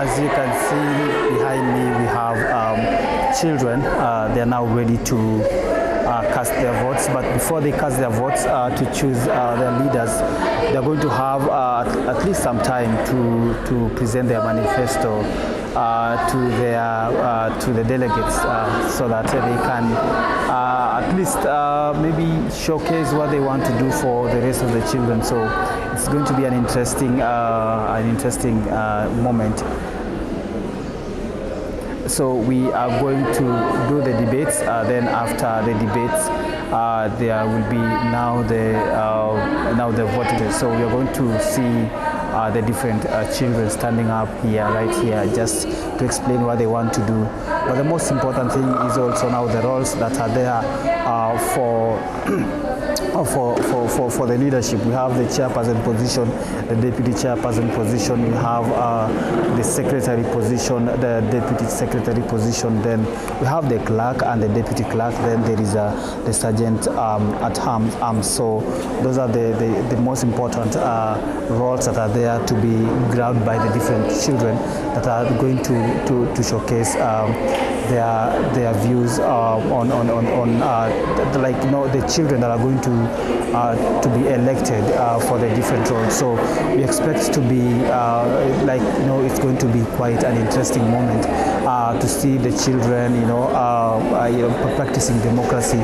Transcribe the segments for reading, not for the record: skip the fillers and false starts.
as you can see behind me, we have children. They are now ready to cast their votes, but before they cast their votes to choose their leaders, they're going to have at least some time to present their manifesto to the delegates, so that they can at least maybe showcase what they want to do for the rest of the children. So it's going to be an interesting moment. So we are going to do the debates. Then after the debates, there will be now the voting. So we are going to see the different children standing up here, right here, just to explain what they want to do. But the most important thing is also now the roles that are there for the leadership. We have the chairperson position, the deputy chairperson position, we have the secretary position, the deputy secretary position, then we have the clerk and the deputy clerk, then there is the sergeant at arms. So those are the most important roles that are there to be grabbed by the different children that are going to showcase their views on like, you know, the children that are going to be elected for the different roles. So we expect to be like, you know, it's going to be quite an interesting moment to see the children, you know, practicing democracy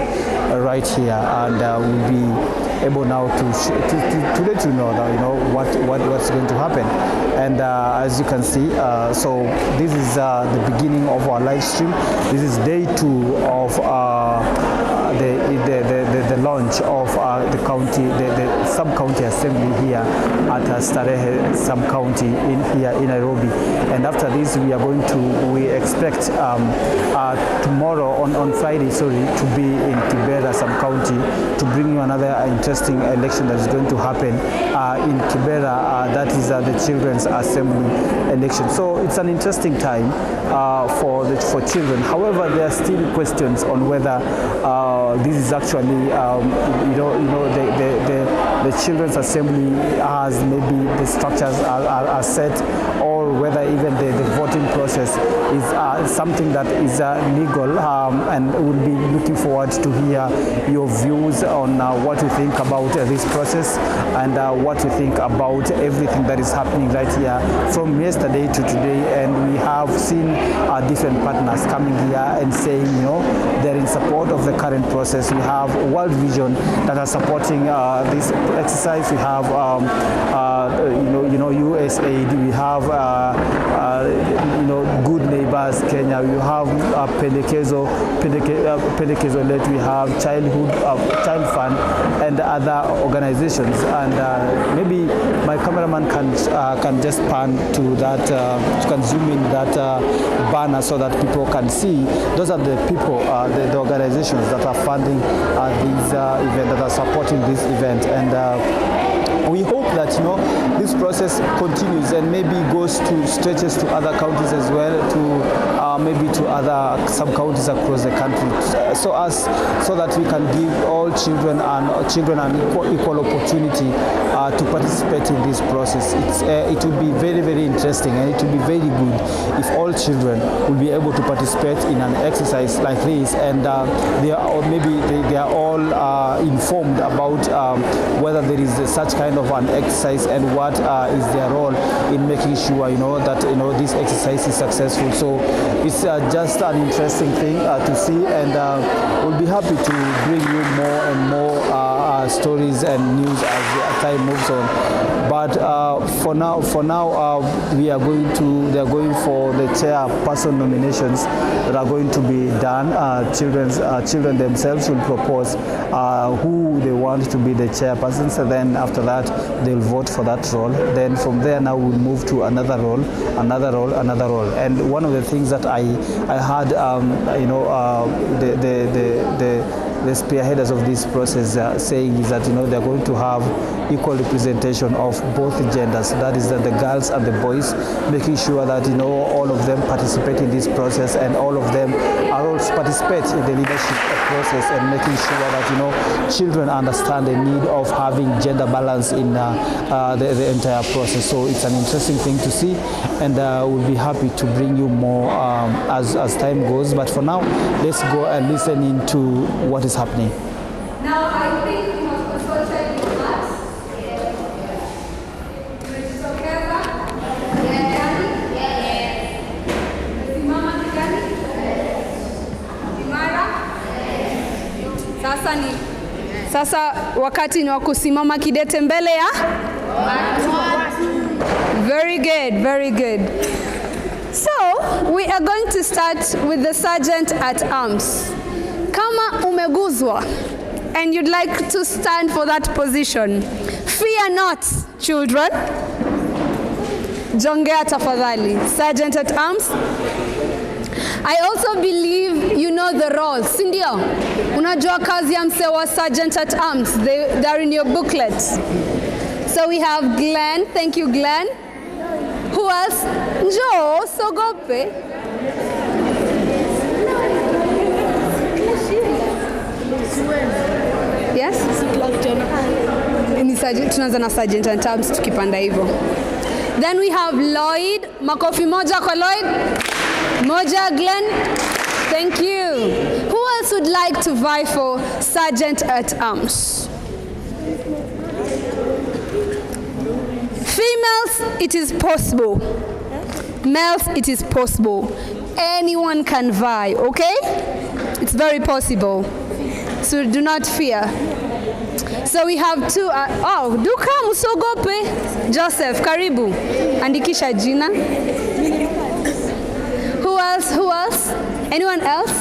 right here, and we'll be able now to let you know that, you know, what's going to happen. And as you can see, so this is the beginning of our live stream. This is day 2 of the launch of the county, the sub-county assembly here at Starehe sub-county here in Nairobi. And after this, we expect tomorrow on Friday, to be in Kibera sub-county to bring you another interesting election that is going to happen in Kibera. That is the Children's Assembly election. So it's an interesting time for children. However, there are still questions on whether this is actually, the Children's Assembly has maybe the structures are set, or whether even the voting process is something that is legal, and we'll be looking forward to hear your views on what you think about this process, and what you think about everything that is happening right here from yesterday to today. And we have seen different partners coming here and saying, you know, they're in support of the current process. We have World Vision that are supporting this exercise. We have USAID. We have Good Neighbors Kenya. We have Pendekezo Let. We have Child Fund and other organizations. And maybe my cameraman can just pan to that, can zoom in that banner so that people can see. Those are the people, the organizations that are funding these events, that are supporting this event. And we hope that, you know, this process continues and maybe stretches to other counties as well, to maybe to other sub-counties across the country, so that we can give all children an equal opportunity to participate in this process. It will be very, very interesting, and it will be very good if all children will be able to participate in an exercise like this, and they are all informed about whether there is such kind of an exercise and what is their role in making sure, you know, that, you know, this exercise is successful. So it's just an interesting thing to see, and we'll be happy to bring you more and more stories and news as time moves on. But for now, they're going for the chairperson nominations that are going to be done. Children themselves will propose who they want to be the chairperson. So then after that, they'll vote for that role. Then from there, now we'll move to another role. And one of the things that I had, the spearheaders of this process saying is that, they're going to have equal representation of both genders. That is that the girls and the boys, making sure that, all of them participate in this process, and all of them are also participate in the leadership process, and making sure that, children understand the need of having gender balance in the entire process. So it's an interesting thing to see, and we'll be happy to bring you more as time goes. But for now, let's go and listen into what is happening. Now I think we have consulted with us. Sasa wakati ni wa kusimama kidete mbele ya? Very good, very good. So, we are going to start with the sergeant at arms. Kama umeguzwa and you'd like to stand for that position, fear not, children. Jongea tafadhali. Sergeant at arms. I also believe you know the roles, si ndio? Unajua kazi ya msee wa sergeant at arms. They're in your booklet. So we have Glenn. Thank you, Glenn. Who else? Njoo, sogope. Yes? Tunaanza na sergeant at arms tukipanda hivyo. Then we have Lloyd. Makofi moja kwa Lloyd. Moja, Glenn. Thank you. Who else would like to vie for sergeant at arms? Females, it is possible. Males, it is possible. Anyone can vie, okay? It's very possible. So do not fear. So we have two. Do come, usogope. Joseph, karibu. Andikisha jina. Who else? Anyone else?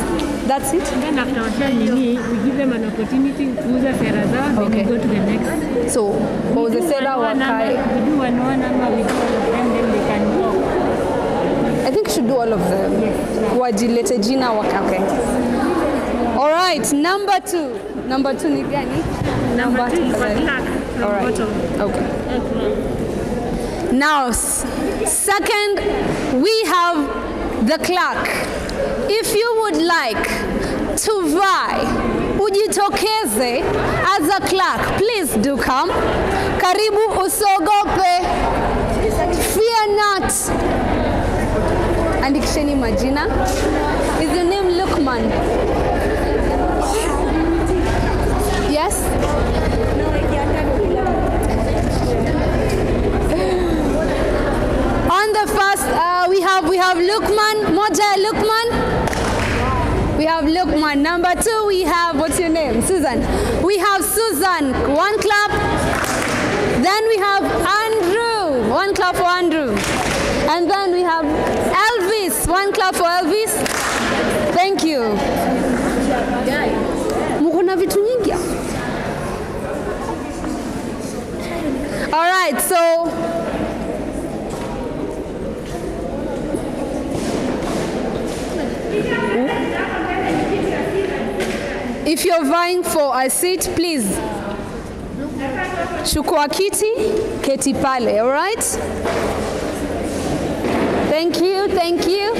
That's it? Then after we give them an opportunity to use a sera, then we go to the next. So, what was the sera wakai? We do one number, we do all of them, then they can walk. I think we should do all of them. Yes. Wajilete jina wakai. Okay. All right, number two. Number two ni gani? Number two is black. All right. Okay. Now, second, we have the clerk. If you would like to vie, ujitokeze as a clerk, please do come. Karibu, usogope. Fear not. Andikisheni majina. Is your name Lukman? Yes? On the first, we have Lukman. Moja, Lukman. We have Lukman. Number two, we have, what's your name? Susan. We have Susan. One clap. Then we have Andrew. One clap for Andrew. And then we have Elvis. One clap for Elvis. Thank you. Mukuna vitu nyingi. All right, so if you're vying for a seat, please chukua kiti, keti pale, all right? Thank you, thank you.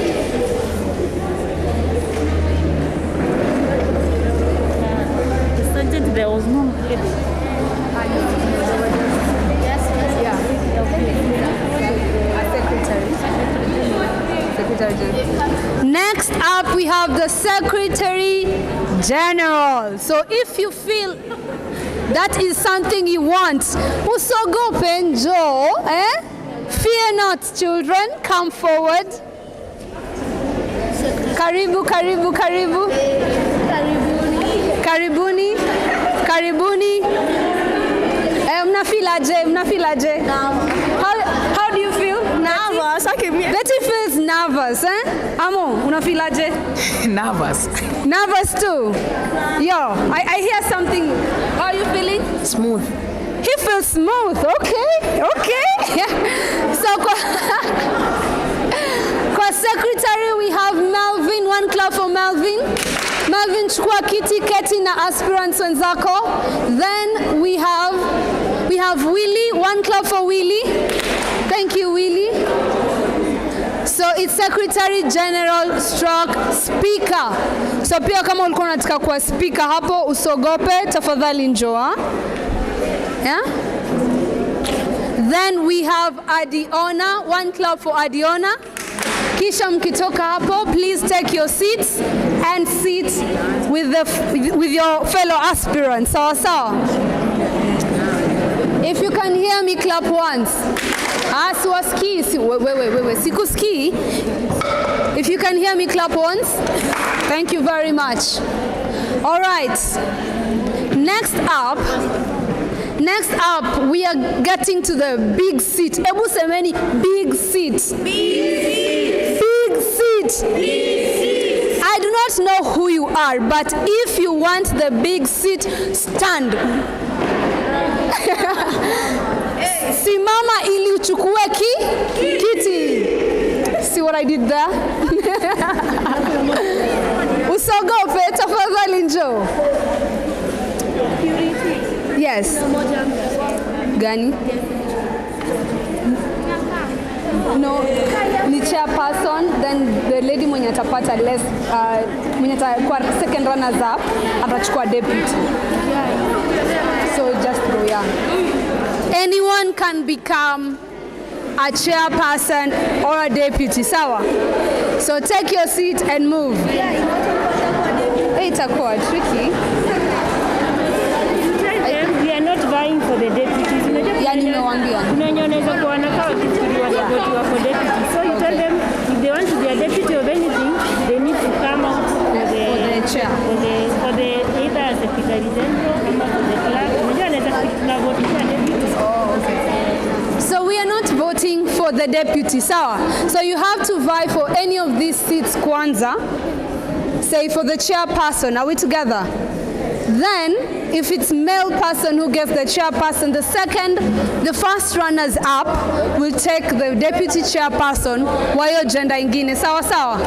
The sergeant, there was no Next up, we have the Secretary General. So if you feel that is something you want, usogope njoo, fear not, children, come forward. Karibu, karibu, karibu. Karibuni, karibuni. Mnafilaje? How do you feel? Nervous. Betty feels nervous, Amo, unafilaje? Nervous. Nervous too. Yo, I hear something. How are you feeling? Smooth. He feels smooth. Okay. So kwa secretary we have Melvin. One clap for Melvin. Melvin, chukua kiti, keti na aspirants wenzako. Then we have Willy. One clap for Willy. Thank you, Willy. So it's Secretary General stroke speaker. So pia kama ulikuwa unataka kuwa speaker hapo usogope, tafadhali njoo. Yeah? Then we have Adiona. One clap for Adiona. Kisha mkitoka hapo, please take your seats and sit with your fellow aspirants. Sawa sawa. If you can hear me, clap once. Siwasikii. Sikusikii. If you can hear me, clap once. Thank you very much. All right. Next up, we are getting to the big seat. Ebu semeni, big seat. Big seat. I do not know who you are, but if you want the big seat, stand. Simama ili uchukue kiti. See what I did there? Usogope, tafadhali njoo. Yes. Gani? No, ni chairperson, then the lady mwenye atapata less, mwenye atakuwa second runners up, atachukua deputy. So just go, yeah. Anyone can become a chairperson or a deputy, sawa? So take your seat and move. Itakuwa tricky. We are not vying for the deputies. Yani nimewambia. Unaweza kuwa wanakaa wakichukuliwa wagotiwa for deputy. So you tell them if they want to be a deputy of anything, they need to come out for the chair. For the either secretary general or for the clerk. Unajua anaweza kuvotia deputy. Oh, okay. So we are not voting for the deputy, sawa? So you have to vie for any of these seats kwanza. Say for the chairperson. Are we together? Then, if it's male person who gets the chairperson, the first runners up will take the deputy chairperson wa hiyo gender ingine. Sawa sawa?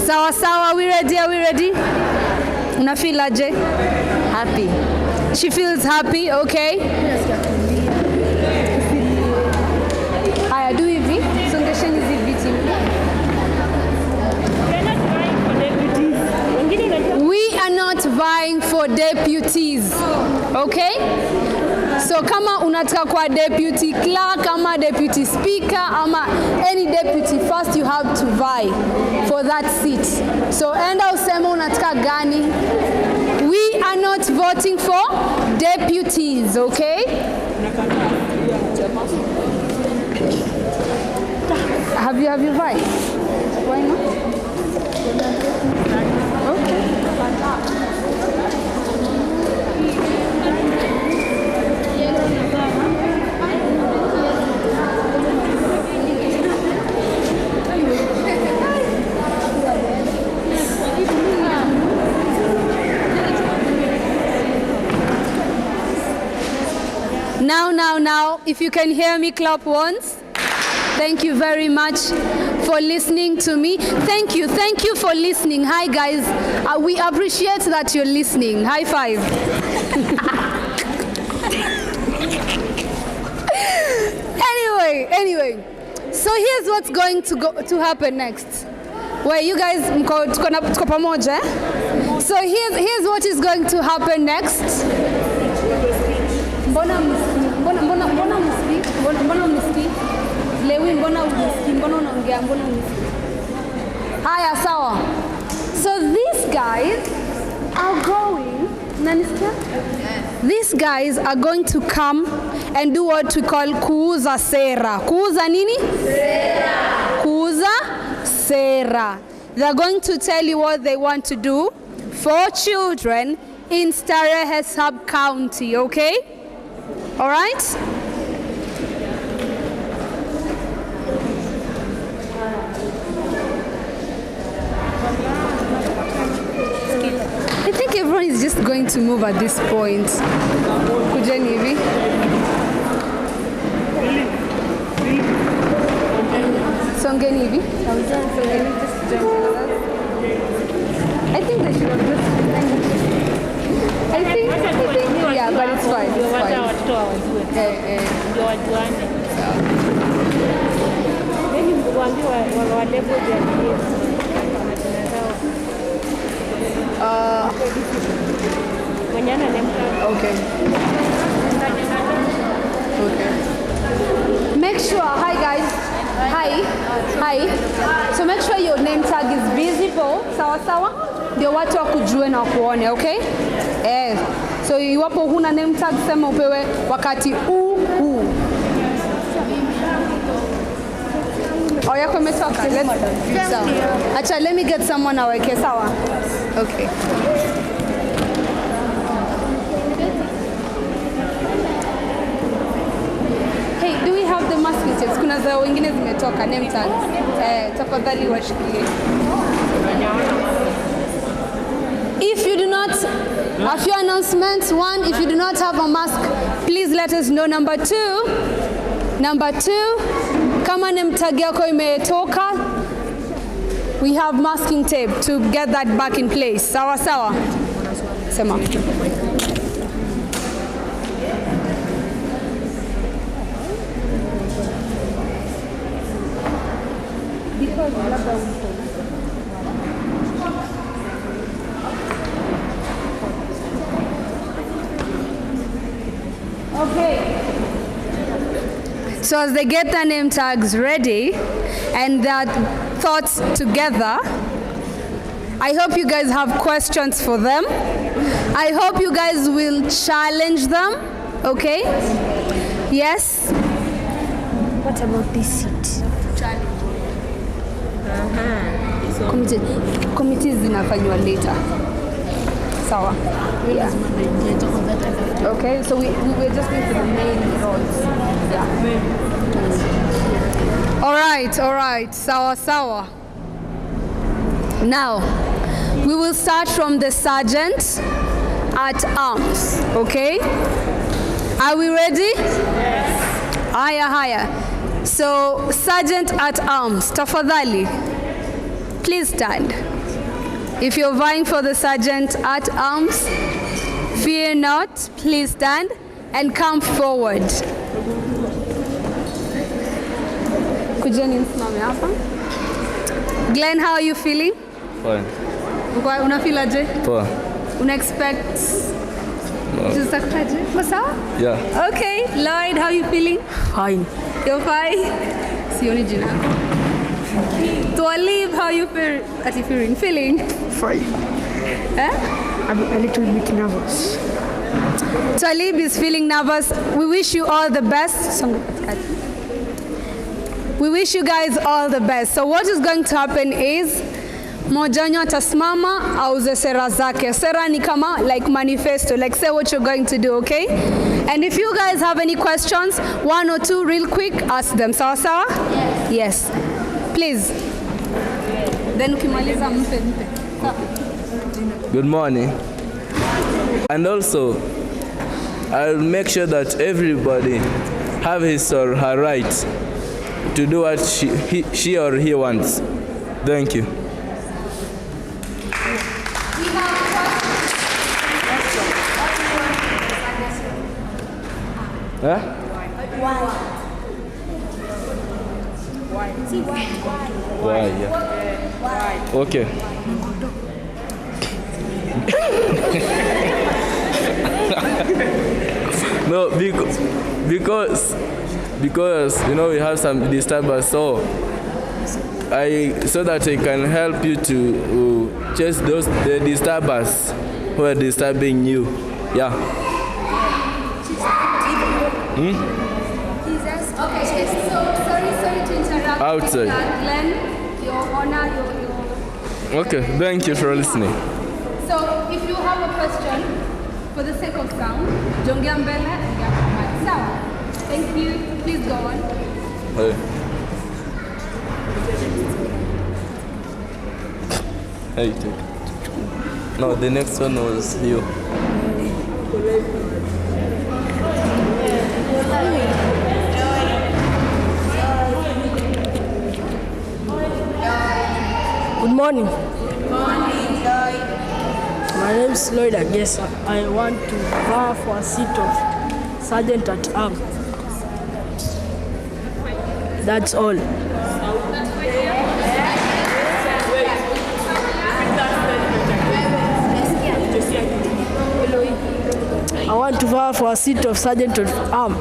Sawa sawa, are we ready? Una feel aje? Happy. She feels happy, okay? Haya, do hivi. Songesheni hizi viti. We are not vying for deputies, okay? So kama unataka kwa deputy clerk, ama deputy speaker, ama any deputy, first you have to vie for that seat. So enda useme unataka gani. We are not voting for deputies, okay? Have you vied? Why not? Now, if you can hear me, clap once. Thank you very much for listening to me. Thank you for listening. Hi guys, we appreciate that you're listening. High five. Anyway, so here's what's going to happen next. Where you guys tuko pamoja. So here's what is going to happen next. Mbona mnisikii? Lewi, mbona unisikii? Mbona unaongea? Mbona unisikii? Haya, sawa. So these guys are going, nanisikia? These guys are going to come and do what we call kuuza sera. Kuuza nini? Sera. Kuuza sera. They're going to tell you what they want to do for children in Starehe sub-county, okay? All right? I think everyone is just going to move at this point. Kujeni hivi. Songeni hivi. Songeni, just join us. ndio wajuane. Then waambie wa label their names. Manyana name tag. Okay. Make sure, hi guys, hi. So make sure your name tag is visible, sawa sawa, ndio watu wakujue na wakuone, okay? So iwapo huna name tag, sema upewe wakati huu. Yako imetoka. Sawa. Acha, let me get someone aweke, sawa? Okay. Hey, do we have the mosquitoes? Kuna za wengine zimetoka name tags. Tafadhali washikilie. If you do not, a few announcements. One, if you do not have a mask, please let us know. Number two, kama name tag yako imetoka, we have masking tape to get that back in place. Sawa sawa. Sema. Okay. So as they get their name tags ready and their thoughts together, I hope you guys have questions for them. I hope you guys will challenge them, okay? Yes? What about this seat? Committees zinafanywa later. Sawa. Yeah. Okay, so we're just going to the main roles. Yeah. All right. Sawa. Now, we will start from the sergeant at arms, okay? Are we ready? Yes. Haya. So, sergeant at arms, tafadhali, please stand. If you're vying for the sergeant at arms, fear not, please stand and come forward. Kujeni msimame hapa. Glenn, how are you feeling? Fine. Una feel aje? Poa. Una expect to sawa? Yeah. Okay. Lloyd, how are you feeling? Fine. You're fine? Sioni jina. Twalib, how are you feeling? Fine. I'm a little bit nervous. Twalib is feeling nervous. We wish you all the best. We wish you guys all the best. So what is going to happen is Mojanyo atasimama auze sera zake. Sera ni kama like manifesto, like say what you're going to do, okay? And if you guys have any questions, one or two real quick, ask them. Sawa sawa? Yes. Please. Then ukimaliza mpe. Good morning. And also, I'll make sure that everybody have his or her right to do what she or he wants. Thank you. Huh? Why? Yeah. Okay. No, because you know we have some disturbance, so that I can help you to chase the disturbers who are disturbing you. Yeah. Okay, so sorry to interrupt. Outside. Glenn, your honor, Okay, thank you for listening. So if you have a question, for the sake of sound, jongea mbele and ya sawa. Thank you. Please go on. Hey. Hey, take. No, the next one was you. Good morning. My name is Lloyd, I guess. I want to vie for a seat of sergeant at arms. That's all. I want to vie for a seat of Sergeant of Arm.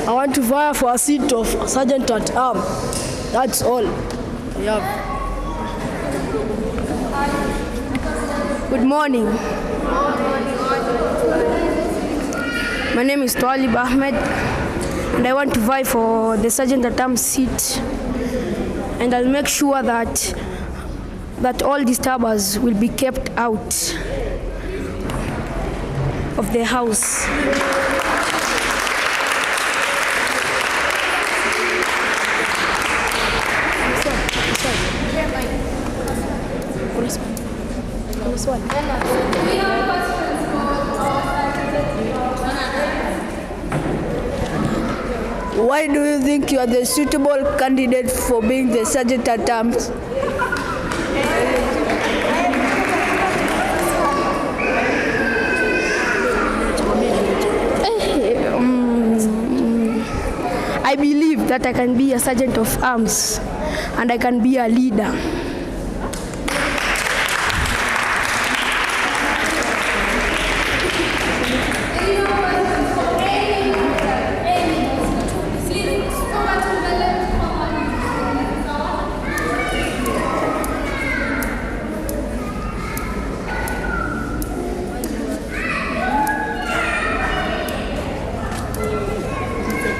I want to vie for a seat of Sergeant at Arm. That's all. Yeah. Good morning. My name is Talib Ahmed, and I want to vie for the Sergeant at Arms seat. And I'll make sure that all disturbers will be kept out of the house. Why do you think you are the suitable candidate for being the Sergeant at Arms? I believe that I can be a Sergeant of Arms and I can be a leader.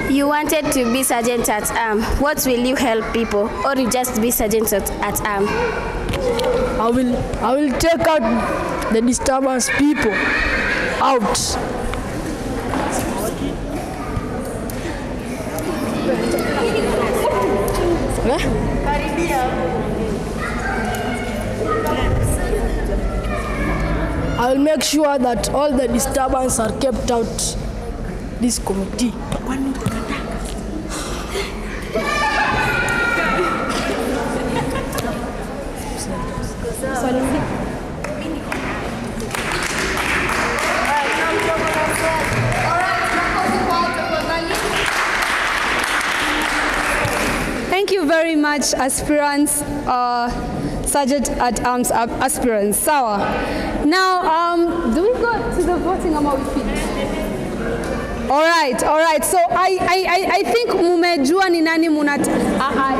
You wanted to be Sergeant at Arm. What will you help people, or you just be Sergeant at Arm? I will take out the disturbance people out. I will make sure that all the disturbance are kept out this committee. Thank you very much, aspirants, Sergeant at Arms aspirants. Sawa. Now, do we go to the voting or we finish? All right. So I think mumejua ni nani munat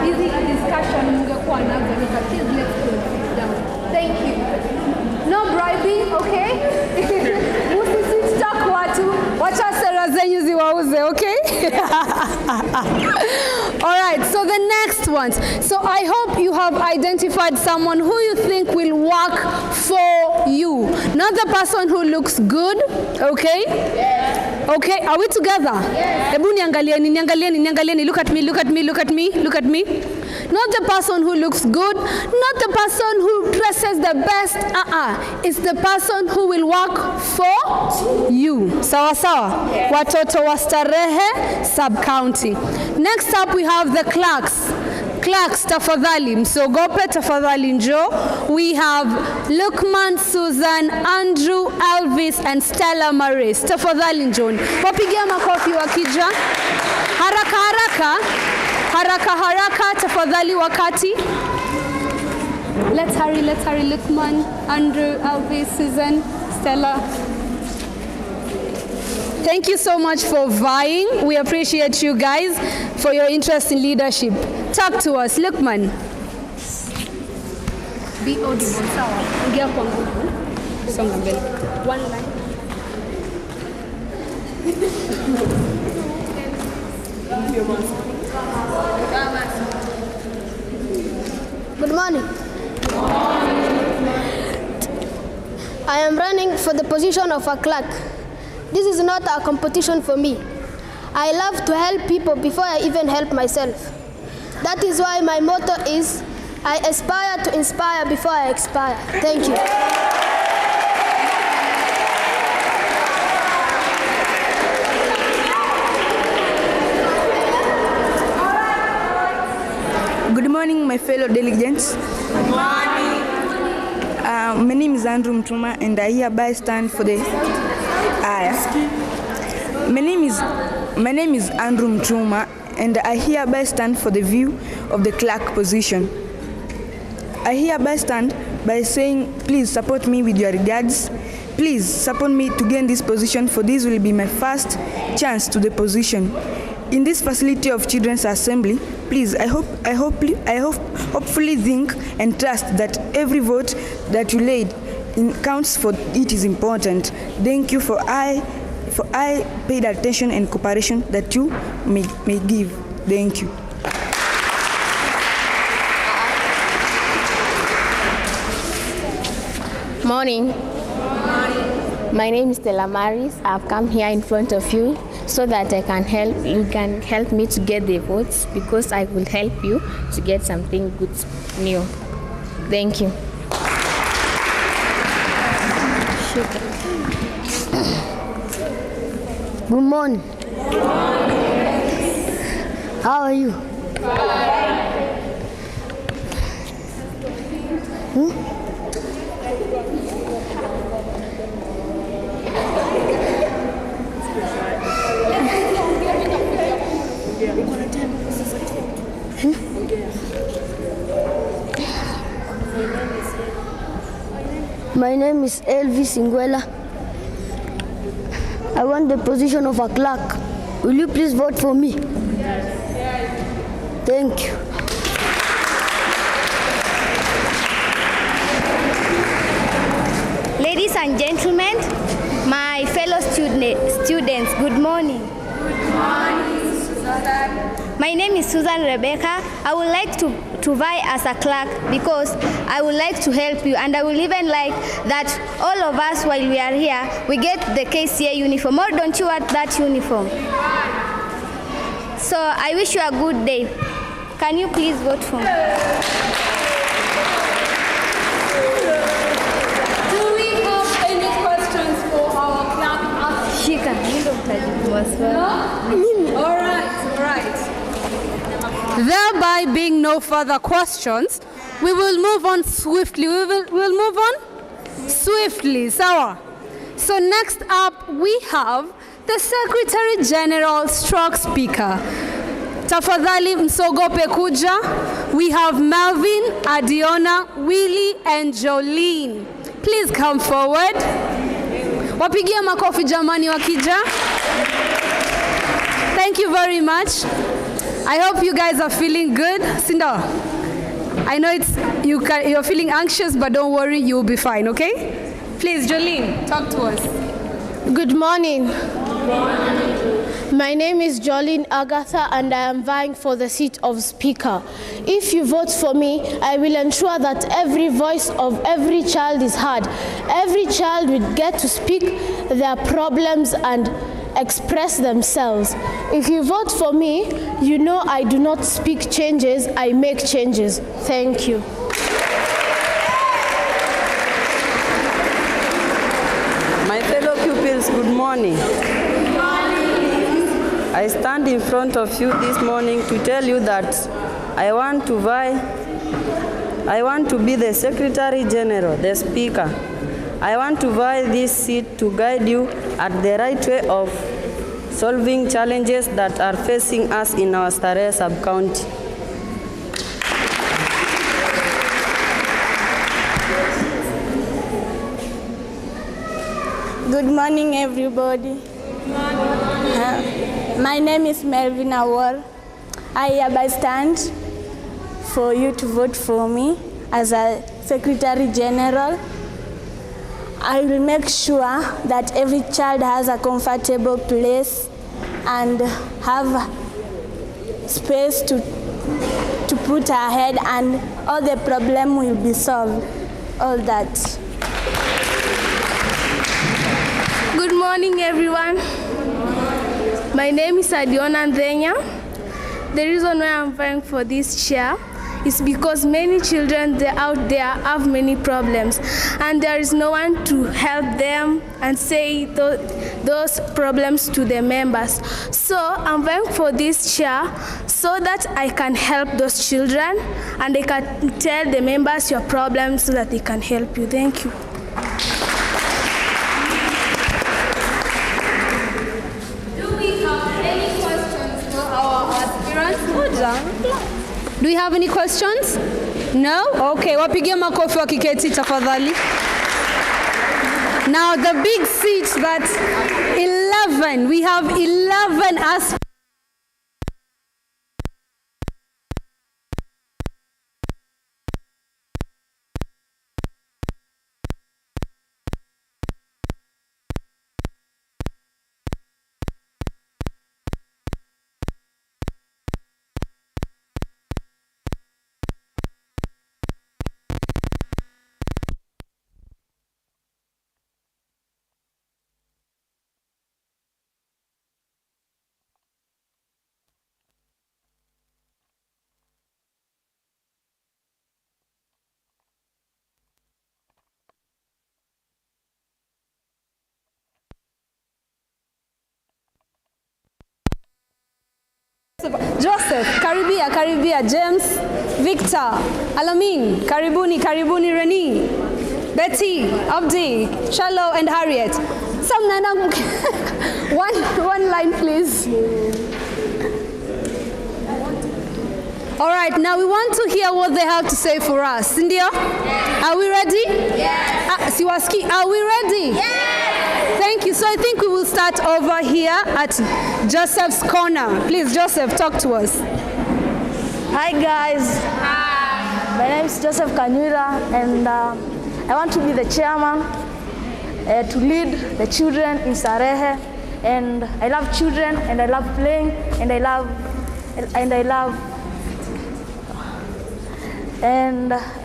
easy discussion mungekuwa nazo please let's go down. Thank you. No bribing, okay? Msisitaki watu, wacha sera zenyu ziwauze, okay? All right, so the next ones. So I hope you have identified someone who you think will work for you. Not the person who looks good, okay? Yes. Okay, are we together? Yes. Ebu niangalieni, look at me. Not the person who looks good, not the person who dresses the best. It's the person who will work for you. Sawa sawa? Yes. Watoto wa Starehe sub-county. Next up we have the clerks. Clerks, tafadhali, msiogope, tafadhali njo. We have Lukman, Susan, Andrew, Elvis, and Stella Maris. Tafadhali njoni. Wapigia makofi wakija. Haraka, tafadhali wakati. Let's hurry. Lukman, Andrew, Elvis, Susan, Stella. Thank you so much for vying. We appreciate you guys for your interest in leadership. Talk to us, Lukman. Be audible, sawa. Ingia kwa nguvu. Songa mbele. One line. Good morning. I am running for the position of a clerk. This is not a competition for me. I love to help people before I even help myself. That is why my motto is, I aspire to inspire before I expire. Thank you. morning, my fellow delegates. Good morning. My name is Andrew Mtuma, and I hereby stand for the. My name is Andrew Mtuma, and I hereby stand for the view of the clerk position. I hereby stand by saying, please support me with your regards. Please support me to gain this position, for this will be my first chance to the position. In this facility of Children's Assembly, please, I hopefully think and trust that every vote that you laid in counts, for it is important. Thank you for I paid attention and cooperation that you may give. Thank you. Morning. My name is Stella Maris. I've come here in front of you so that you can help me to get the votes, because I will help you to get something good new. Thank you. Good morning. How are you? My name is Elvis Ingwela. I want the position of a clerk. Will you please vote for me? Thank you. Ladies and gentlemen, my fellow students, good morning. Good morning, Susan. My name is Susan Rebecca. I would like to vie as a clerk because I would like to help you, and I will even like that all of us while we are here, we get the KCA uniform. Or don't you want that uniform? So I wish you a good day. Can you please vote for me? Do we have any questions for our clerk? She can as well. All right. Thereby being no further questions, we will move on swiftly. We'll move on swiftly. Sawa. So next up we have the Secretary General stroke Speaker. Tafadhali msogope kuja. We have Melvin, Adiona, Willie, and Jolene. Please come forward. Wapigia makofi jamani wakija. Thank you very much. I hope you guys are feeling good. Sindo, I know you're feeling anxious, but don't worry, you'll be fine, okay? Please, Jolene, talk to us. Good morning. My name is Jolene Agatha, and I am vying for the seat of Speaker. If you vote for me, I will ensure that every voice of every child is heard. Every child will get to speak their problems and express themselves. If you vote for me, you know I do not speak changes, I make changes. Thank you. My fellow pupils, good morning. Good morning. I stand in front of you this morning to tell you that I want to be the Secretary General, the Speaker. I want to vie this seat to guide you at the right way of solving challenges that are facing us in our Starehe sub-county. Good morning, everybody. Good morning. My name is Melvin Awar. I hereby stand for you to vote for me as a Secretary General. I will make sure that every child has a comfortable place and have space to put her head, and all the problem will be solved. All that. Good morning, everyone. My name is Adiona Ndenya. The reason why I'm vying for this chair is because many children out there have many problems, and there is no one to help them and say those problems to the members. So I'm vying for this chair so that I can help those children and I can tell the members your problems so that they can help you. Thank you. Do we have any questions? No? Okay, wapigie makofi wakiketi tafadhali. Now the big seat that 11, we have 11 aspirants. Joseph, karibia, James, Victor, Alamin, karibuni, Renee, Betty, Abdi, Shallow, and Harriet. One line, please. All right, now we want to hear what they have to say for us. India, are we ready? Yes. Siwaski, are we ready? Yes. Thank you. So I think we will start over here at Joseph's corner. Please, Joseph, talk to us. Hi, guys. Hi. My name is Joseph Kanyura, and I want to be the chairman to lead the children in Starehe. And I love children, and I love playing, and I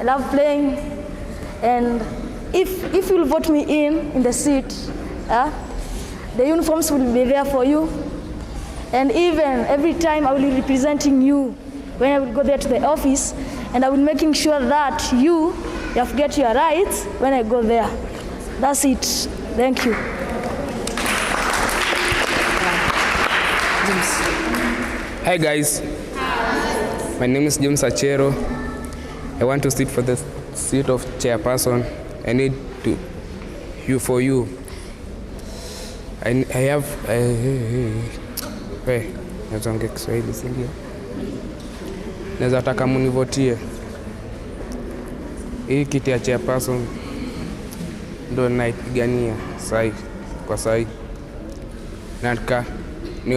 love playing. And if you'll vote me in the seat, the uniforms will be there for you. And even every time I will be representing you when I will go there to the office, and I will making sure that you have get your rights when I go there. That's it. Thank you. Hi guys. My name is James Achero. I want to sit for the seat of chairperson. I need to for you. I have naongea Kiswahili si ndio? Naweza taka munivotie. Hii kiti ya chairperson ndo naipigania kwa sai.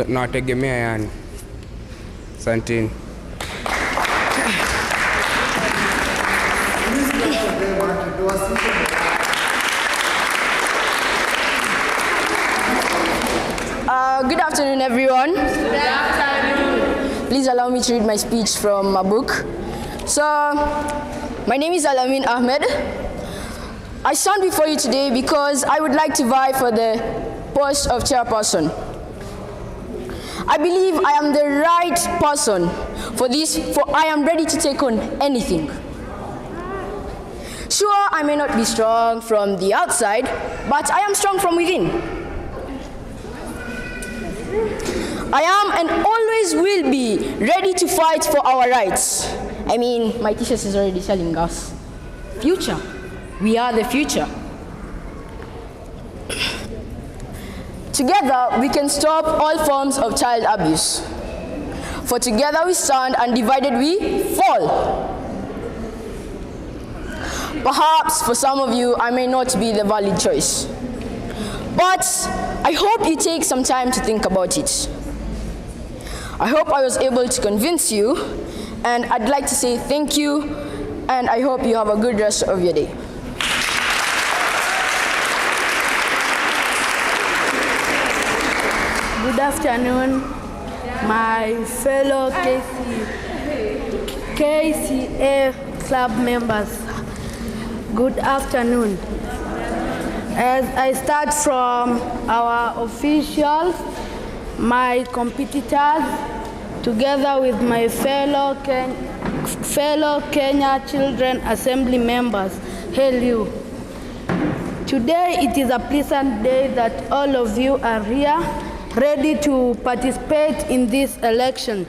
Nawategemea yani. Asanteni. Good afternoon, everyone. Good afternoon. Please allow me to read my speech from a book. So, my name is Alamin Ahmed. I stand before you today because I would like to vie for the post of chairperson. I believe I am the right person for this, for I am ready to take on anything. Sure, I may not be strong from the outside, but I am strong from within. I am and always will be ready to fight for our rights. I mean, my t-shirt is already telling us. Future. We are the future. Together, we can stop all forms of child abuse. For together we stand and divided we fall. Perhaps for some of you, I may not be the valid choice. But I hope you take some time to think about it. I hope I was able to convince you, and I'd like to say thank you, and I hope you have a good rest of your day. Good afternoon, my fellow KCA club members. Good afternoon. As I start from our officials, my competitors, together with my fellow fellow Kenya Children Assembly members, hail you. Today it is a pleasant day that all of you are here, ready to participate in this election.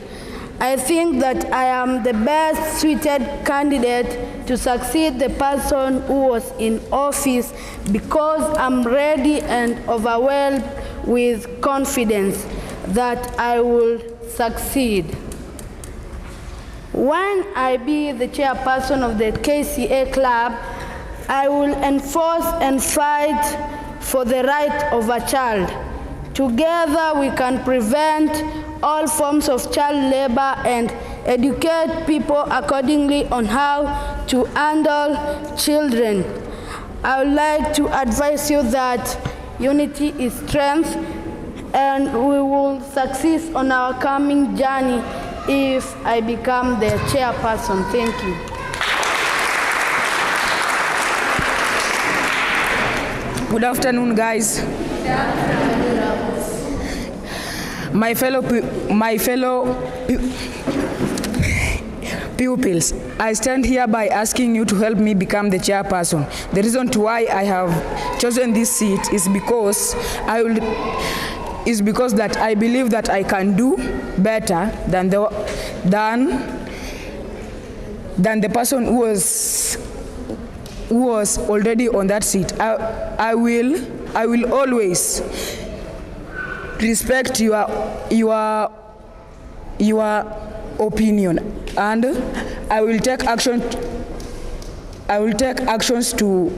I think that I am the best suited candidate to succeed the person who was in office because I'm ready and overwhelmed with confidence that I will succeed. When I be the chairperson of the KCA club, I will enforce and fight for the right of a child. Together we can prevent all forms of child labor and educate people accordingly on how to handle children. I would like to advise you that unity is strength, and we will succeed on our coming journey if I become the chairperson. Thank you. Good afternoon, guys. My fellow pupils, I stand here by asking you to help me become the chairperson. The reason why I have chosen this seat is because that I believe that I can do better than the person who was already on that seat. I will always respect your opinion, and I will take actions to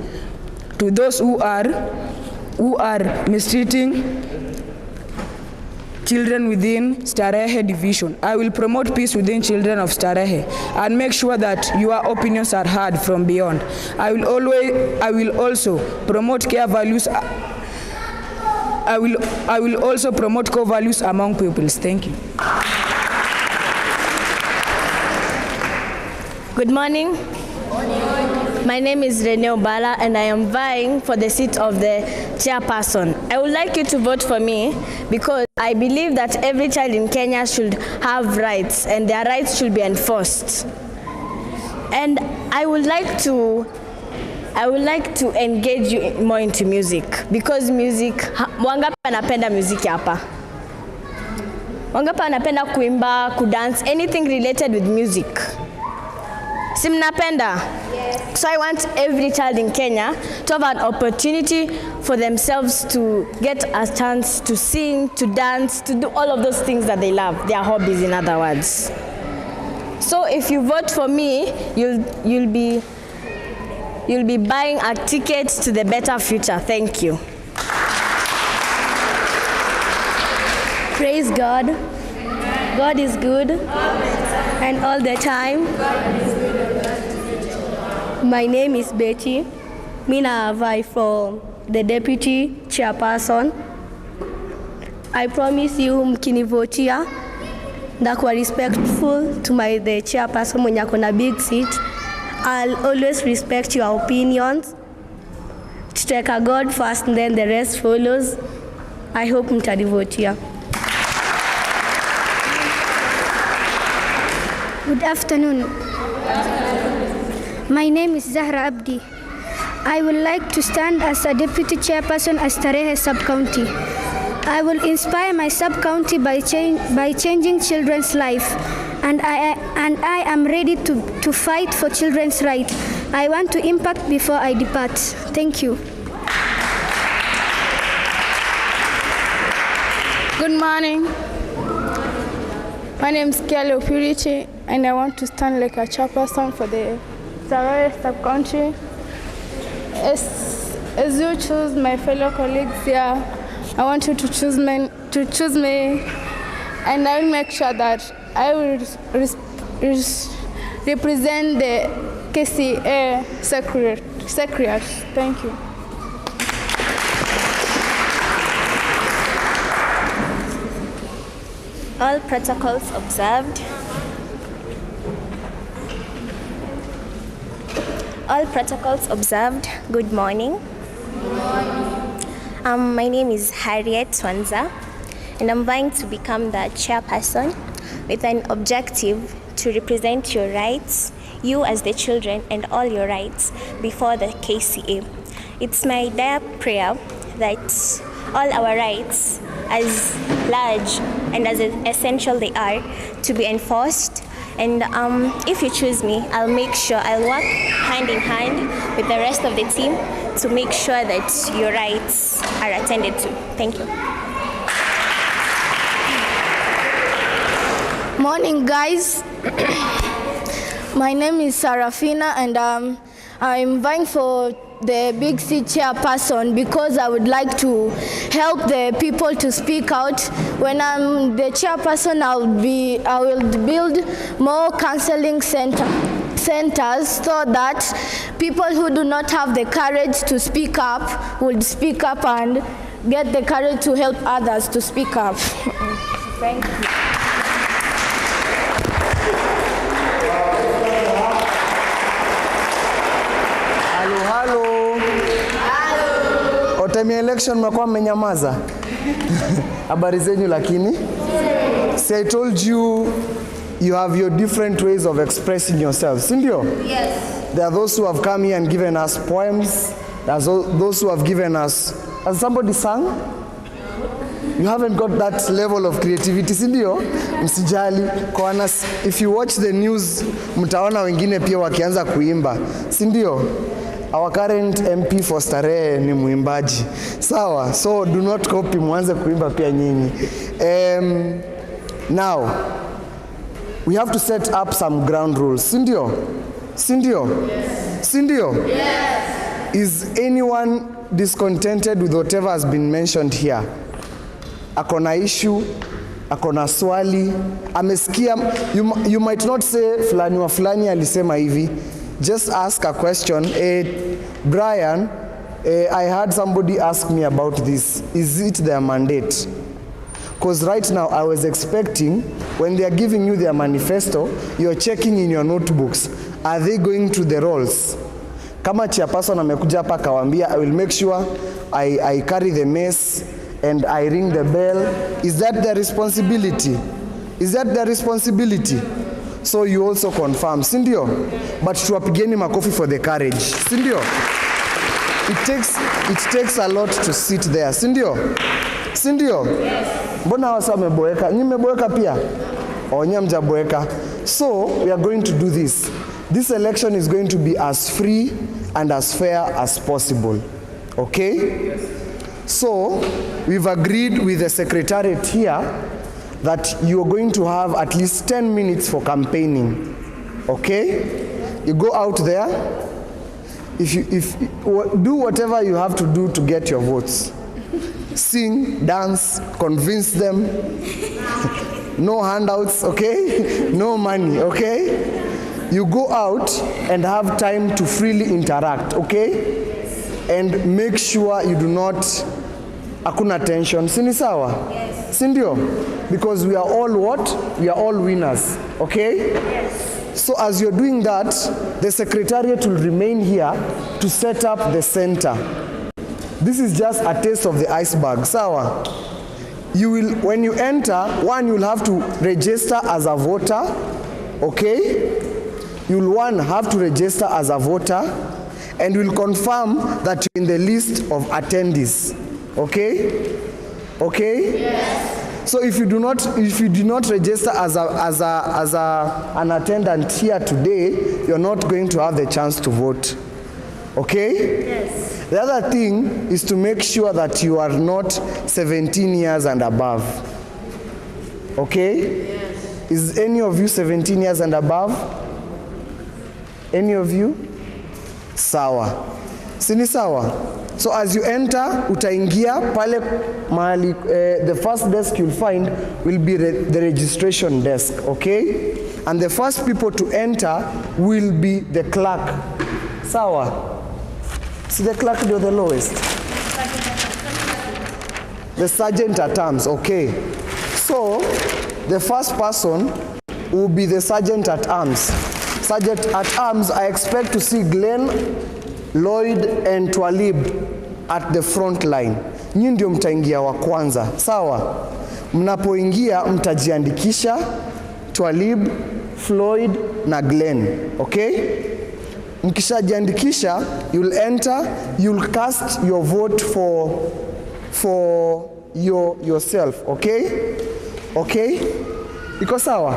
those who are mistreating children within Starehe division. I will promote peace within children of Starehe and make sure that your opinions are heard from beyond. I will also promote care values. I will also promote core values among pupils. Thank you. Good morning. My name is Rene Obala and I am vying for the seat of the chairperson. I would like you to vote for me because I believe that every child in Kenya should have rights and their rights should be enforced. And I would like to engage you more into music because music, wangapi anapenda muziki hapa? Wangapi anapenda kuimba, kudance, anything related with music? Si mnapenda? Yes. So I want every child in Kenya to have an opportunity for themselves to get a chance to sing, to dance, to do all of those things that they love, their hobbies in other words. So if you vote for me, you'll be buying a ticket to the better future. Thank you. Praise God. God is good and all the time. My name is Betty. Mina vie for the deputy chairperson. I promise you mkinivotia ndakuwa respectful to the chairperson mwenye ako na big seat. I'll always respect your opinions. To take a God first and then the rest follows. I hope mtanivotia. Good afternoon. My name is Zahra Abdi. I would like to stand as a deputy chairperson at Starehe sub-county. I will inspire my sub-county by changing children's life, and I am ready to fight for children's rights. I want to impact before I depart. Thank you. Good morning. My name is Kelly Opirichi, and I want to stand like a chairperson for the Starehe sub-county. As you choose my fellow colleagues here, I want you to choose me, and I will make sure that I will represent the KCA secretariat. Thank you. All protocols observed. All protocols observed. Good morning. My name is Harriet Swanza, and I'm vying to become the chairperson with an objective to represent your rights, you as the children, and all your rights before the KCA. It's my dire prayer that all our rights, as large and as essential they are, to be enforced. And if you choose me, I'll make sure I'll work hand in hand with the rest of the team to make sure that your rights are attended to. Thank you. Morning, guys. My name is Sarafina, and I'm vying for the Big C chairperson because I would like to help the people to speak out. When I'm the chairperson, I will build more counseling centers so that people who do not have the courage to speak up would speak up and get the courage to help others to speak up. Thank you. Otemi election mnakuwa mmenyamaza. Habari zenyu lakini? See, I told you you have your different ways of expressing yourselves, sindio? Yes. There are those who have come here and given us poems. There's those who have given us... Has somebody sung? You haven't got that level of creativity, sindio? Msijali. If you watch the news, mtaona wengine pia wakianza kuimba, sindio? Our current MP for Starehe ni muimbaji. Sawa, so do not copy, mwanze kuimba pia nyinyi. Now, we have to set up some ground rules. Sindio? Sindio? Yes. Sindio? Yes. Is anyone discontented with whatever has been mentioned here? Akona issue, akona swali, amesikia, you might not say fulani wa fulani alisema hivi. Just ask a question. Brian, I heard somebody ask me about this. Is it their mandate? Because right now I was expecting when they are giving you their manifesto, you're checking in your notebooks. Are they going to the roles? Kama chairperson amekuja hapa kawaambia, I will make sure I carry the mess and I ring the bell. Is that their responsibility? Is that their responsibility? So you also confirm, sindio? But tuwapigeni makofi for the courage, sindio? It takes a lot to sit there, sindio? Sindio? Mbona wasa meboeka? Nyi meboeka pia? Onye mjaboeka. So we are going to do this. This election is going to be as free and as fair as possible. Okay? So we've agreed with the secretariat here that you're going to have at least 10 minutes for campaigning. Okay? You go out there. Do whatever you have to do to get your votes. Sing, dance, convince them. No handouts, okay? No money, okay? You go out and have time to freely interact, okay? And make sure you do not hakuna tension. Sini sawa? Yes. Sindio? Because we are all what? We are all winners. Okay? Yes. So as you're doing that, the secretariat will remain here to set up the center. This is just a taste of the iceberg. Sawa? You will, when you enter, you'll have to register as a voter. Okay? You'll have to register as a voter, and we'll confirm that you're in the list of attendees. Okay? Okay? Yes. So if you do not register as an attendant here today, you're not going to have the chance to vote. Okay? Yes. The other thing is to make sure that you are not 17 years and above. Okay? Yes. Is any of you 17 years and above? Any of you? Sawa. Sini sawa? So as you enter, utaingia pale mahali, the first desk you'll find will be the registration desk, okay? And the first people to enter will be the clerk. Sawa? See, the clerk is the lowest. The sergeant at arms, okay? So the first person will be the sergeant at arms. Sergeant at arms, I expect to see Glenn, Lloyd and Twalib at the front line. Nyinyi ndio mtaingia wa kwanza. Sawa? Mnapoingia mtajiandikisha Twalib, Floyd na Glenn. Okay? Mkishajiandikisha, you'll enter, you'll cast your vote for yourself. Okay? Okay? Iko sawa?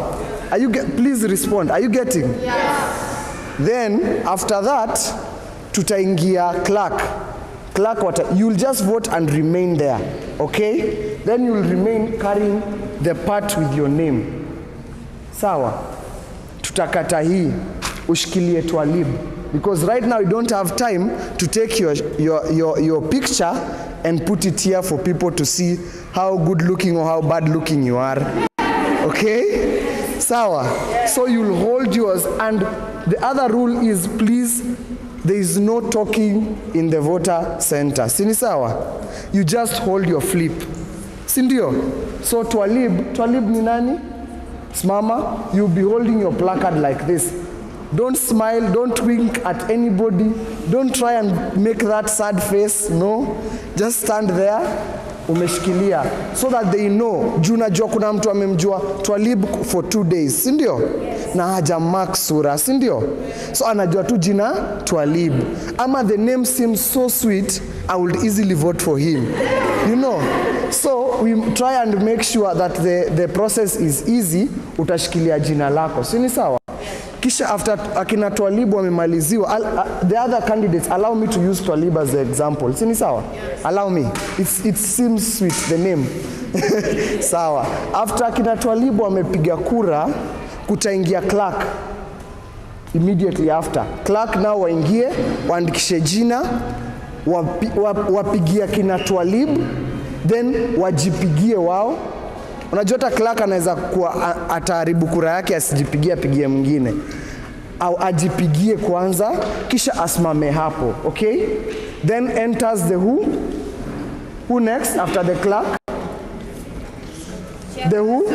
Please respond. Are you getting? Yes. Then after that, tutaingia clerk. You'll just vote and remain there. Okay? Then you'll remain carrying the part with your name. Sawa? Tutakata hii ushikilie Twalib, because right now you don't have time to take your picture and put it here for people to see how good looking or how bad looking you are. Okay? Sawa? So you'll hold yours, and the other rule is, please, there is no talking in the voter center. Sini sawa? You just hold your flip. Sindio? So Twalib ni nani? Smama, you'll be holding your placard like this. Don't smile, don't wink at anybody. Don't try and make that sad face, no. Just stand there, umeshikilia, so that they know. Juna jua kuna mtu amemjua Twalib for 2 days, sindio? Na haja mark sura, sindio? So anajua tu jina Twalib. Ama the name seems so sweet, I would easily vote for him. You know? So we try and make sure that the process is easy. Utashikilia jina lako. Sini sawa? Kisha after akina Twalib wamemaliziwa, the other candidates, allow me to use Twalib as the example. Sini sawa? Yes. Allow me. It seems sweet, the name. Sawa. After akina Twalib wamepiga kura, kutaingia clerk. Immediately after. Clerk now waingie, waandikishe jina, wapigia kina Twalib, then wajipigie wao. Unajua hata clerk anaweza kuwa ataharibu kura yake, asijipigie mwingine. Au ajipigie kwanza, kisha asimame hapo. Okay? Then enters the who? Who next after the clerk? The who?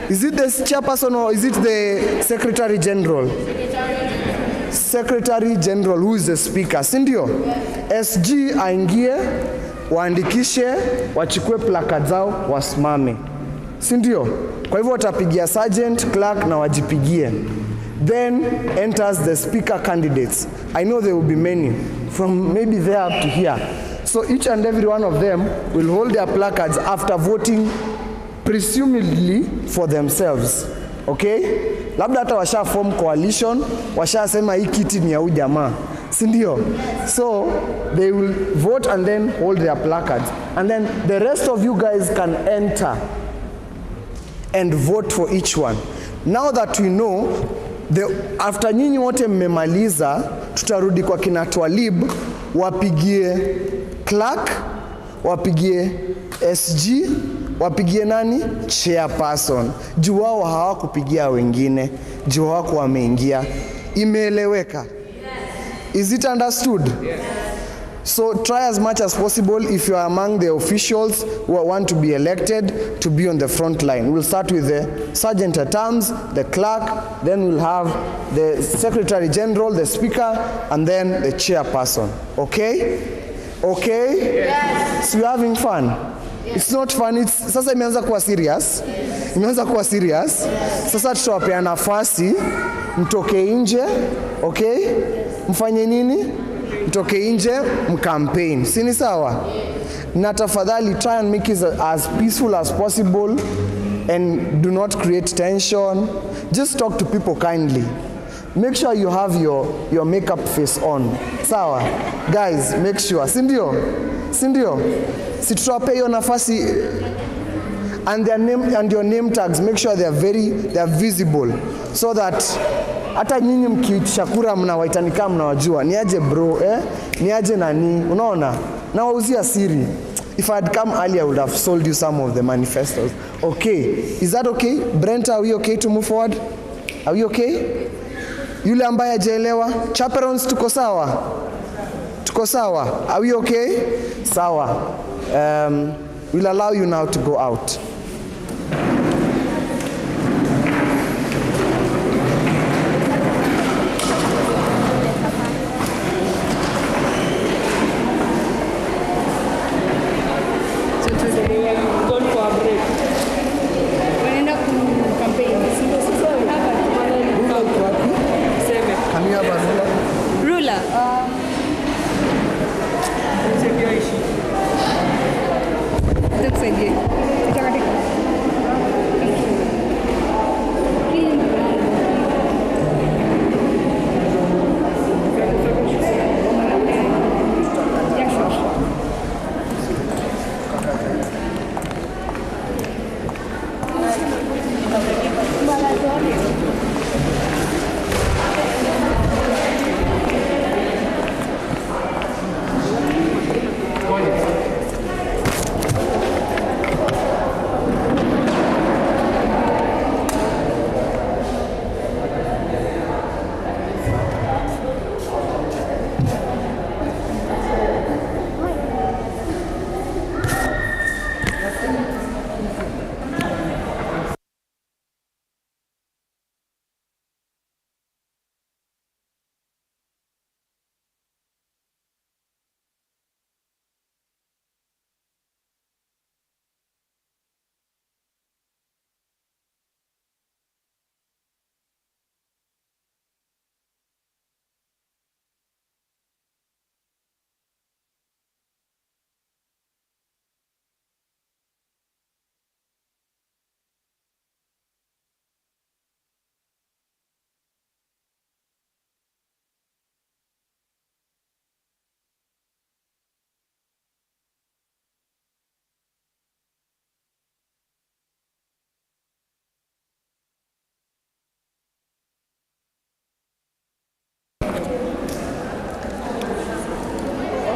Is it the chairperson or is it the Secretary General? Secretary General, who is the speaker. Sindio? SG aingie, waandikishe, wachukue placard zao, wasimame. Sindio? Kwa hivyo watapigia sergeant, clerk na wajipigie. Then enters the speaker candidates. I know there will be many, from maybe there up to here. So each and every one of them will hold their placards after voting presumably for themselves. Okay? Labda hata washa form coalition, washa sema hii kiti ni ya huyu jamaa. Sindio? So they will vote and then hold their placards. And then the rest of you guys can enter and vote for each one. Now that we know, after nyinyi wote mmemaliza, tutarudi kwa kina Twalib, wapigie clerk, wapigie SG, wapigie nani? Chairperson. Juu wao hawakupigia wengine, juu wako wameingia. Imeeleweka? Is it understood? Yes. So try as much as possible, if you are among the officials who want to be elected, to be on the front line. We'll start with the sergeant at arms, the clerk, then we'll have the Secretary General, the speaker, and then the chairperson. Okay? Okay? Yes. So you're having fun? Yes. It's not fun. Sasa imeanza kuwa serious. Yes. Imeanza kuwa serious. Yes. Sasa tutawapea nafasi mtoke nje, okay? Mfanye nini? Mtoke nje, mcampaign. Sini sawa? Na tafadhali try and make it as peaceful as possible and do not create tension. Just talk to people kindly. Make sure you have your makeup face on. Sawa? Guys, make sure. Sindio? Sindio? Si tutawape hiyo nafasi, and their name and your name tags, make sure they are visible, so that hata nyinyi mkiitisha kura mnawaita kama mnawajua. Niaje bro, niaje nani? Unaona? Na wauzia siri. If I had come earlier, I would have sold you some of the manifestos. Okay. Is that okay? Brent, are we okay to move forward? Are we okay? Yule ambaye hajaelewa, chaperons tuko sawa? Tuko sawa? Are we okay? Sawa. We'll allow you now to go out. Wanaenda ku campaign.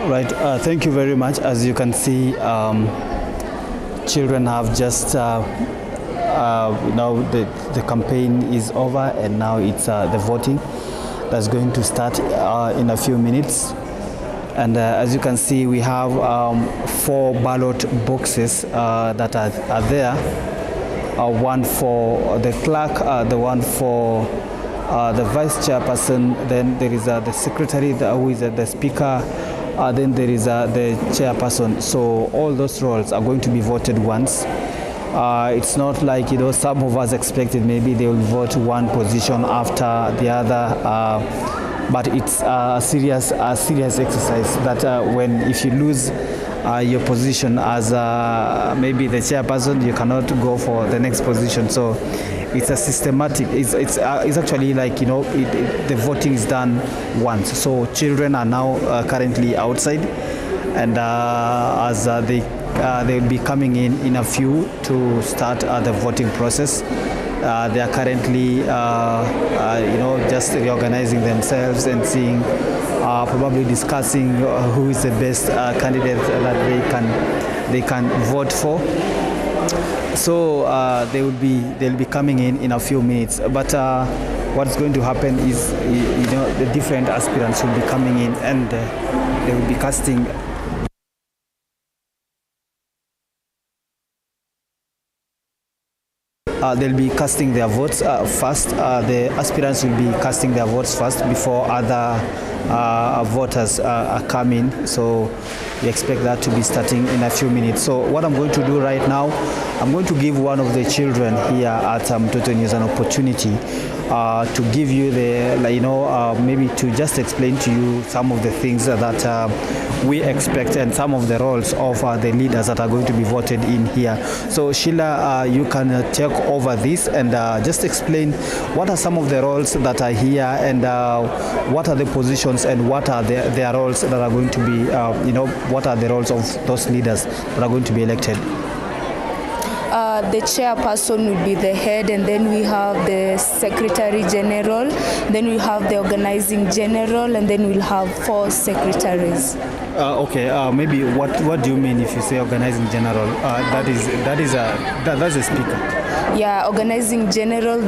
Right, thank you very much. As you can see, children have just, now the campaign is over, and now it's the voting that's going to start in a few minutes. And as you can see, we have 4 ballot boxes that are there. One for the clerk, the one for the vice chairperson, then there is the secretary who is the speaker, then there is the chairperson. So all those roles are going to be voted once. It's not like, some of us expected maybe they will vote one position after the other, but it's a serious exercise that if you lose your position as maybe the chairperson, you cannot go for the next position. So it's a systematic, it's actually like, the voting is done once. So children are now currently outside, and as they will be coming in a few to start the voting process. They are currently, just reorganizing themselves and seeing, probably discussing who is the best candidate that they can vote for. So they'll be coming in a few minutes. But what's going to happen is, the different aspirants will be coming in, and they will be casting. They'll be casting their votes first. The aspirants will be casting their votes first before other voters are coming. So we expect that to be starting in a few minutes. So what I'm going to do right now, I'm going to give one of the children here at Total News an opportunity to give you maybe to just explain to you some of the things that we expect and some of the roles of the leaders that are going to be voted in here. So Sheila, you can take over this and just explain what are some of the roles that are here, and what are the positions, and what are their roles that are going to be, what are the roles of those leaders that are going to be elected. The chairperson will be the head, and then we have the secretary general, then we have the organizing general, and then we'll have 4 secretaries. Maybe what do you mean if you say organizing general? That's a speaker. Yeah, organizing general,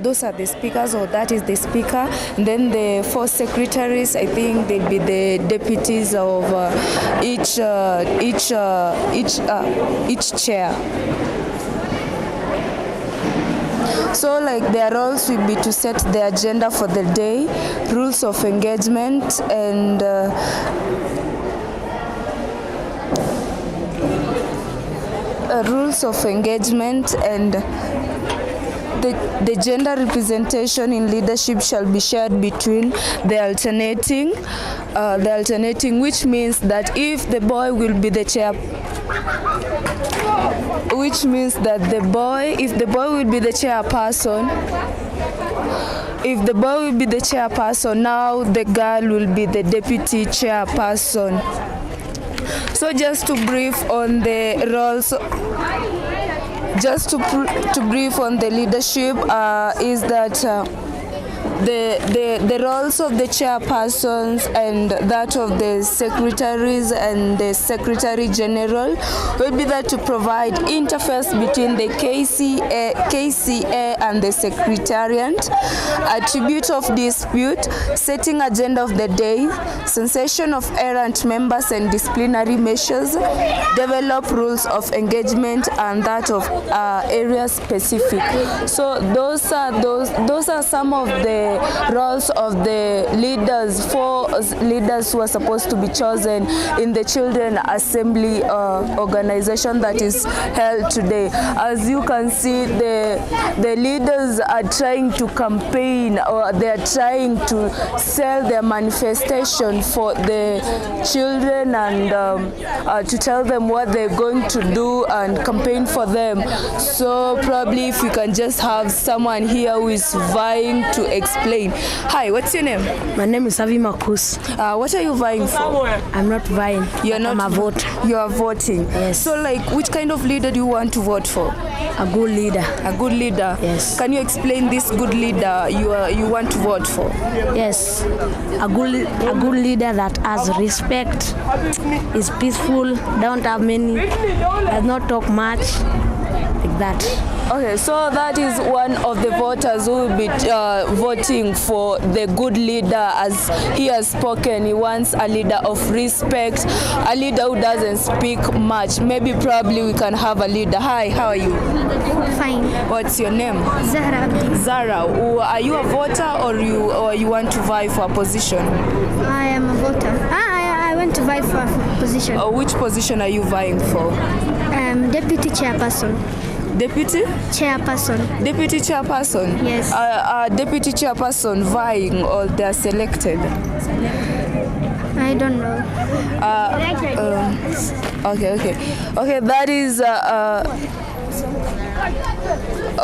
those are the speakers, or that is the speaker. And then the 4 secretaries, I think they'll be the deputies of each chair. So their roles will be to set the agenda for the day, rules of engagement, and the gender representation in leadership shall be shared between the alternating, which means that if the boy will be the chair, which means that if the boy will be the chairperson, now the girl will be the deputy chairperson. So just to brief on the roles, to brief on the leadership, is that the roles of the chairpersons and that of the secretaries and the secretary general will be there to provide interface between the KCA and the secretariat, attribute of dispute, setting agenda of the day, cessation of errant members and disciplinary measures, develop rules of engagement, and that of area specific. So those are some of the roles of the leaders, 4 leaders who are supposed to be chosen in the Children Assembly organization that is held today. As you can see, the leaders are trying to campaign, or they are trying to sell their manifestation for the children, and to tell them what they're going to do and campaign for them. So probably if we can just have someone here who is vying to explain. Hi, what's your name? My name is Avi Makus. What are you vying for? I'm not vying. I'm a vote. You are voting. Yes. So like, which kind of leader do you want to vote for? A good leader. A good leader. Yes. Can you explain this good leader you want to vote for? Yes. A good leader that has respect, is peaceful, don't have many, does not talk much, like that. Okay, so that is one of the voters who will be voting for the good leader. As he has spoken, he wants a leader of respect, a leader who doesn't speak much. Maybe probably we can have a leader. Hi, how are you? Fine. What's your name? Zahra Abdi. Zara, are you a voter or you want to vie for a position? I am a voter. I want to vie for a position. Which position are you vying for? Deputy chairperson. Deputy? Chairperson. Deputy chairperson? Yes. Deputy chairperson vying or they are selected? I don't know. Okay, that is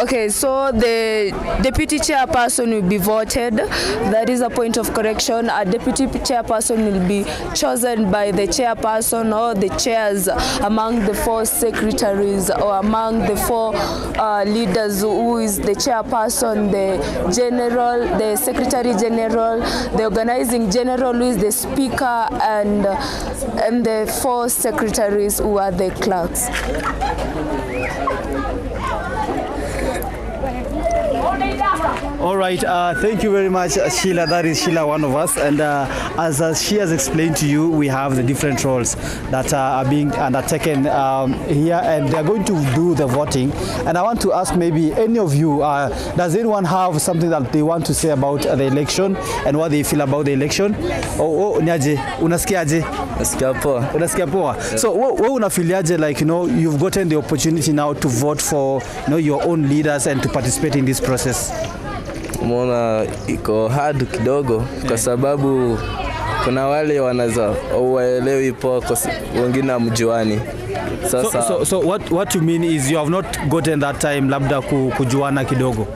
okay, so the deputy chairperson will be voted. That is a point of correction. A deputy chairperson will be chosen by the chairperson or the chairs among the 4 secretaries or among the 4 leaders, who is the chairperson, the general, the secretary general, the organizing general, who is the speaker, and the 4 secretaries who are the clerks. All right, thank you very much, Sheila. That is Sheila, one of us. And as she has explained to you, we have the different roles that are being undertaken here, and they are going to do the voting. And I want to ask maybe any of you, does anyone have something that they want to say about the election and what they feel about the election? Niaje, unasikiaje? Nasikia poa. Unasikia poa. Yeah. So what unafiliaje, like, you've gotten the opportunity now to vote for, your own leaders and to participate in this process? Umeona iko hard kidogo kwa sababu kuna wale wanaza waelewi poa, wengine hamjuani. Sasa so what you mean is you have not gotten that time labda kujuana kidogo?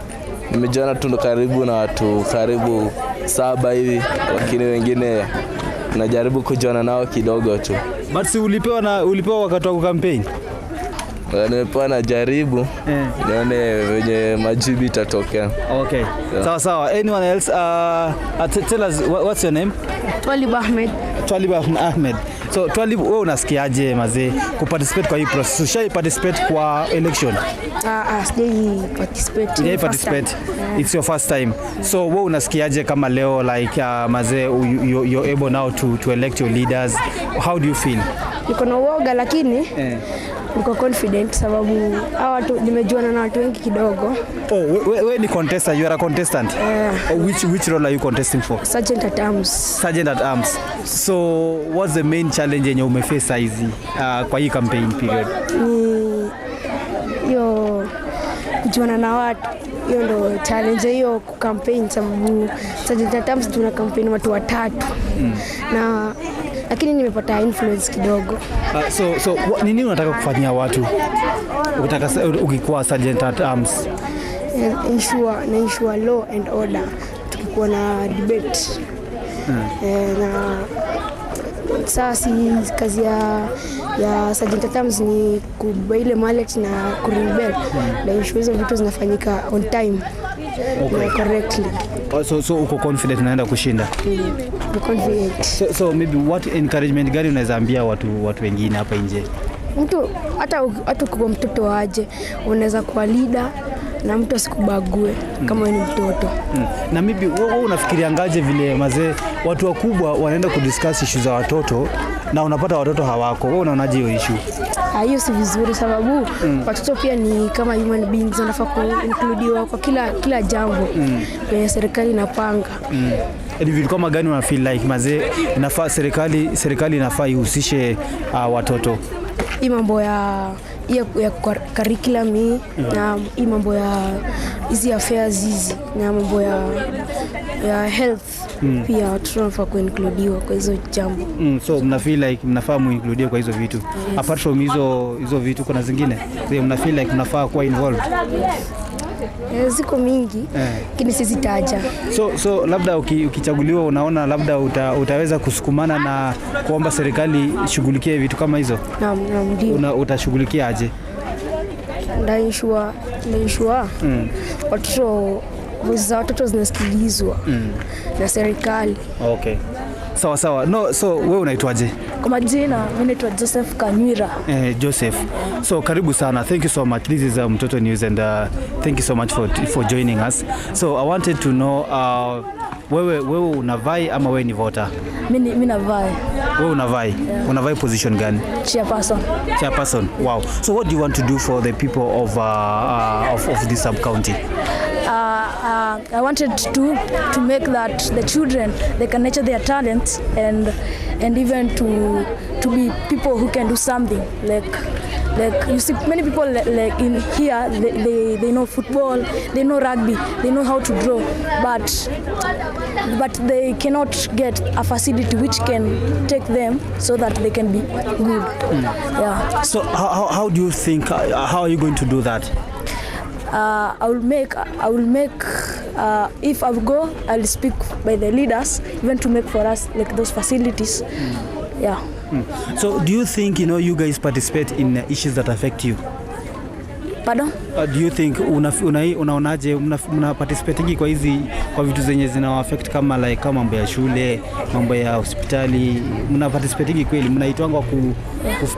Nimejuana tu karibu na watu karibu 7 hivi, lakini wengine najaribu kujuana nao kidogo tu. But si ulipewa wakati wa campaign? Nimepewa na jaribu nione venye majibu itatokea. Okay. Yeah. Sawa. Anyone else? Tell us what's your name? Twalib Ahmed. Twalib Ahmed. So Twalib, wewe unasikiaje mazee kuparticipate kwa hii process? Ushai participate kwa election? Sijai participate. It's your first time. So wewe unasikiaje kama leo, like mazee you're able now to elect your leaders? How do you feel? Niko na uoga lakini niko confident sababu watu nimejuana na watu wengi kidogo. Wewe ni contestant, you are a contestant? Which role are you contesting for? Sergeant at Arms. Sergeant at Arms. So what's the main challenge yenye umeface hizi kwa hii campaign period? Hiyo kujuana na watu, hiyo ndo challenge hiyo ku campaign, sababu Sergeant at Arms tuna campaign watu 3 na lakini nimepata influence kidogo. So nini unataka kufanyia watu ukikuwa Sergeant at Arms? Ensure law and order. Tukikuwa na debate na sasa kazi ya Sergeant at Arms ni kubeba ile mallet na kurebel na ensure hizo vitu zinafanyika on time. Okay. Correctly. So uko confident unaenda kushinda? Confident. So maybe what encouragement gani unaweza ambia watu wengine hapa nje? Mtu hata kwa mtoto aje, unaweza kuwa leader na mtu asikubague kama ni mtoto. Na maybe wewe unafikiria ngaje vile mazee watu wakubwa wanaenda kudiscuss issue za watoto na unapata watoto hawako? Wewe unaonaje hiyo issue? Hiyo si vizuri sababu watoto pia ni kama human beings, wanafaa kuincludiwa kwa kila jambo kwenye serikali inapanga. Hivi kama gani una feel like mazee inafaa serikali inafaa ihusishe watoto? Hii mambo ya curriculum na hii mambo ya hizi affairs hizi na mambo ya health pia watu wanafaa kuincludiwa kwa hizo jambo. So mna feel like mnafaa muincludiwe kwa hizo vitu? Yes. Apart from hizo vitu kuna zingine mna feel like mnafaa kuwa involved? Ziko mingi lakini sizitaja. So labda ukichaguliwa unaona labda utaweza kusukumana na kuomba serikali ishughulikie vitu kama hizo? Naam, ndio. Utashughulikia aje? Ndaishwa watoto zinasikilizwa na serikali. Okay. Sawa. No, so wewe unaitwaje? Kwa majina mimi naitwa Joseph Kanywira. Joseph. So karibu sana. Thank you so much. This is Mtoto News and thank you so much for joining us. So I wanted to know wewe unavai ama wewe ni voter? Mimi navai. Wewe unavai? Yeah. Unavai position gani? Chairperson. Wow. So what do you want to do for the people of this sub county? I wanted to make that the children they can nurture their talents and even to be people who can do something like you see many people like in here they know football, they know rugby, they know how to draw, but they cannot get a facility which can take them so that they can be good. Yeah. So how do you think how are you going to do that? I will make if I go, I'll speak by the leaders even to make for us like those facilities. Yeah. So do you think you guys participate in issues that affect you? Pardon? Do you think unaonaje mna participate kwa vitu zenye zina affect kama mambo ya shule, mambo ya hospitali, mna participate kweli, mnaitwanga ku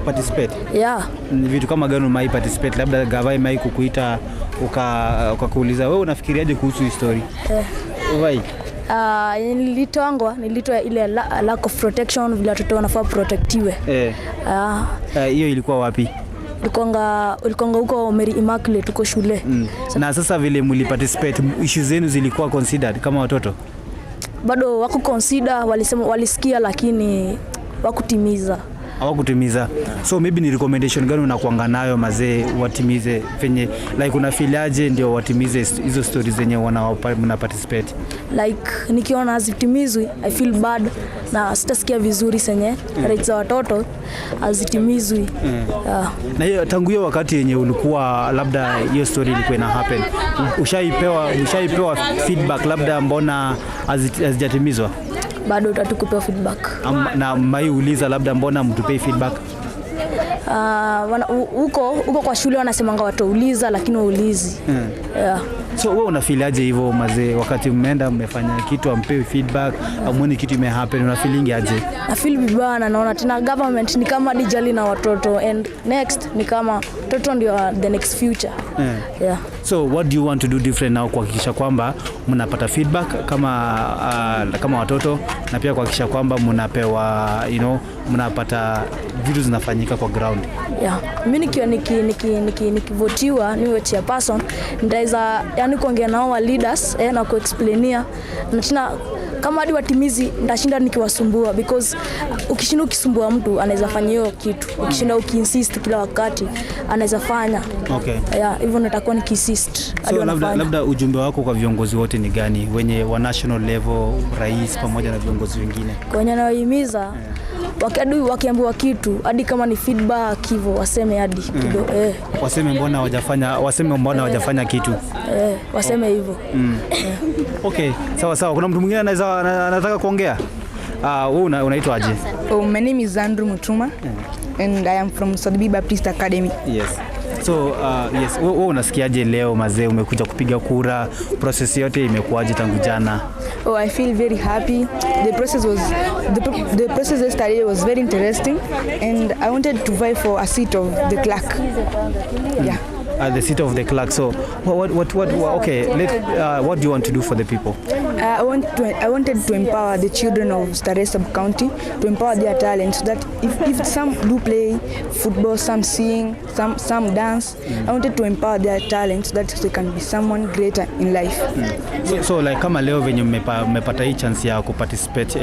participate? Yeah. Vitu kama gani mai participate, labda gavai mai kukuita ukakuuliza wewe unafikiriaje kuhusu hii story? Vai. Nilitoa ile lack of protection, vile watoto wanafaa protectiwe. Hiyo ilikuwa wapi? Ulikonga huko Mary Immaculate tuko shule. Na sasa vile mliparticipate, issues zenu zilikuwa considered kama watoto? Bado wako consider, walisikia lakini hawakutimiza. So maybe ni recommendation gani unakuanga nayo mazee watimize venye unafilaje ndio watimize hizo stories zenye mna participate? Nikiona hazitimizwi I feel bad na sitasikia vizuri senye rights za watoto hazitimizwi. Na hiyo tangu hiyo wakati yenye ulikuwa labda hiyo story ilikuwa ina happen, ushaipewa feedback labda mbona hazijatimizwa? Bado utatukupewa feedback. Na maiuliza labda mbona mtupei feedback? Huko kwa shule wanasemanga watauliza lakini waulizi. Yeah. So wewe unafilaje hivyo mazee, wakati mmeenda mmefanya kitu ampewi feedback, amoni kitu imehappen, unafilingi aje? I feel vibaya na naona tena government ni kama dijali na watoto and next ni kama watoto ndio the next future. Yeah. So what do you want to do different now kuhakikisha kwamba mnapata feedback kama watoto na pia kuhakikisha kwamba mnapewa mnapata vitu zinafanyika kwa ground? Yeah. Mimi nikiwa nikivotiwa niwe chairperson ndaweza kuongea nao wa leaders na kuexplainia na tena kama hadi watimizi ndashinda nikiwasumbua because ukishinda ukisumbua mtu anaweza fanya hiyo kitu, ukishinda ukiinsist kila wakati anaweza fanya. Okay. Yeah, hivyo nitakuwa nikiinsist. So labda ujumbe wako kwa viongozi wote ni gani, wenye wa national level, rais pamoja na viongozi wengine? Kwenye nawahimiza wakiambiwa kitu hadi kama ni feedback hivyo waseme hadi kidogo waseme mbona hawajafanya kitu waseme hivyo. Okay, sawa. Kuna mtu mwingine anataka kuongea? Wewe unaitwaje? My name is Andrew Mutuma and I am from Starehe Baptist Academy. Yes. So yes, wewe unasikiaje leo mazee, umekuja kupiga kura, process yote imekuaje tangu jana? I feel very happy. The process yesterday was very interesting and I wanted to vie for a seat of the clerk. Yeah. The seat of the clerk. So what do you want to do for the people? I wanted to empower the children of Starehe sub-county, to empower their talents, so that if some do play football, some sing, some dance, I wanted to empower their talents so that they can be someone greater in life. So kama leo venye mmepata hii chance ya kuparticipate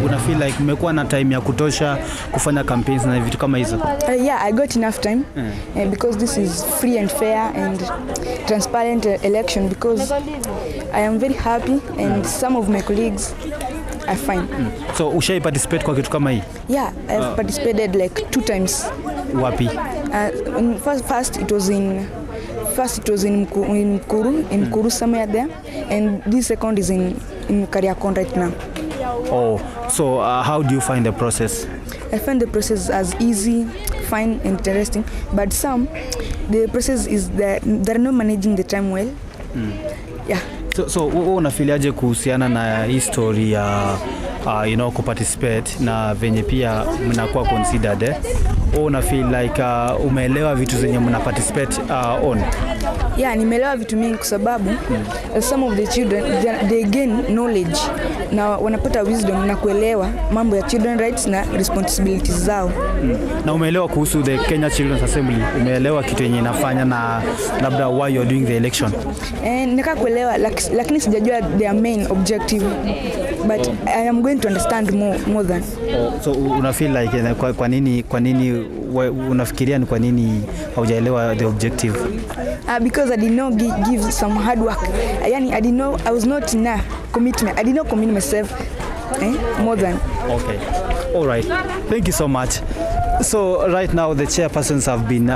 una feel like mmekuwa na time ya kutosha kufanya campaigns na vitu kama hizo? Yeah, I got enough time because this is free and fair and transparent election, because I am very happy and some of my colleagues are fine. So ushai participate kwa kitu kama hii? Yeah, I've participated like 2 times. Wapi? First it was in first it was in Mkuru somewhere there, and this second is in Kariakon right now. Oh, so how do you find the process? I find the process as easy, fine, and interesting, but the process is that they're not managing the time well. Yeah. So unafiliaje kuhusiana na history ya kuparticipate na venye pia mnakuwa considered una feel like umeelewa vitu zenye mna participate on? Yeah, nimeelewa vitu mingi kwa sababu some of the children they gain knowledge na wanapata wisdom na kuelewa mambo ya children rights na responsibilities zao. Na umeelewa kuhusu the Kenya Children's Assembly? Umeelewa kitu yenye inafanya na labda why you're doing the election? Nika kuelewa lakini sijajua their main objective, but I am going to understand more than. So una feel like kwa nini unafikiria ni kwa nini haujaelewa the objective? Because I did not give some hard work. I was not in a commitment. I did not commit myself more than. Okay. All right. Thank you so much. So right now the chairpersons have been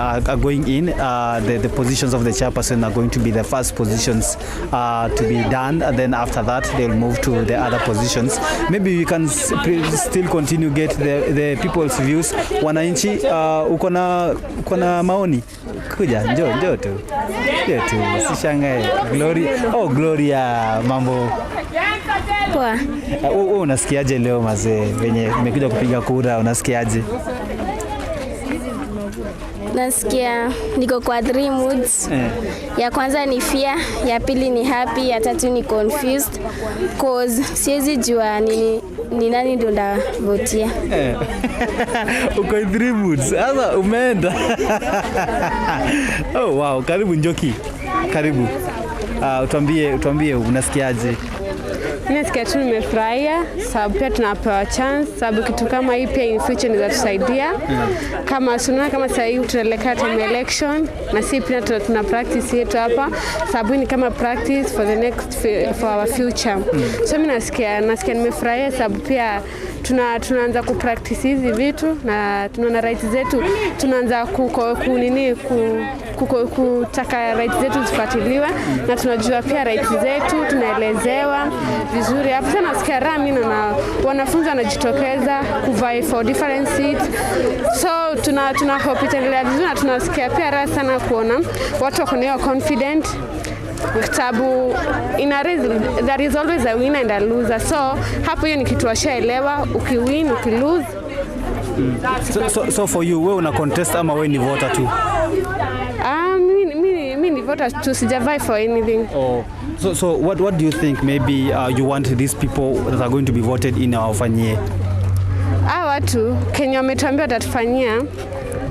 going in. The positions of the chairperson are going to be the first positions to be done, and then after that they'll move to the other positions. Maybe we can still continue get the people's views. Wananchi, uko na maoni? Kuja, njoo tu. Sishangae. Gloria, mambo. Poa. Unasikiaje leo mazee? Venye umekuja kupiga kura, unasikiaje? Nasikia niko kwa 3 moods. Ya kwanza ni fear, ya pili ni happy, ya tatu ni confused cause siwezi jua ni nani ndo ndavotia. Uko 3 moods. Sasa umeenda. Oh wow, karibu Njoki. Karibu. Utuambie unasikiaje? Nasikia tu nimefurahia sababu pia tunapewa chance, sababu kitu kama hii pia in future inaweza tusaidia. Kama sasa hivi tunaelekea time election na sisi pia tuna practice yetu hapa, sababu ni kama practice for our future. So mimi nasikia nimefurahia sababu pia tunaanza kupractice hizi vitu na tunaona rights zetu, tunaanza kutaka rights zetu zifuatiliwe na tunajua pia rights zetu, tunaelezewa vizuri. Hapo sana nasikia rami na wanafunzi wanajitokeza kuvai for different seats. So tuna hope itaendelea vizuri na tunasikia pia raha sana kuona watu wako na confident. Sababu there is always a winner and a loser. So hapo hiyo ni kitu washaelewa, ukiwin, ukilose. So for you, wewe una contest ama wewe ni voter tu? Mimi ni voter tu, sijavai for anything. Oh. So what do you think maybe you want these people that are going to be voted in wafanyie? Watu Kenya wametuambia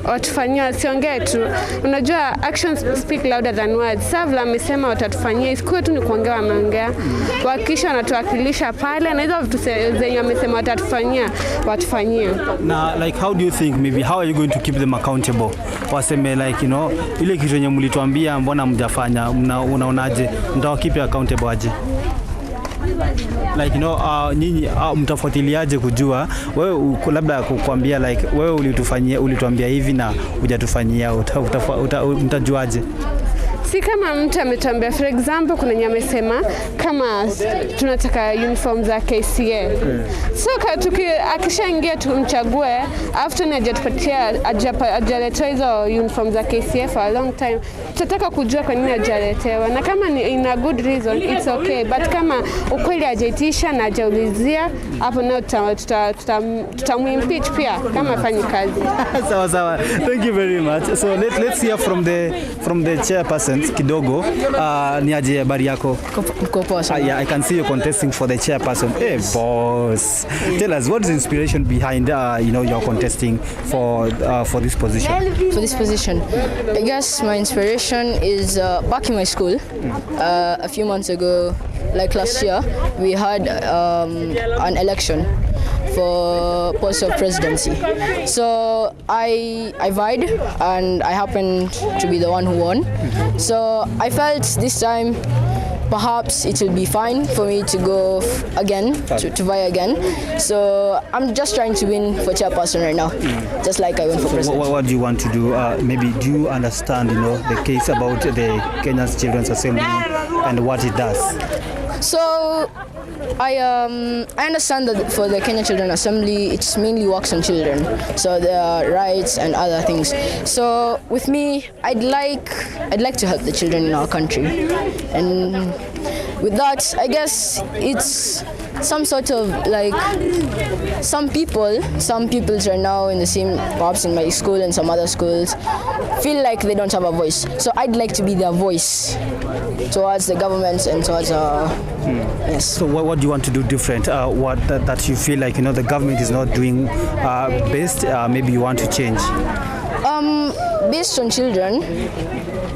watufanyia siongee tu. Unajua actions speak louder than words. Savla amesema watatufanyia, isikuwe tu ni kuongea wameongea. Wakisha wanatuwakilisha pale na hizo vitu zenye wamesema watufanyie. Na like how do you think maybe how are you going to keep them accountable? Waseme like ile kitu yenye mlituambia mbona mjafanya, unaonaje ndio keep accountable aje? Like nyinyi mtafuatiliaje kujua wewe labda kukwambia like wewe ulituambia hivi na hujatufanyia, mtajuaje? Si kama mtu ametuambia, for example kuna nyama amesema kama tunataka uniform za KCA. So akishaingia tumchague, after hajatupatia hajaleta hizo uniform za KCA for a long time, tutataka kujua kwa nini hajaletewa, na kama ni in a good reason it's okay, but kama ukweli hajaitisha na hajaulizia, hapo nao tutamwimpeach pia kama afanyi kazi. Sawa. Thank you very much. So let's hear from the chairperson kidogo. Ni aje habari yako? Yeah, I can see you contesting for the chairperson. Hey boss, tell us what is the inspiration behind you're contesting for this position? For this position, I guess my inspiration is back in my school. A few months ago, like last year, we had an election for post of presidency. So I vied and I happened to be the one who won. So I felt this time perhaps it will be fine for me to go again, to vie again. So I'm just trying to win for chairperson right now, just like I went for president. What do you want to do? Maybe do you understand, the case about the Kenya's Children's Assembly and what it does? So I understand that for the Kenya Children Assembly, it's mainly works on children, so their rights and other things. So with me, I'd like to help the children in our country, and with that, I guess it's some sort of like some people right now in the same, perhaps in my school and some other schools, feel like they don't have a voice. So I'd like to be their voice towards the government and towards yes. So what do you want to do different? What that you feel like the government is not doing best? Maybe you want to change. Based on children,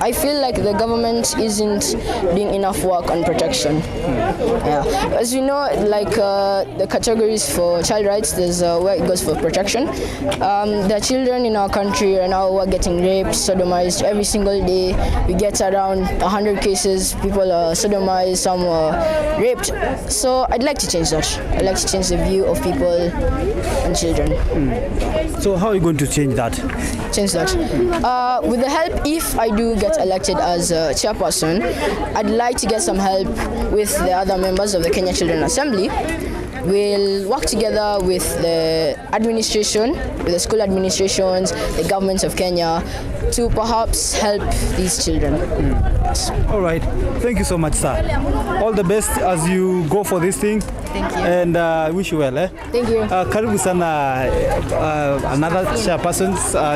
I feel like the government isn't doing enough work on protection. Yeah. As you know, like the categories for child rights, there's where it goes for protection. There are children in our country right now who are getting raped, sodomized every single day. We get around 100 cases, people are sodomized, some are raped. So I'd like to change that. I'd like to change the view of people and children. So how are you going to change that? Change that. With the help, if I do get elected as a chairperson, I'd like to get some help with the other members of the Kenya Children Assembly. We'll work together with the administration, with the school administrations, the governments of Kenya, to perhaps help these children. All right. Thank you so much, sir. All the best as you go for this thing. Thank you. And wish you well. Thank you. Karibu sana, another chairperson.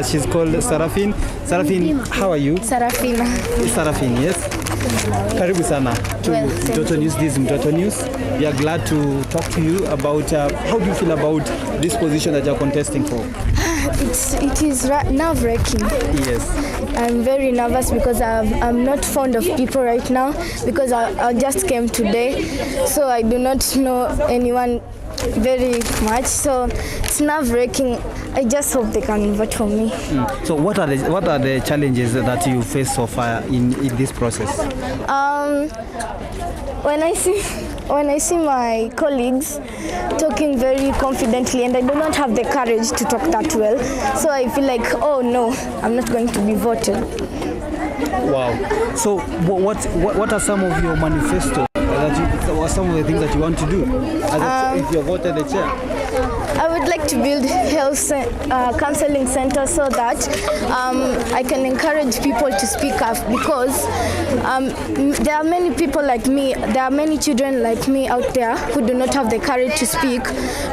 She's called Sarafin. Sarafin, how are you? Sarafina. Sarafin, yes. Karibu sana to Mtoto News. This is Mtoto News. We are glad to talk to you about how do you feel about this position that you're contesting for? It is nerve-wracking. Yes. I'm very nervous because I'm not fond of people right now because I just came today, so I do not know anyone very much, so it's nerve-wracking. I just hope they can vote for me. So what are the challenges that you face so far in this process? When I see my colleagues talking very confidently and I do not have the courage to talk that well, so I feel like, oh no, I'm not going to be voted. Wow. So what are some of your manifesto or some of the things that you want to do if you're voted the chair? I would like to build health counseling centers so that I can encourage people to speak up, because there are many people like me, there are many children like me out there who do not have the courage to speak,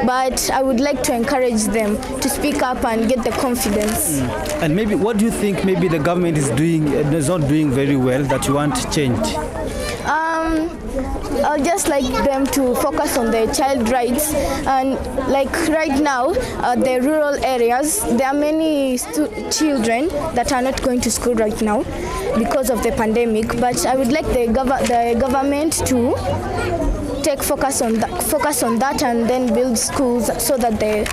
but I would like to encourage them to speak up and get the confidence. And maybe what do you think maybe the government is not doing very well that you want changed? I'd just like them to focus on the child rights, and like right now, the rural areas, there are many children that are not going to school right now because of the pandemic. But I would like the government to take focus on that and then build schools so that the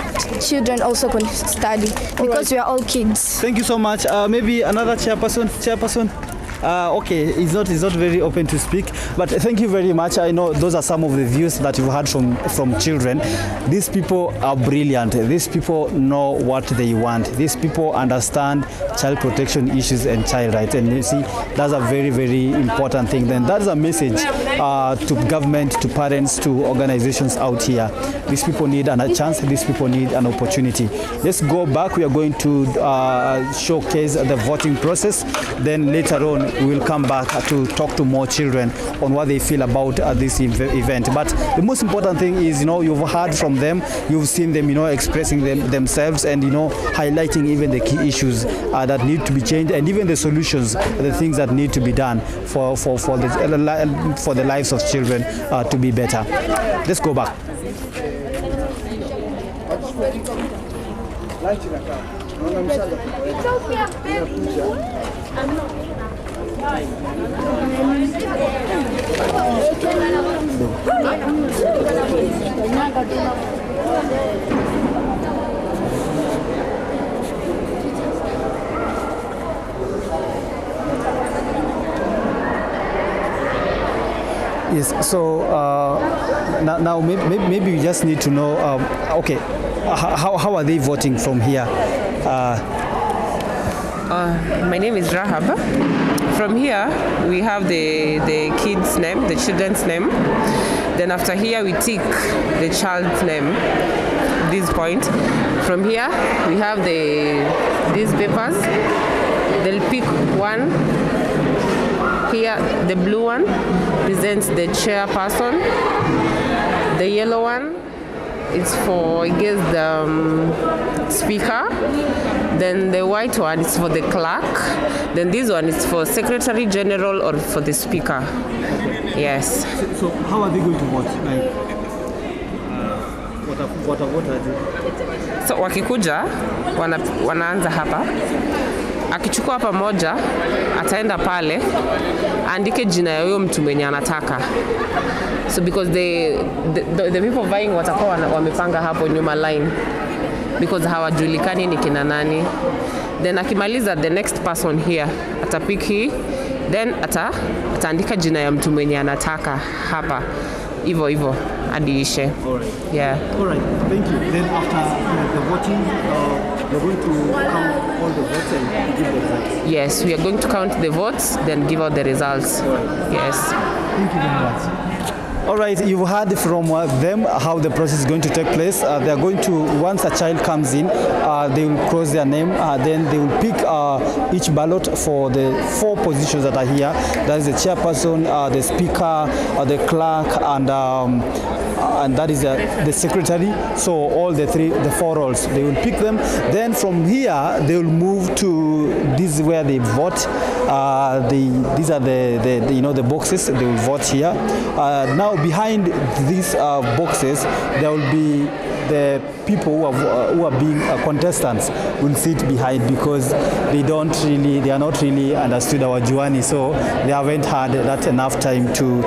children also can study, because we are all kids. Thank you so much. Maybe another chairperson. Okay, he's not very open to speak, but thank you very much. I know those are some of the views that you've heard from children. These people are brilliant. These people know what they want. These people understand child protection issues and child rights, and you see, that's a very, very important thing. Then that's a message to government, to parents, to organizations out here. These people need a chance. These people need an opportunity. Let's go back. We are going to showcase the voting process. Then later on, we will come back to talk to more children on what they feel about this event. But the most important thing is, you've heard from them, you've seen them, expressing themselves and, highlighting even the key issues that need to be changed, and even the solutions, the things that need to be done for the lives of children to be better. Let's go back. Yes. So now maybe we just need to know. Okay, how are they voting from here? My name is Rahab. From here, we have the kid's name, the children's name. Then after here, we tick the child's name. This point. From here, we have these papers. They'll pick one. Here, the blue one presents the chairperson. The yellow one is for, I guess, the speaker. Then the white one is for the clerk. Then this one is for Secretary General or for the speaker. Yes. So how are they going to vote? Like, what are they? So wakikuja wanaanza hapa. Akichukua hapa moja, ataenda pale andike jina ya huyo mtu mwenye anataka. So because the people vying watakuwa wamepanga hapo nyuma line because hawajulikani ni kina nani. Then akimaliza, the next person here atapick hii, then ataandika jina ya mtu mwenye anataka hapa hivyo hadi ishe. Yeah. All right. Thank you. Then after the voting, we're going to count all the votes and give the results. Yes, we are going to count the votes, then give out the results. Yes. Thank you very much. All right, you've heard from them how the process is going to take place. They are going to, once a child comes in, they will cross their name, then they will pick each ballot for the 4 positions that are here. That is the chairperson, the speaker, the clerk, and that is the secretary. So all the 4 roles, they will pick them. Then from here, they will move to this is where they vote. These are the boxes. They will vote here. Now behind these boxes, there will be the people who are being contestants will sit behind because they are not really understood our Juani, so they haven't had that enough time to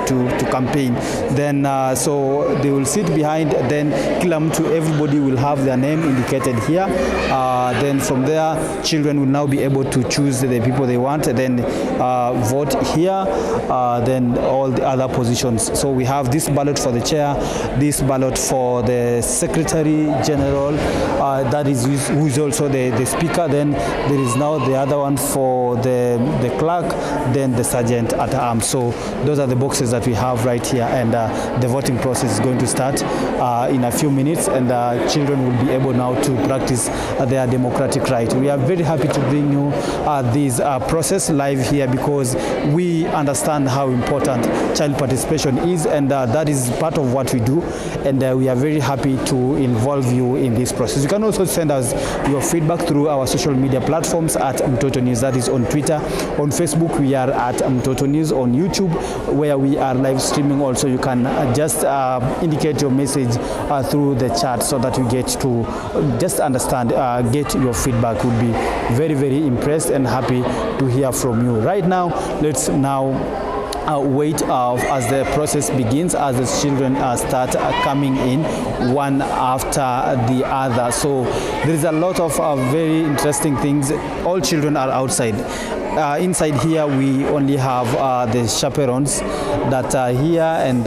campaign. Then so they will sit behind. Then everybody will have their name indicated here. Then from there, children will now be able to choose the people they want, and then vote here. Then all the other positions. So we have this ballot for the chair, this ballot for the Secretary General, that is who is also the speaker. Then there is now the other one for the clerk, then the sergeant at arms. So those are the boxes that we have right here, and the voting process is going to start in a few minutes, and children will be able now to practice their democratic right. We are very happy to bring you this process live here because we understand how important child participation is, and that is part of what we do, and we are very happy to involve you in this process. You can also send us your feedback through our social media platforms at Mtoto News. That is on Twitter, on Facebook we are at Mtoto News, on YouTube where we are live streaming also. You can just indicate your message through the chat so that we get to just understand, get your feedback. We'll be very, very impressed and happy to hear from you. Right now, let's wait as the process begins, as the children start coming in one after the other. So there is a lot of very interesting things. All children are outside. Inside here we only have the chaperones that are here, and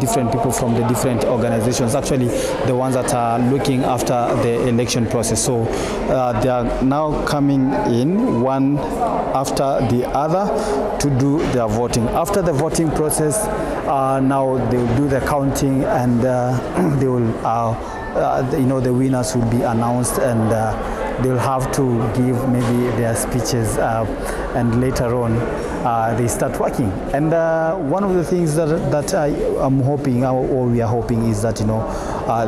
different people from the different organizations, actually the ones that are looking after the election process. So they are now coming in one after the other to do their voting. After the voting process, now they will do the counting, and they will the winners will be announced, and they'll have to give maybe their speeches, and later on they start working. And one of the things that I'm hoping, or we are hoping, is that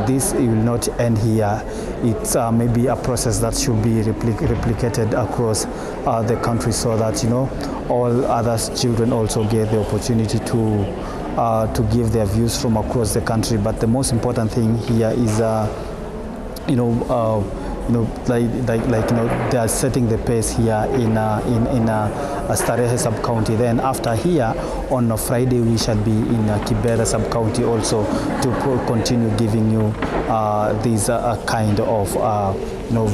this will not end here. It's maybe a process that should be replicated across the country, so that all other children also get the opportunity to give their views from across the country. But the most important thing here is they are setting the pace here in Starehe sub-county. Then after here, on a Friday, we shall be in Kibera sub-county also to continue giving you these kind of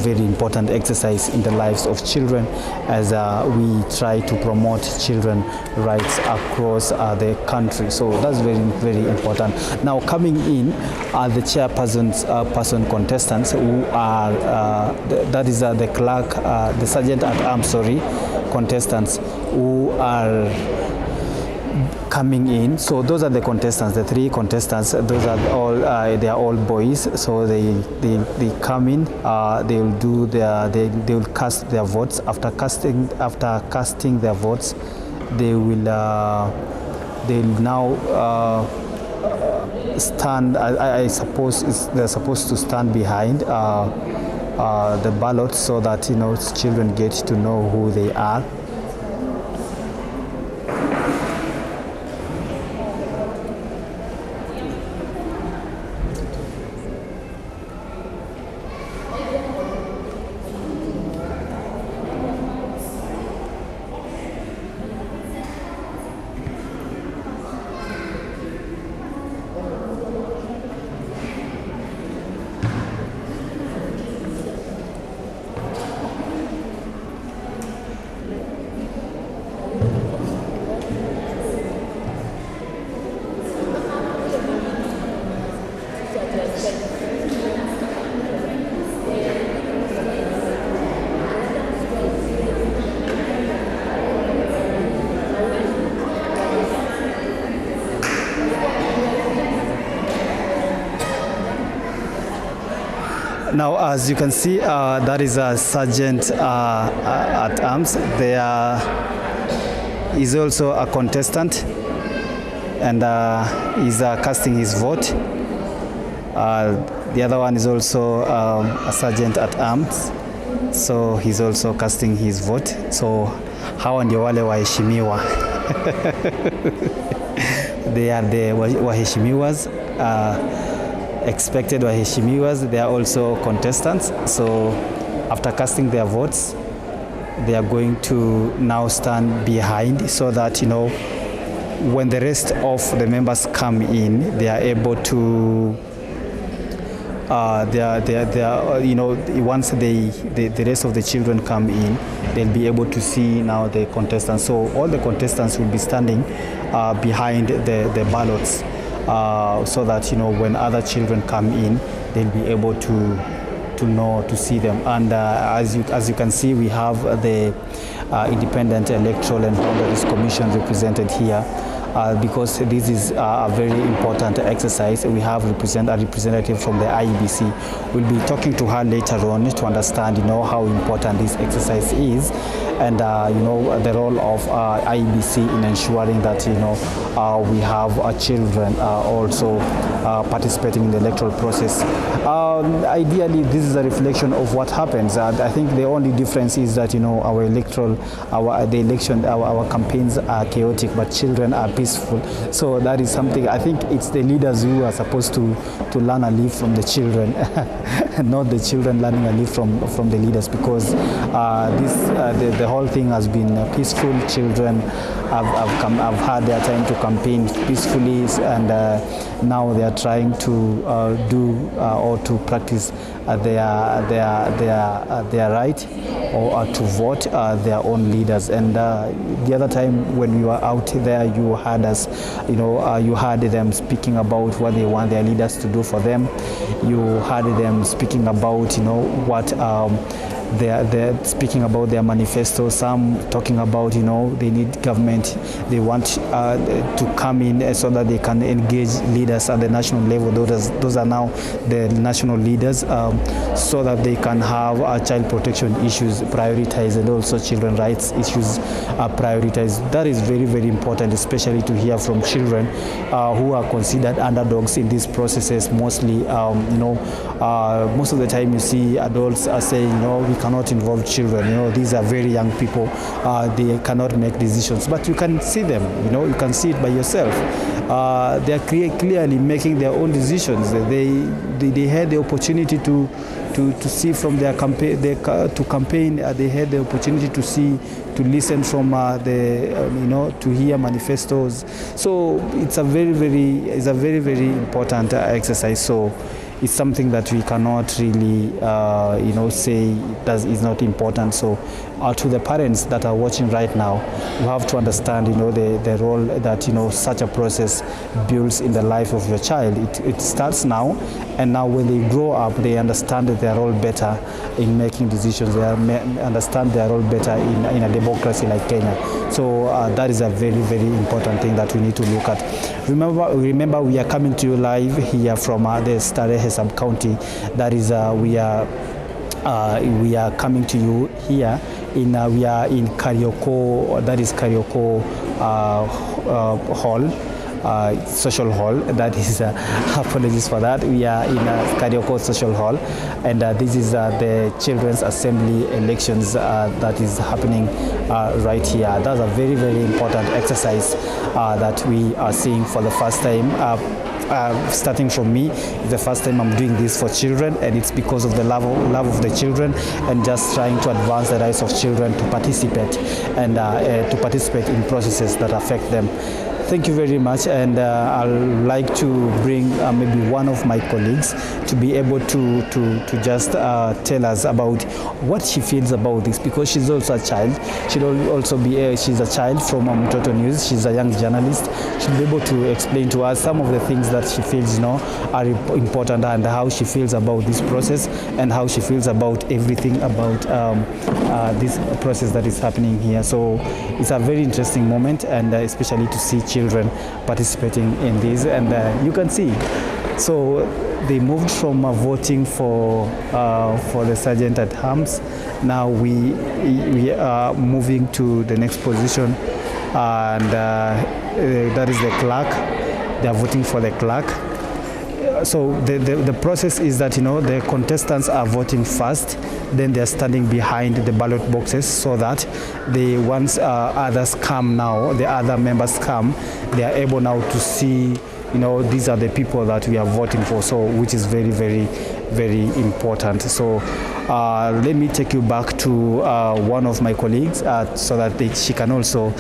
very important exercise in the lives of children as we try to promote children rights across the country. So that's very, very important. Now coming in are the person contestants who are, that is the clerk, the sergeant at arms, contestants who are coming in. So those are the contestants, the 3 contestants. Those are all they are all boys. So they come in. They will do they will cast their votes. After casting their votes, they will now stand. I suppose they're supposed to stand behind the ballot so that children get to know who they are. Now, as you can see, that is a sergeant at arms. There is also a contestant, and he's casting his vote. The other one is also a sergeant at arms, so he's also casting his vote. So hawa ndio wale waheshimiwa. They are the waheshimiwas. Expected waheshimiwas. They are also contestants. So after casting their votes, they are going to now stand behind so that when the rest of the members come in, they are able to once the rest of the children come in, they'll be able to see now the contestants. So all the contestants will be standing behind the ballots. So that when other children come in, they'll be able to see them. And as you can see, we have the Independent Electoral and Boundaries Commission represented here. Because this is a very important exercise. We have a representative from the IEBC. We'll be talking to her later on to understand, how important this exercise is, and the role of IEBC in ensuring that we have children also participating in the electoral process. Ideally, this is a reflection of what happens. I think the only difference is that our campaigns are chaotic, but children are peaceful. So that is something. I think it's the leaders who are supposed to learn and live from the children, not the children learning and live from the leaders. Because the whole thing has been peaceful. Children have had their time to campaign peacefully, and now they are trying to do or to practice their right or to vote their own leaders. And the other time when we were out there, you heard us, you heard them speaking about what they want their leaders to do for them. You heard them speaking about, what they're speaking about their manifesto. Some talking about, they need government. They want to come in so that they can engage leaders at the national level. Those are now the national leaders, so that they can have child protection issues prioritized, and also children rights issues are prioritized. That is very, very important, especially to hear from children who are considered underdogs in these processes. Mostly, most of the time you see adults are saying, we cannot involve children. These are very young people. They cannot make decisions, but you can see them. You can see it by yourself. They are clearly making their own decisions. They had the opportunity to see from their campaign. To campaign, they had the opportunity to listen from to hear manifestos. So it's a very very important exercise. So it's something that we cannot really say is not important. So to the parents that are watching right now, you have to understand the role that such a process builds in the life of your child. It starts now, and now when they grow up, they understand their role better in making decisions. They understand their role better in a democracy like Kenya. So that is a very very important thing that we need to look at. Remember we are coming to you live here from the Starehe sub-county. That is we are coming to you here we are in Karioko, that is Karioko hall, social hall. That is apologies for that. We are in Karioko social hall, and this is the Children's Assembly elections that is happening right here. That's a very very important exercise that we are seeing for the first time. Starting from me, it's the first time I'm doing this for children, and it's because of the love of the children and just trying to advance the rights of children to participate and to participate in processes that affect them. Thank you very much, and I'd like to bring maybe one of my colleagues to be able to just tell us about what she feels about this, because she's also a child. She's a child from Mtoto News. She's a young journalist. She'll be able to explain to us some of the things that she feels are important, and how she feels about this process, and how she feels about everything about this process that is happening here. So it's a very interesting moment, and especially to see children participating in this, and you can see. So they moved from voting for the sergeant at arms. Now we are moving to the next position, and that is the clerk. They are voting for the clerk. So the process is that the contestants are voting first, then they're standing behind the ballot boxes, so that once others come now, the other members come, they are able now to see these are the people that we are voting for, so which is very very very important. So let me take you back to one of my colleagues so that she can also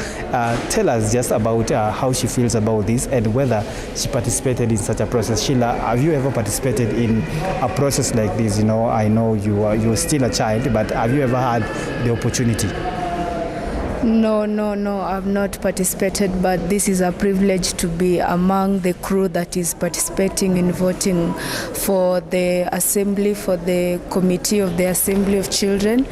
tell us just about how she feels about this and whether she participated in such a process. Sheila, have you ever participated in a process like this? I know you're still a child, but have you ever had the opportunity? No, I've not participated, but this is a privilege to be among the crew that is participating in voting for the assembly, for the committee of the Assembly of Children,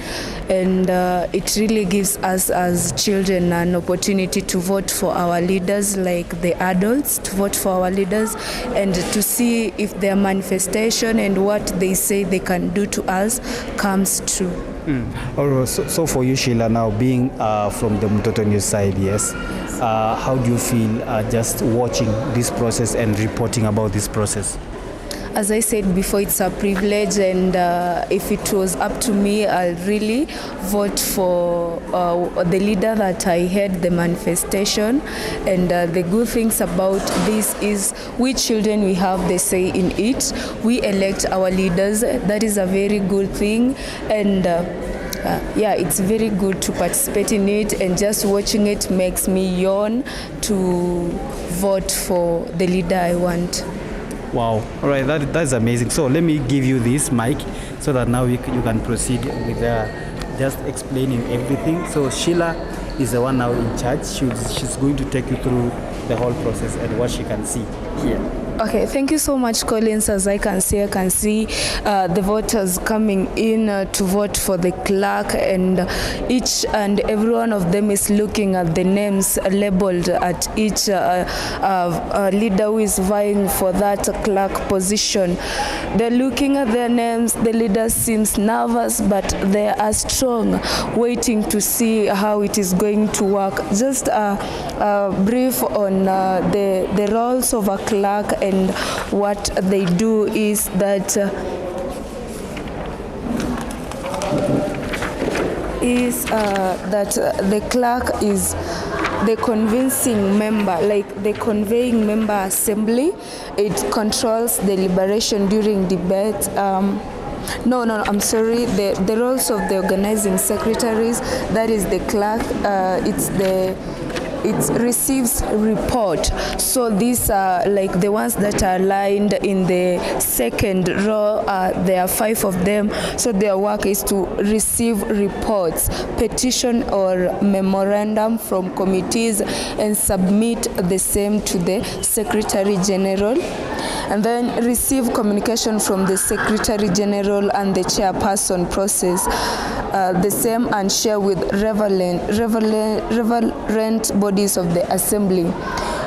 and it really gives us as children an opportunity to vote for our leaders, like the adults, to vote for our leaders and to see if their manifestation and what they say they can do to us comes true. So for you, Sheila, now being from the Mtoto News side, yes, how do you feel just watching this process and reporting about this process? As I said before, it's a privilege, and if it was up to me, I'll really vote for the leader that I had the manifestation. And the good things about this is we children, we have the say in it. We elect our leaders. That is a very good thing, and it's very good to participate in it, and just watching it makes me yearn to vote for the leader I want. Wow, all right, that's amazing. So let me give you this mic so that now you can proceed with just explaining everything. So Sheila is the one now in charge. She's going to take you through the whole process and what she can see here. Okay, thank you so much, Collins. As I can see the voters coming in to vote for the clerk, and each and every one of them is looking at the names labeled at each leader who is vying for that clerk position. They're looking at their names. The leader seems nervous, but they are strong, waiting to see how it is going to work. Just a brief on the roles of a clerk. And what they do is that is that the clerk is the convincing member, like the conveying member assembly. It controls deliberation during debate. I'm sorry. The roles of the organizing secretaries, that is the clerk. It receives report. So these are like the ones that are lined in the second row. There are 5 of them. So their work is to receive reports, petition or memorandum from committees and submit the same to the Secretary General. And then receive communication from the Secretary General and the chairperson, process the same and share with relevant bodies of the assembly.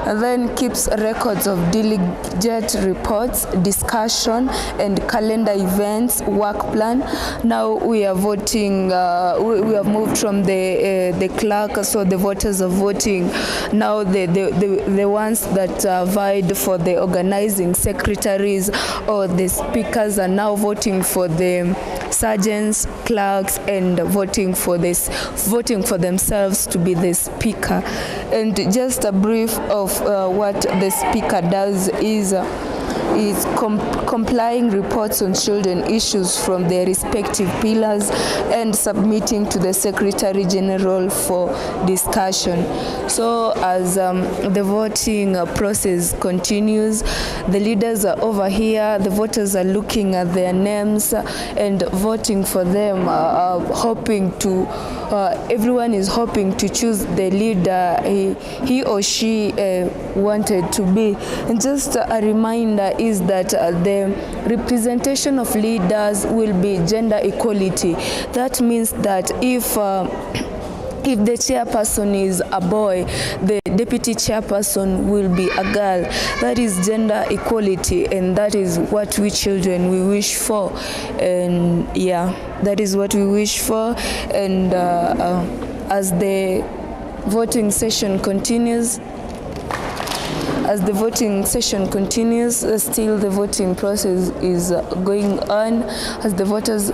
And then keeps records of delegate reports, discussion, and calendar events, work plan. Now we are voting, we have moved from the clerk, so the voters are voting. Now the ones that vied for the organizing secretaries or the speakers are now voting for the sergeants, clerks, and voting for themselves to be the speaker. And just a brief of what the speaker does is complying reports on children issues from their respective pillars and submitting to the Secretary General for discussion. So as the voting process continues, the leaders are over here, the voters are looking at their names and voting for them, everyone is hoping to choose the leader he or she wanted to be. And just a reminder is that the representation of leaders will be gender equality. That means that if the chairperson is a boy, the deputy chairperson will be a girl. That is gender equality, and that is what we children we wish for. And yeah, that is what we wish for. And as the voting session continues, still the voting process is going on as the voters.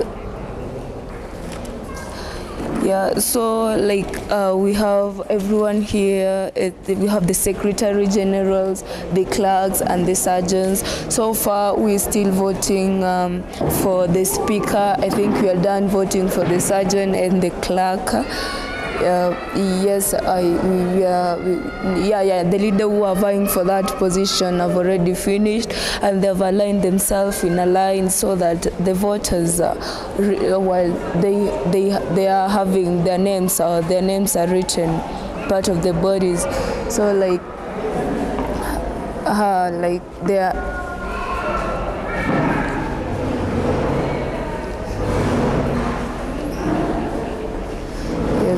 Yeah, so like we have everyone here. We have the Secretary Generals, the clerks, and the sergeants. So far, we're still voting for the speaker. I think we are done voting for the sergeant and the clerk. Yes, the leader who are vying for that position have already finished, and they've aligned themselves in a line so that the voters, while they are having their names are written part of the bodies. So like they are.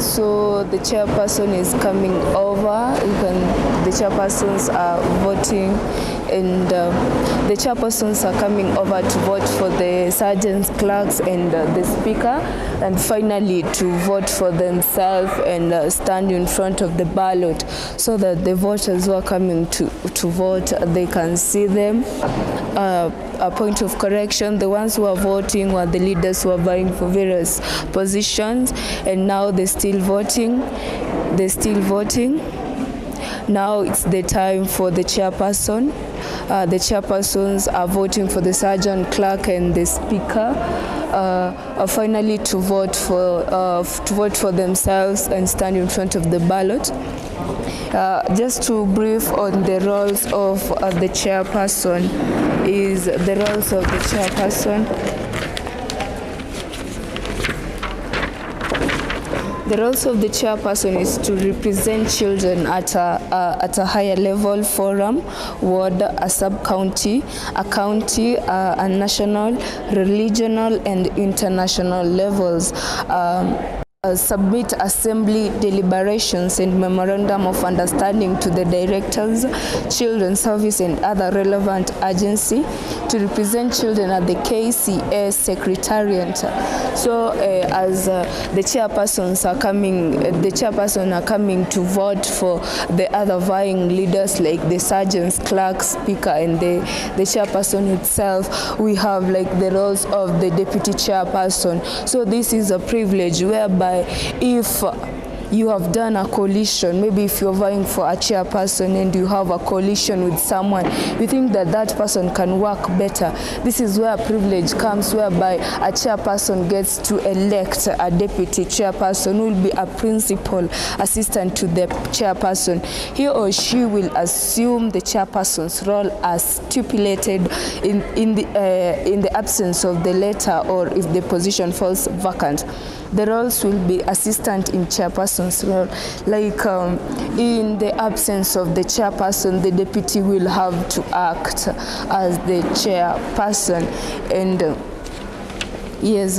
So the chairperson is coming over. The chairpersons are voting, and the chairpersons are coming over to vote for the sergeants, clerks, and the speaker, and finally to vote for themselves and stand in front of the ballot so that the voters who are coming to vote, they can see them. A point of correction, the ones who are voting were the leaders who are vying for various positions, and now they're still voting. Now it's the time for the chairperson. The chairpersons are voting for the sergeant, clerk, and the speaker. Finally to vote for themselves and stand in front of the ballot. Just to brief on the roles of the chairperson is the roles of the chairperson. The roles of the chairperson is to represent children at a higher level, forum, ward, a sub-county, a county, a national, regional, and international levels. Submit assembly deliberations and memorandum of understanding to the directors, children's service, and other relevant agency to represent children at the KCA secretariat. So as the chairpersons are coming to vote for the other vying leaders like the sergeants, clerks, speaker, and the chairperson itself, we have like the roles of the deputy chairperson. So this is a privilege whereby whereby if you have done a coalition, maybe if you're vying for a chairperson and you have a coalition with someone, you think that that person can work better. This is where privilege comes, whereby a chairperson gets to elect a deputy chairperson who will be a principal assistant to the chairperson. He or she will assume the chairperson's role as stipulated in the absence of the letter, or if the position falls vacant. The roles will be assistant in chairperson's role. Like in the absence of the chairperson, the deputy will have to act as the chairperson, and yes,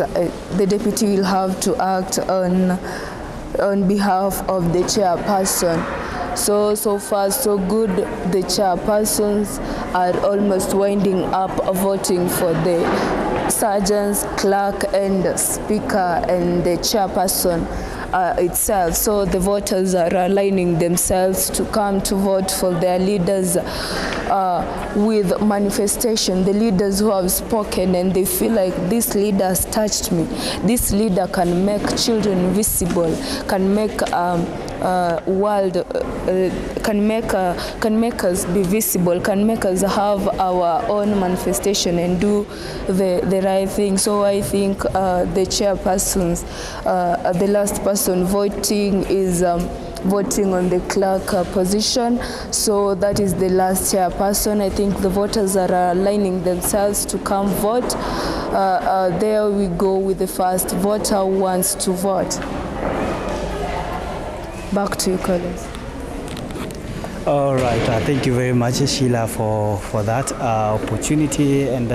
the deputy will have to act on behalf of the chairperson. So far so good. The chairpersons are almost winding up voting for the sergeants, clerk, and speaker, and the chairperson itself. So the voters are aligning themselves to come to vote for their leaders with manifestation. The leaders who have spoken and they feel like this leader has touched me. This leader can make children visible, can make can make us be visible, can make us have our own manifestation and do the right thing. So I think the chairpersons, the last person voting is voting on the clerk position. So that is the last chairperson. I think the voters are aligning themselves to come vote. There we go with the first voter who wants to vote. Back to you, Collins. All right, thank you very much, Sheila, for that opportunity and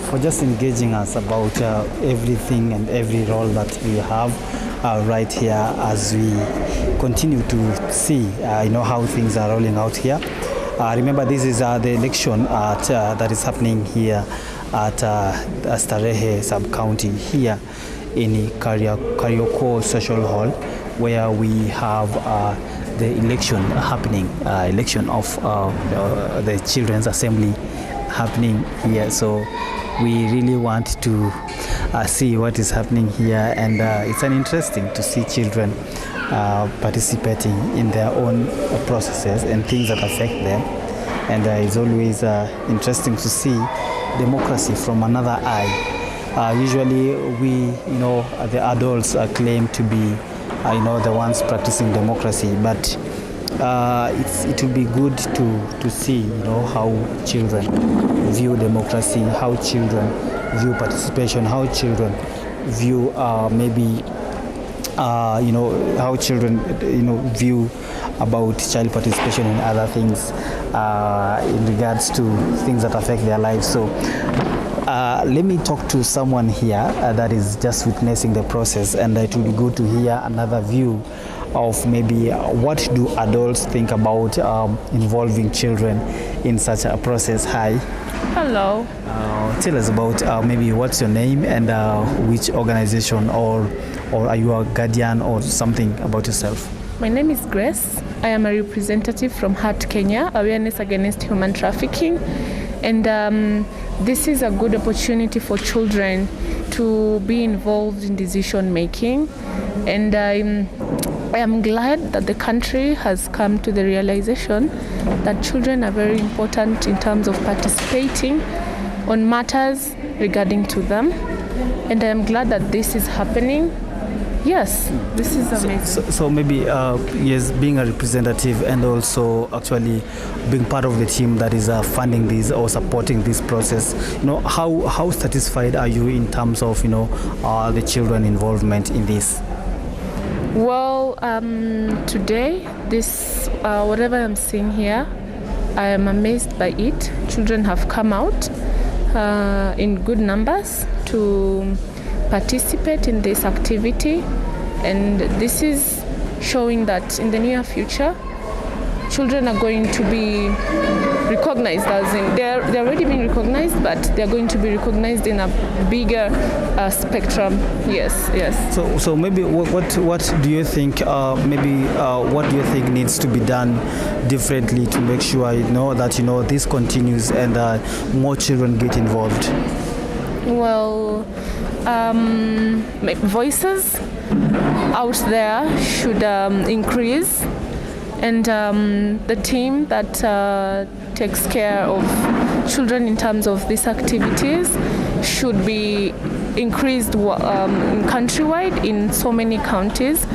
for just engaging us about everything and every role that we have right here as we continue to see how things are rolling out here. Remember, this is the election that is happening here at Starehe sub-county here in Karioko Social Hall, where we have the election happening, election of the Children's Assembly happening here. So we really want to see what is happening here, and it's interesting to see children participating in their own processes and things that affect them. And it's always interesting to see democracy from another eye. Usually we, the adults claim to be the ones practicing democracy, but it will be good to see how children view democracy, how children view participation, how children view maybe how children view about child participation and other things in regards to things that affect their lives. So let me talk to someone here that is just witnessing the process, and it will be good to hear another view of maybe what do adults think about involving children in such a process. Hi. Hello. Tell us about maybe what's your name and which organization, or are you a guardian or something about yourself? My name is Grace. I am a representative from Heart Kenya, Awareness Against Human Trafficking. And this is a good opportunity for children to be involved in decision making. And I am glad that the country has come to the realization that children are very important in terms of participating on matters regarding to them. And I am glad that this is happening. Yes, this is amazing. So maybe, yes, being a representative and also actually being part of the team that is funding this or supporting this process, how satisfied are you in terms of, the children involvement in this? Well, today, this, whatever I'm seeing here, I am amazed by it. Children have come out in good numbers to participate in this activity, and this is showing that in the near future children are going to be recognized, as in they're already being recognized, but they're going to be recognized in a bigger spectrum. Yes. So maybe what do you think what do you think needs to be done differently to make sure that this continues and more children get involved? Well, voices out there should increase, and the team that takes care of children in terms of these activities should be increased countrywide in so many counties.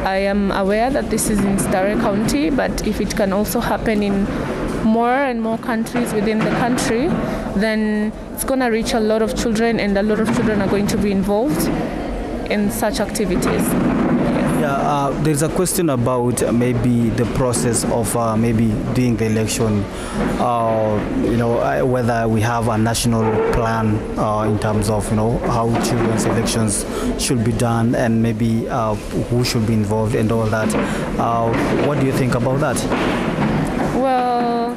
I am aware that this is in Starehe County, but if it can also happen in more and more countries within the country, then it's going to reach a lot of children, and a lot of children are going to be involved in such activities. Yeah, there's a question about maybe the process of maybe doing the election, whether we have a national plan in terms of, how children's elections should be done, and maybe who should be involved and all that. What do you think about that? Well,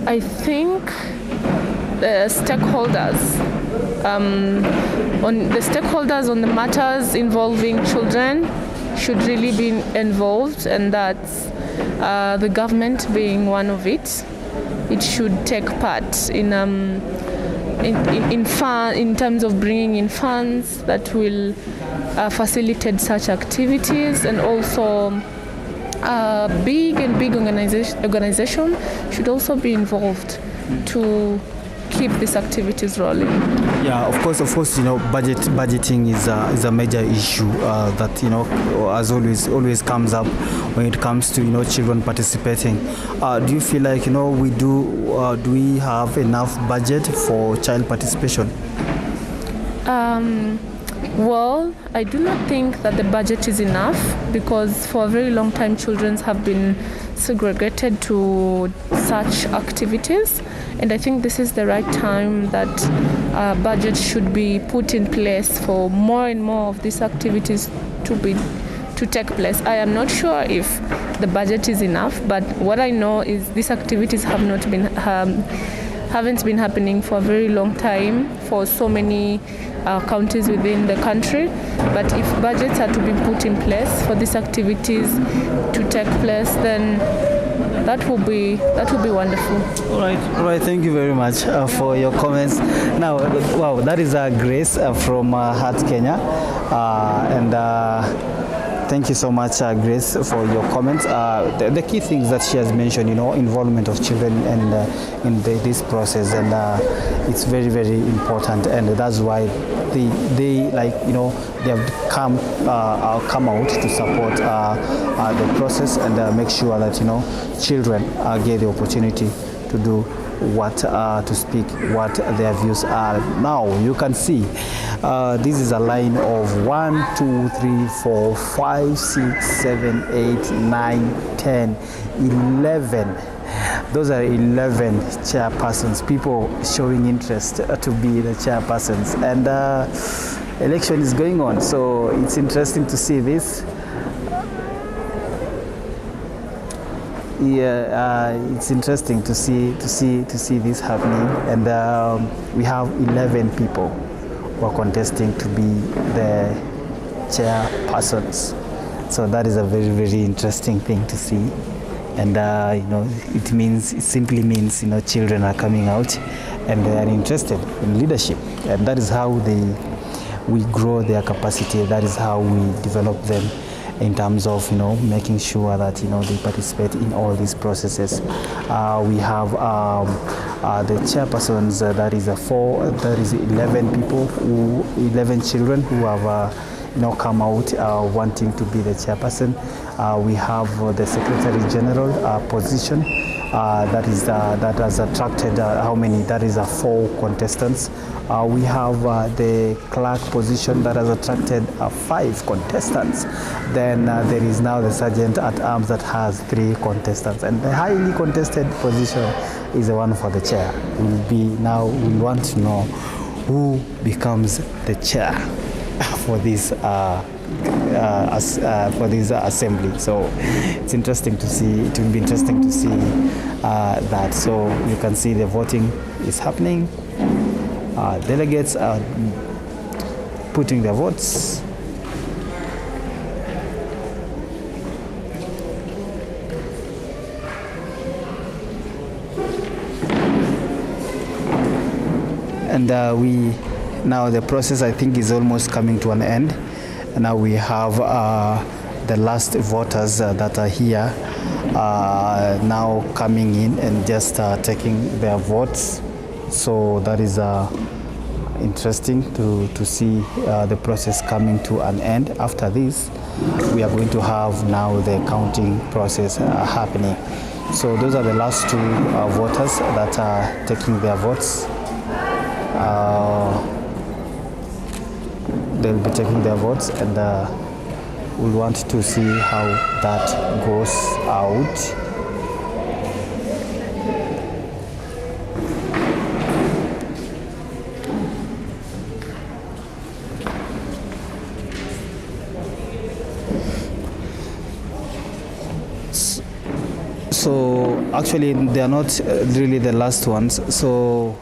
I think the stakeholders on the matters involving children should really be involved, and that's the government being one of it. It should take part in terms of bringing in funds that will facilitate such activities, and also big organization should also be involved to keep these activities rolling. Yeah, of course, budgeting is a major issue that as always comes up when it comes to children participating. Do you feel like do we have enough budget for child participation? Well, I do not think that the budget is enough, because for a very long time children have been segregated to such activities, and I think this is the right time that budget should be put in place for more and more of these activities to take place. I am not sure if the budget is enough, but what I know is these activities haven't been happening for a very long time for so many counties within the country. But if budgets are to be put in place for these activities to take place, then that will be wonderful. All right. Thank you very much for your comments. Now, wow, that is Grace from Heart Kenya, and thank you so much, Grace, for your comments. The key things that she has mentioned, involvement of children and in this process, and it's very, very important, and that's why they have come out to support the process and make sure that children get the opportunity to do to speak what their views are. Now you can see this is a line of 1, 2, 3, 4, 5, 6, 7, 8, 9, 10, 11. Those are 11 chairpersons, people showing interest to be the chairpersons, and election is going on, so it's interesting to see this. Yeah, it's interesting to see this happening, and we have 11 people who are contesting to be the chairpersons. So that is a very, very interesting thing to see, and it simply means children are coming out and they are interested in leadership, and that is how we grow their capacity. That is how we develop them in terms of making sure that they participate in all these processes. We have the chairpersons. That is 11 people, 11 children who have come out wanting to be the chairperson. We have the Secretary General position. That has attracted how many? That is 4 contestants. We have the clerk position that has attracted 5 contestants. Then there is now the sergeant at arms that has 3 contestants, and the highly contested position is the one for the chair. We want to know who becomes the chair for this assembly. So it's interesting to see. It will be interesting to see that. So you can see the voting is happening. Delegates are putting their votes. And we now the process, I think, is almost coming to an end. Now we have the last voters that are here now coming in and just taking their votes. So that is interesting to see the process coming to an end. After this, we are going to have now the counting process happening. So those are the last two voters that are taking their votes. They'll be taking their votes, and we'll want to see how that goes out. So actually they are not really the last ones, so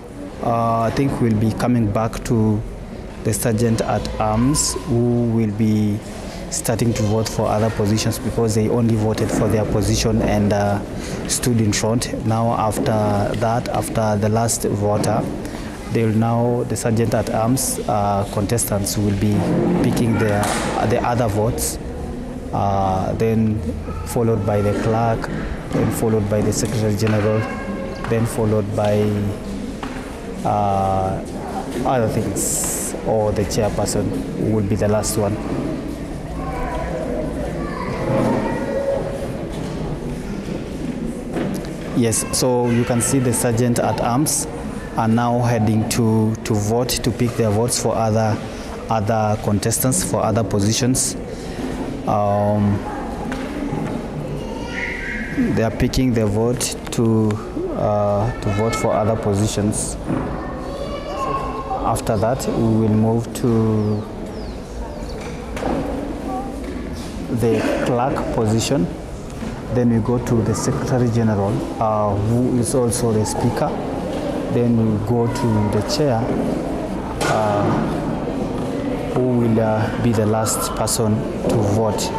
I think we'll be coming back to the sergeant at arms, who will be starting to vote for other positions because they only voted for their position and stood in front. Now after that, after the last voter, the sergeant at arms contestants will be picking the other votes, then followed by the clerk, then followed by the Secretary General, then followed by other things, or the chairperson will be the last one. Yes, so you can see the sergeant at arms are now heading to vote, to pick their votes for other contestants for other positions. They are picking their vote to vote for other positions. After that, we will move to the clerk position. Then we go to the Secretary General, who is also the Speaker. Then we go to the Chair, who will be the last person to vote.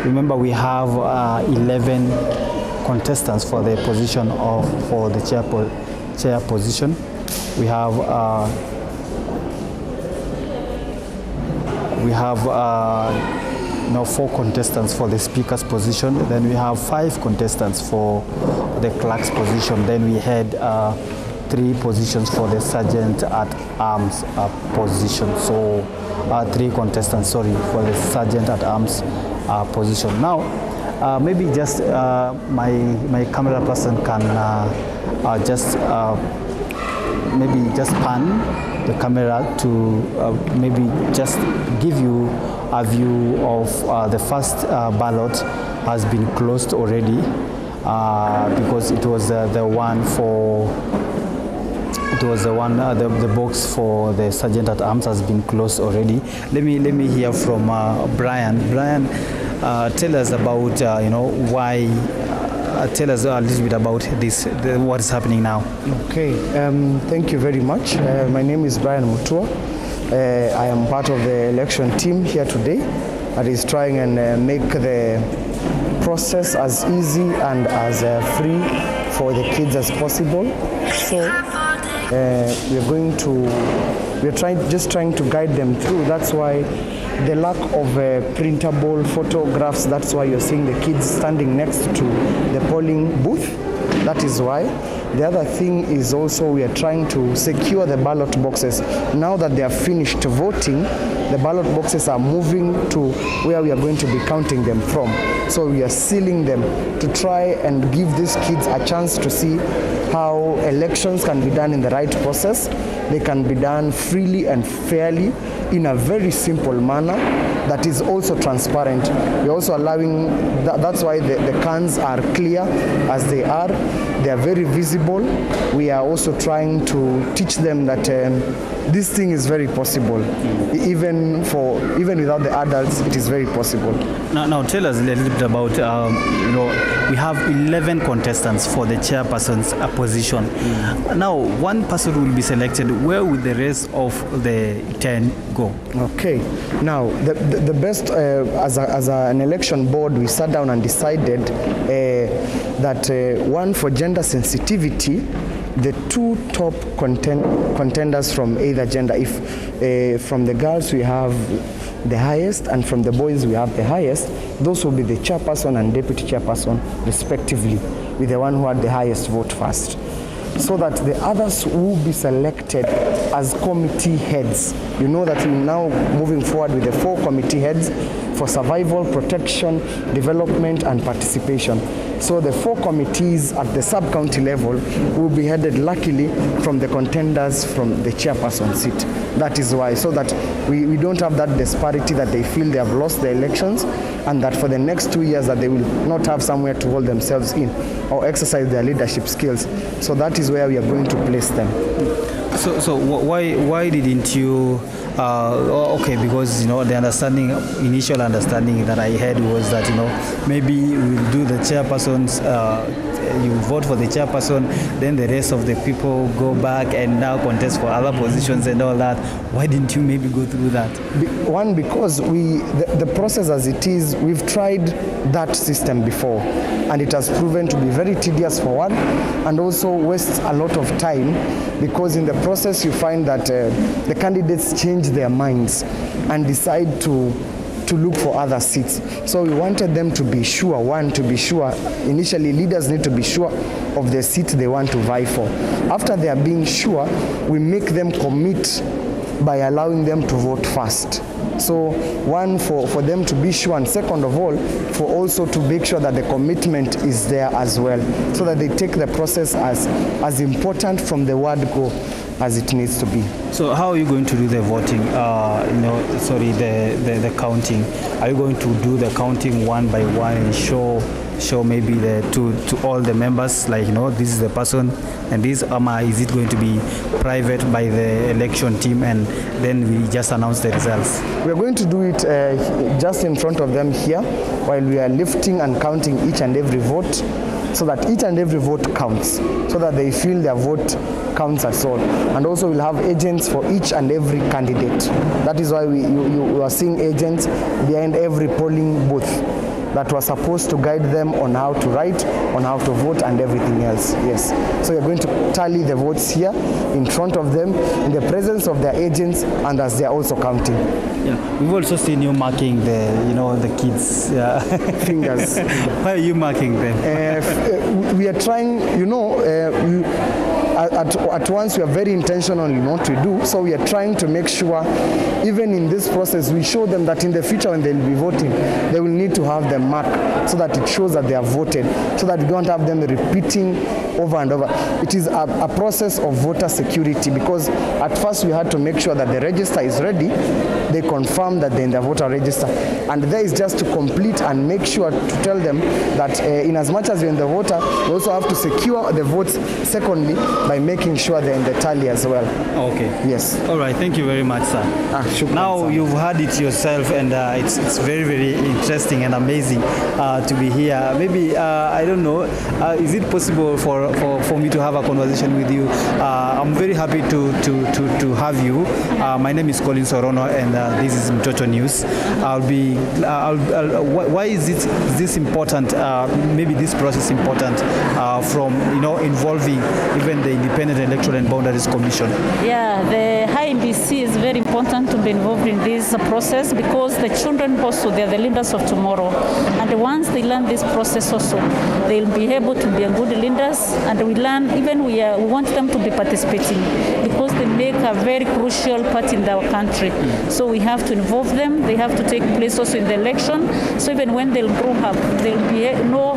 Remember, we have 11 contestants for the position for the chair position. We have now 4 contestants for the Speaker's position. Then we have 5 contestants for the clerk's position. Then we had 3 positions for the sergeant at arms position. So 3 contestants, sorry, for the sergeant at arms position. Now, maybe just my camera person can just maybe just pan the camera to maybe just give you a view of the first ballot has been closed already because it was the one for the box for the sergeant at arms has been closed already. Let me hear from Brian. Brian, tell us about why. Tell us a little bit about this, what is happening now. Okay, thank you very much. My name is Brian Mutua. I am part of the election team here today that is trying and make the process as easy and as free for the kids as possible. So we're just trying to guide them through. That's why the lack of printable photographs, that's why you're seeing the kids standing next to the polling booth. That is why. The other thing is also we are trying to secure the ballot boxes. Now that they are finished voting, the ballot boxes are moving to where we are going to be counting them from. So we are sealing them to try and give these kids a chance to see how elections can be done in the right process. They can be done freely and fairly in a very simple manner that is also transparent. We're also allowing, that's why the cans are clear as they are. They are very visible. We are also trying to teach them that this thing is very possible. Even without the adults, it is very possible. Now tell us a little bit about, we have 11 contestants for the chairperson's position. Now, one person will be selected. Where will the rest of the 10 go? Okay. Now, the best, as an election board, we sat down and decided that one, for gender sensitivity, the two top contenders from either gender. If from the girls we have the highest and from the boys we have the highest, those will be the chairperson and deputy chairperson respectively, with the one who had the highest vote first, so that the others will be selected as committee heads. You know that we're now moving forward with the 4 committee heads for survival, protection, development, and participation. So the 4 committees at the sub-county level will be headed luckily from the contenders from the chairperson seat. That is why, so that we don't have that disparity that they feel they have lost the elections, and that for the next 2 years that they will not have somewhere to hold themselves in or exercise their leadership skills. So that is where we are going to place them. So why didn't you? Okay, because the initial understanding that I had was that maybe we'll do the chairpersons. You vote for the chairperson, then the rest of the people go back and now contest for other positions and all that. Why didn't you maybe go through that? One, because the process as it is, we've tried that system before, and it has proven to be very tedious for one, and also wastes a lot of time, because in the process you find that the candidates change their minds and decide to look for other seats. So we wanted them to be sure, initially leaders need to be sure of the seat they want to vie for. After they are being sure, we make them commit by allowing them to vote first. So one, for them to be sure, and second of all, for also to make sure that the commitment is there as well, so that they take the process as important from the word go as it needs to be. So how are you going to do the voting? The counting. Are you going to do the counting one by one and show maybe to all the members, like this is the person and this, is it going to be private by the election team and then we just announce the results? We're going to do it just in front of them here while we are lifting and counting each and every vote, so that each and every vote counts, so that they feel their vote counts as all. And also we'll have agents for each and every candidate. That is why you are seeing agents behind every polling booth that were supposed to guide them on how to write, on how to vote, and everything else. Yes. So you're going to tally the votes here in front of them, in the presence of their agents, and as they're also counting. Yeah. We've also seen you marking the kids' fingers. Why are you marking them? We are trying, at once we are very intentional in what we do, so we are trying to make sure, even in this process, we show them that in the future when they'll be voting, they will need to have the mark so that it shows that they have voted, so that we don't have them repeating over and over. It is a process of voter security, because at first we had to make sure that the register is ready. They confirm that they're in the voter register, and there is just to complete and make sure to tell them that in as much as you're in the voter, you also have to secure the votes secondly by making sure they're in the tally as well. Okay. Yes. All right. Thank you very much, sir. Now you've heard it yourself, and it's very, very interesting and amazing to be here. Maybe I don't know. Is it possible for me to have a conversation with you? I'm very happy to have you. My name is Colin Sorono, and this is Mtoto News. Why is this important? Maybe this process important from involving even the Independent Electoral and Boundaries Commission? Yeah, the high MBC is very important to be involved in this process, because the children also, they are the leaders of tomorrow. And once they learn this process also, they'll be able to be good leaders. And we learn, even we want them to be participating, because they make a very crucial part in our country. So we have to involve them. They have to take place also in the election. So even when they'll grow up, they'll know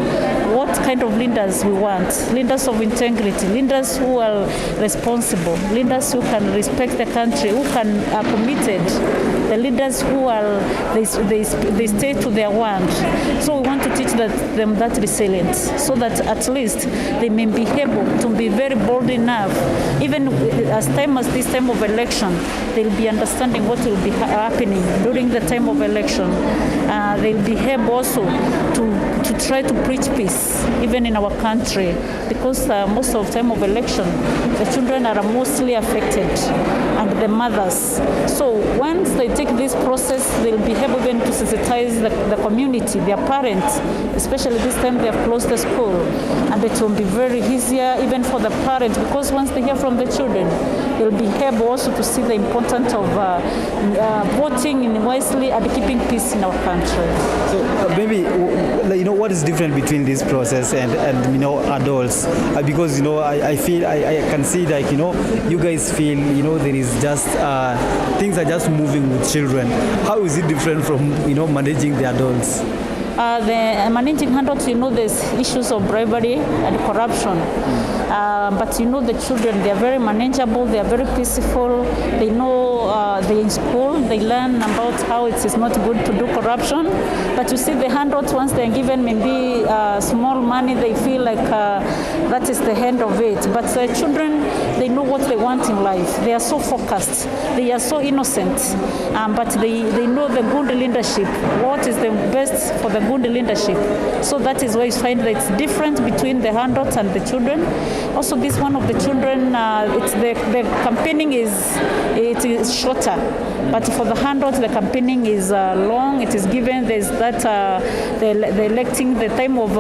what kind of leaders we want. Leaders of integrity, leaders who are responsible, leaders who can respect the country, who are committed, the leaders who are they stay to their word. So we want to teach them that resilience, so that at least they may be able to be very bold enough, even as time as this time of election, they'll be understanding what will be happening during the time of election. They'll be able also to try to preach peace, even in our country, because most of the time of election, the children are mostly affected, and the mothers. So once they take this process, they'll be able then to sensitize the community, their parents, especially this time they have closed the school, and it will be very easier even for the parents, because once they hear from the children, they'll be able also to see the importance of voting wisely and keeping peace in our country. So maybe, what is different between this process and adults? Because I feel I can see like you guys feel there is just things are just moving with children. How is it different from managing the adults? The managing adults, there's issues of bribery and corruption. But the children, they are very manageable, they are very peaceful, they know they're in school, they learn about how it is not good to do corruption. But you see the handouts, once they're given maybe small money, they feel like that is the end of it. But the children, they know what they want in life. They are so focused, they are so innocent, but they know the good leadership, what is the best for the good leadership. So that is why you find that it's different between the handouts and the children. Also, this one of the children, it's the campaigning is shorter, but for the handouts, the campaigning is long. It is given. There's that the electing, the time of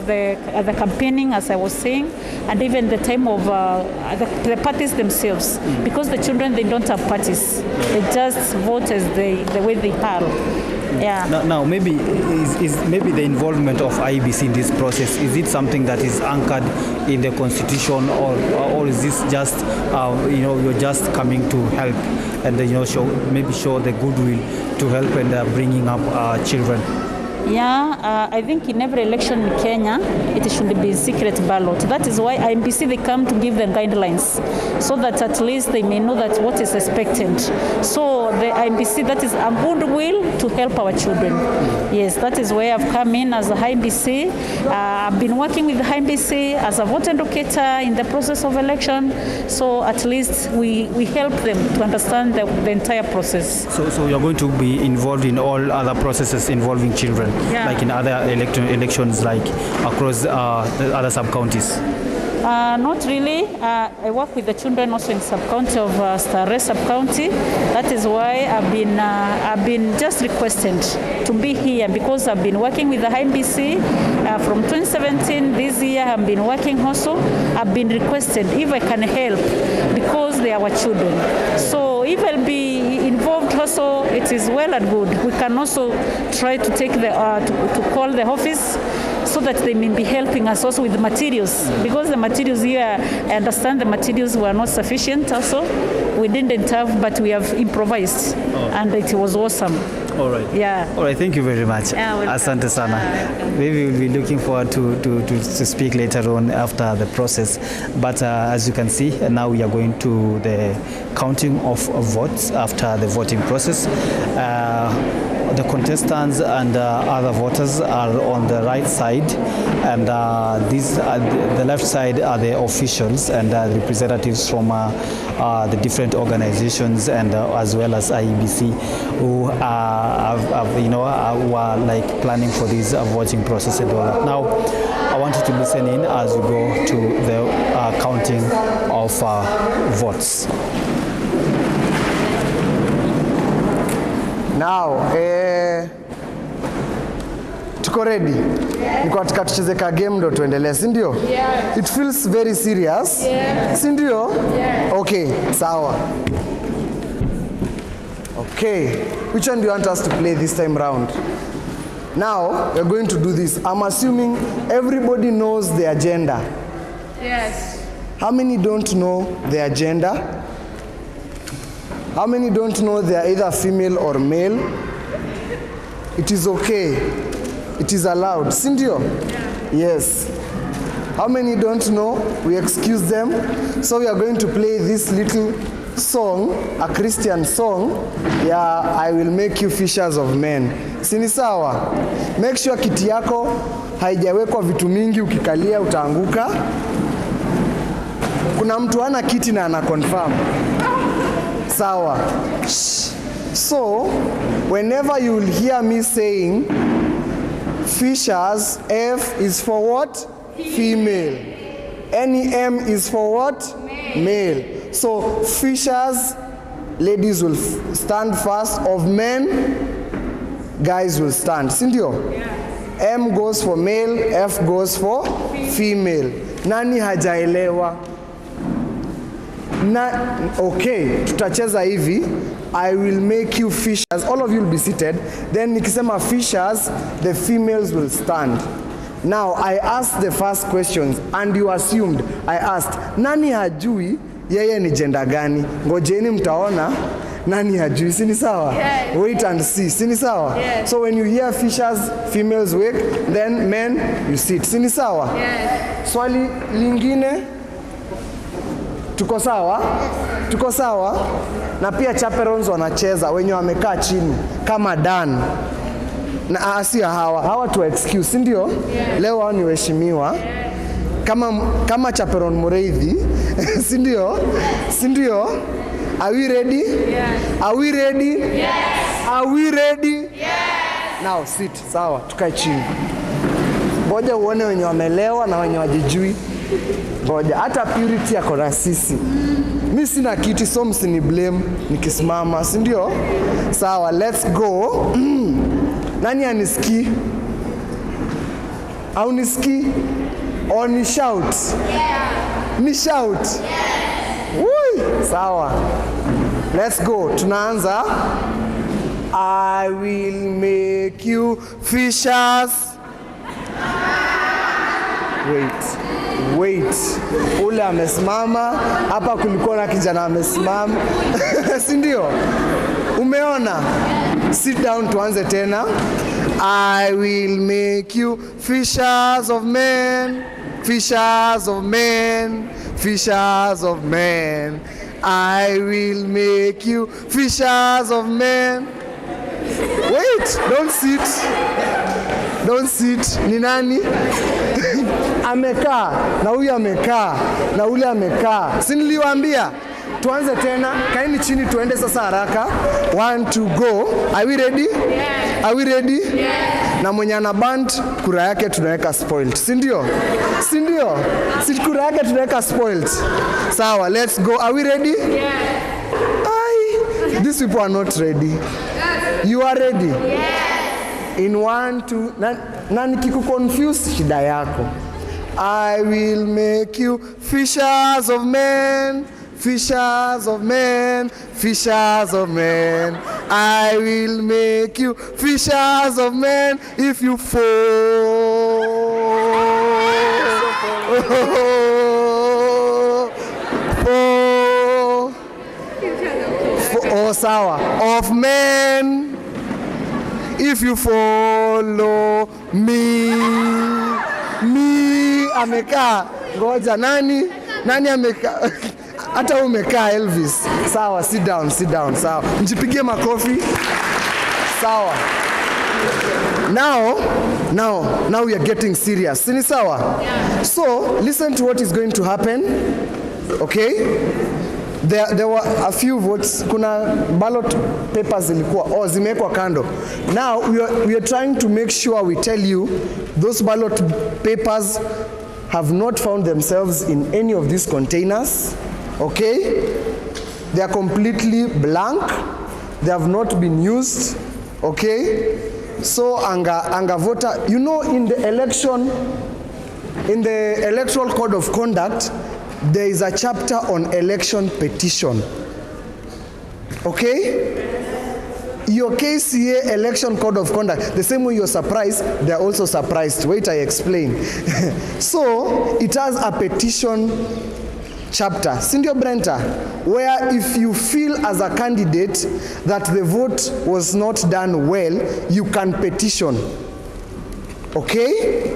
the campaigning, as I was saying, and even the time of the parties themselves, because the children, they don't have parties. They just vote as the way they are. Yeah. Now maybe is the involvement of IEBC in this process, is it something that is anchored in the constitution, or is this just you're just coming to help and show the goodwill to help and bringing up children? Yeah, I think in every election in Kenya, it should be secret ballot. That is why IEBC, they come to give the guidelines, so that at least they may know that what is expected. So the IEBC, that is a goodwill to help our children. Yes, that is why I've come in as a IEBC. I've been working with the IEBC as a voter educator in the process of election. So at least we help them to understand the entire process. So you're going to be involved in all other processes involving children? Yeah. Like in other elections, like across the other sub-counties? Not really. I work with the children also in sub-county of Starehe sub-county. That is why I've been just requested to be here, because I've been working with the IEBC from 2017. This year I've been working also. I've been requested if I can help, because they are our children. So if I'll be involved also, it is well and good. We can also try to take to call the office, so that they may be helping us also with the materials, because the materials here, I understand the materials were not sufficient also. We didn't have, but we have improvised, and it was awesome. All right. Yeah. All right. Thank you very much. Asante sana. Maybe we'll be looking forward to speak later on after the process. But as you can see, now we are going to the counting of votes after the voting process. The contestants and other voters are on the right side, and the left side are the officials and representatives from the different organizations, and as well as IEBC, who are like planning for this voting process and all that. Now, I want you to listen in as we go to the counting of votes. Now, tuko ready? Niko katika tucheze ka game ndo tuendelee, si ndio? Yeah. It feels very serious. Yeah. Si ndio? Yeah. Okay, sawa. Okay, which one do you want us to play this time round? Now, we're going to do this. I'm assuming everybody knows the agenda. Yes. How many don't know the agenda? How many don't know they are either female or male? It is okay. It is allowed. Sindio? Yes. How many don't know? We excuse them. So we are going to play this little song, a Christian song. Yeah, I will make you fishers of men. Sini sawa? Make sure kiti yako haijawekwa vitu mingi, ukikalia utaanguka. Kuna mtu ana kiti na ana confirm. Sawa. So, whenever you will hear me saying fishers, F is for what? Female. Any M is for what? Male. So, fishers, ladies will stand first. Of men, guys will stand. Sindio? M goes for male, F goes for female. Nani hajaelewa? Okay, tutacheza hivi. I will make you fishers. All of you will be seated. Then nikisema fishers, the females will stand. Now, I asked the first questions and you assumed. I asked, nani hajui yeye ni gender gani? Ngojeni mtaona nani hajui. Sini sawa? Yes. Wait and see. Sini sawa? Yes. So when you hear fishers, females wake, then men, you sit. Sini sawa? Yes. Swali lingine? Tuko sawa? Tuko sawa? Na pia chaperons wanacheza wenye wamekaa chini kama Dan. Na asia hawa tu excuse, ndio? Leo wao ni waheshimiwa. Kama chaperon Mureithi, sindio? Sindio? Are we ready? Yes. Are we ready? Yes. Are we ready? Yes. Now sit. Sawa, tukae chini. Ngoja uone wenye wamelewa na wenye wajijui. Ngoja, hata Purity yako na sisi. Mimi sina kiti, so msini blame nikisimama, si ndio? Sawa, let's go. Nani anisikii? Au nisikii? Or ni shout? Yeah. Ni shout? Yeah. Wui, sawa. Let's go. Tunaanza. I will make you fishers. Wait. Ule amesimama. Hapa kulikuwa na kijana amesimama. Si ndio? Umeona? Sit down, tuanze tena. I will make you fishers of men. Fishers of men. Fishers of men. I will make you fishers of men. Wait, don't sit. Don't sit. Ni nani? Amekaa. Na huyu amekaa. Na ule amekaa. Si niliwaambia? Tuanze tena. Kaeni chini tuende sasa haraka. 1, 2, go. Are we ready? Yeah. Are we ready? Yeah. Na mwenye ana band kura yake tunaweka spoiled. Si ndio? Si ndio? Si kura yake tunaweka spoiled. Sawa, let's go. Are we ready? Yeah. These people are not ready. You are ready? Yes. In 1, 2, na nikiku confuse shida yako. I will make you fishers of men. Fishers of men, fishers of men. I will make you fishers of men if you fall. Oh, sawa. Of men, if you follow me. Me amekaa. Ngoja nani amekaa? Hata umekaa Elvis. Sawa, sit down. Sawa. Mjipigie makofi. Sawa. Now we are getting serious. Sini sawa? Yeah. So, listen to what is going to happen. Okay? There were a few votes. Kuna ballot papers zilikuwa zimewekwa kando. Now we are trying to make sure we tell you those ballot papers have not found themselves in any of these containers. Okay? They are completely blank. They have not been used. Okay? So anga voter, you know, in the electoral code of conduct, there is a chapter on election petition. Okay? Your KCA election code of conduct, the same way you're surprised, they're also surprised. Wait, I explain. So, it has a petition chapter, Sindio Brenta, where if you feel as a candidate that the vote was not done well, you can petition. Okay?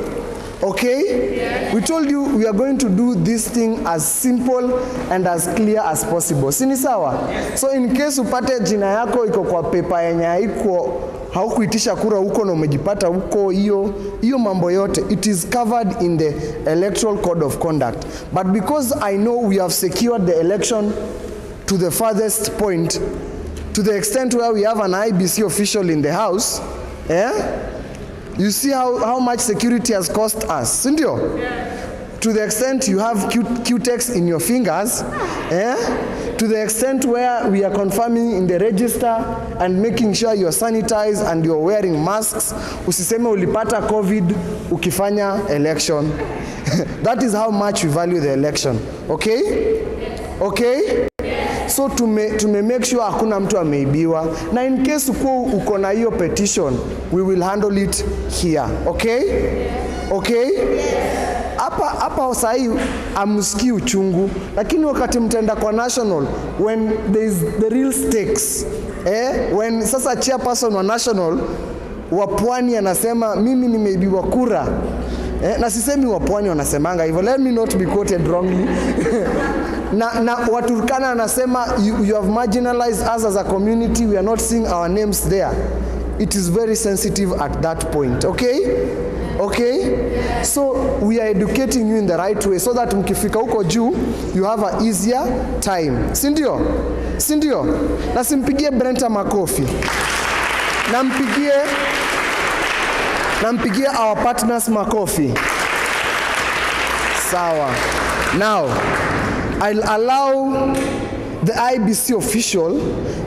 Okay? Yeah. We told you we are going to do this thing as simple and as clear as possible. Sini sawa? So in case upate jina yako iko kwa paper yenye haiko haukuitisha kura huko na umejipata huko, hiyo mambo yote, it is covered in the electoral code of conduct. But because I know we have secured the election to the farthest point, to the extent where we have an IBC official in the house, you see how much security has cost us, sindio? To the extent you have Q-tex in your fingers, to the extent where we are confirming in the register and making sure you're sanitized and you're wearing masks. Usiseme ulipata COVID ukifanya election. That is how much we value the election. Okay? Okay? So tume make sure hakuna mtu ameibiwa, na in case uko na hiyo petition, we will handle it here. Okay? Okay? Hapa sahi amsikii uchungu, lakini wakati mtenda kwa national, when there is the real stakes, when sasa chairperson wa national wa Pwani anasema mimi nimeibiwa kura, na sisemi wa Pwani wanasemanga hivyo, let me not be quoted wrongly. na Waturkana anasema you have marginalized us as a community, we are not seeing our names there. It is very sensitive at that point. Okay? Okay? So we are educating you in the right way so that mkifika huko juu you have an easier time. Sindio? Sindio? Na simpigie Brenta makofi. Na mpigie our partners makofi. Sawa. Now, I'll allow the IBC official,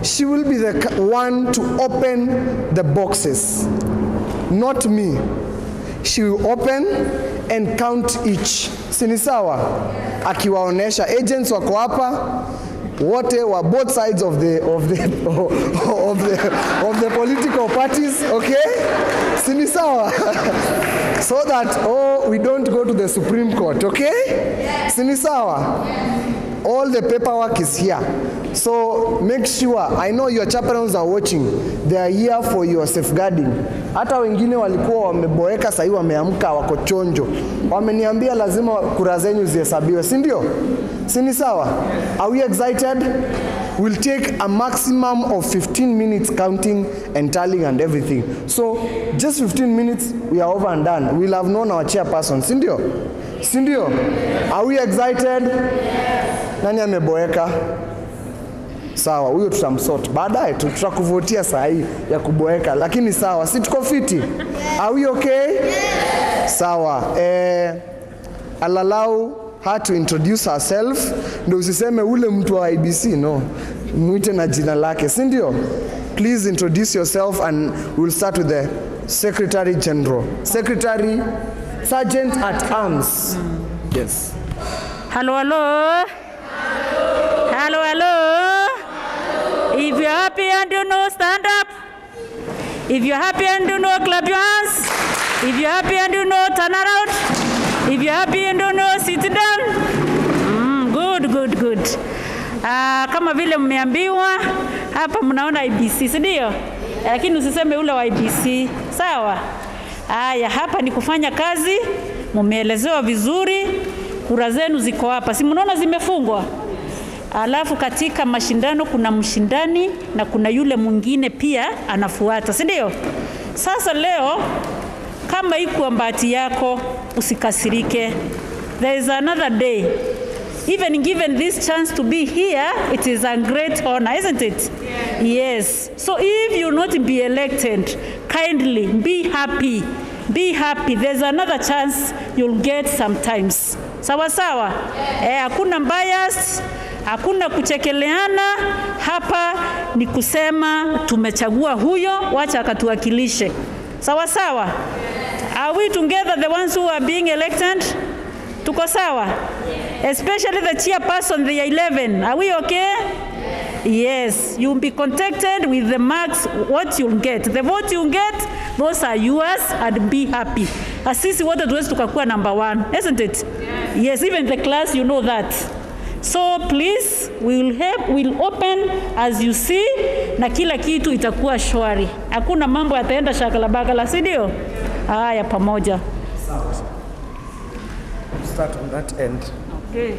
she will be the one to open the boxes, not me. She will open and count each. Sinisawa, akiwaonesha agents wako hapa wote wa both sides of the political parties, okay? Sinisawa. So that we don't go to the Supreme Court, okay? Sinisawa. All the paperwork is here. So make sure, I know your chaperones are watching. They are here for your safeguarding. Hata wengine walikuwa wameboeka, sasa wameamka wako chonjo. Wameniambia lazima kura zenyu zihesabiwe, si ndio? Sini sawa? Are we excited? We'll take a maximum of 15 minutes counting and tallying and everything. So just 15 minutes, we are over and done. We'll have known our chairperson, si ndio? Si ndio? Are we excited? Nani ameboeka? Sawa, huyo tutamsort baadaye, tutakuvotia saa hii ya kuboeka, lakini sawa, si tuko fiti? Are we okay? Sawa. I'll allow her to introduce herself. Ndio usiseme ule mtu wa IBC, no. Muite na jina lake, si ndio? Please introduce yourself and we'll start with the Secretary General. Secretary, Sergeant at Arms. Yes. Hello, hello. Hello, hello. If you're happy and you know, stand up. If you're happy and you know, clap your hands. If you're happy and you know, turn around. If you're happy and you know, sit down. Good, good, good. Kama vile mmeambiwa, hapa mnaona IBC, si ndio? Lakini usiseme ule wa IBC, sawa? Haya, hapa ni kufanya kazi, mumeelezewa vizuri, kura zenu ziko hapa. Si mnaona zimefungwa? Alafu katika mashindano kuna mshindani na kuna yule mwingine pia anafuata, si ndio? Sasa leo kama iko bahati yako usikasirike. There is another day. Even given this chance to be here, it is a great honor, isn't it? Yes. So if you not be elected, kindly be happy. Be happy. There's another chance you'll get sometimes. Sawa sawa? Hakuna bias. Hakuna kuchekeleana, hapa ni kusema tumechagua huyo, wacha akatuwakilishe. Sawa sawa? Are we together, the ones who are being elected? Tuko sawa? Especially the chairperson, the 11. Are we okay? Yes. You'll be contacted with the marks, what you'll get. The vote you'll get, those are yours, and be happy. Asisi wote tuwezi tukakuwa number 1, isn't it? Yes, even the class, you know that. So please, we'll open as you see, na kila kitu itakuwa shwari. Hakuna mambo yataenda shakalabagala, si ndio? Haya pamoja. Start on that end. Okay.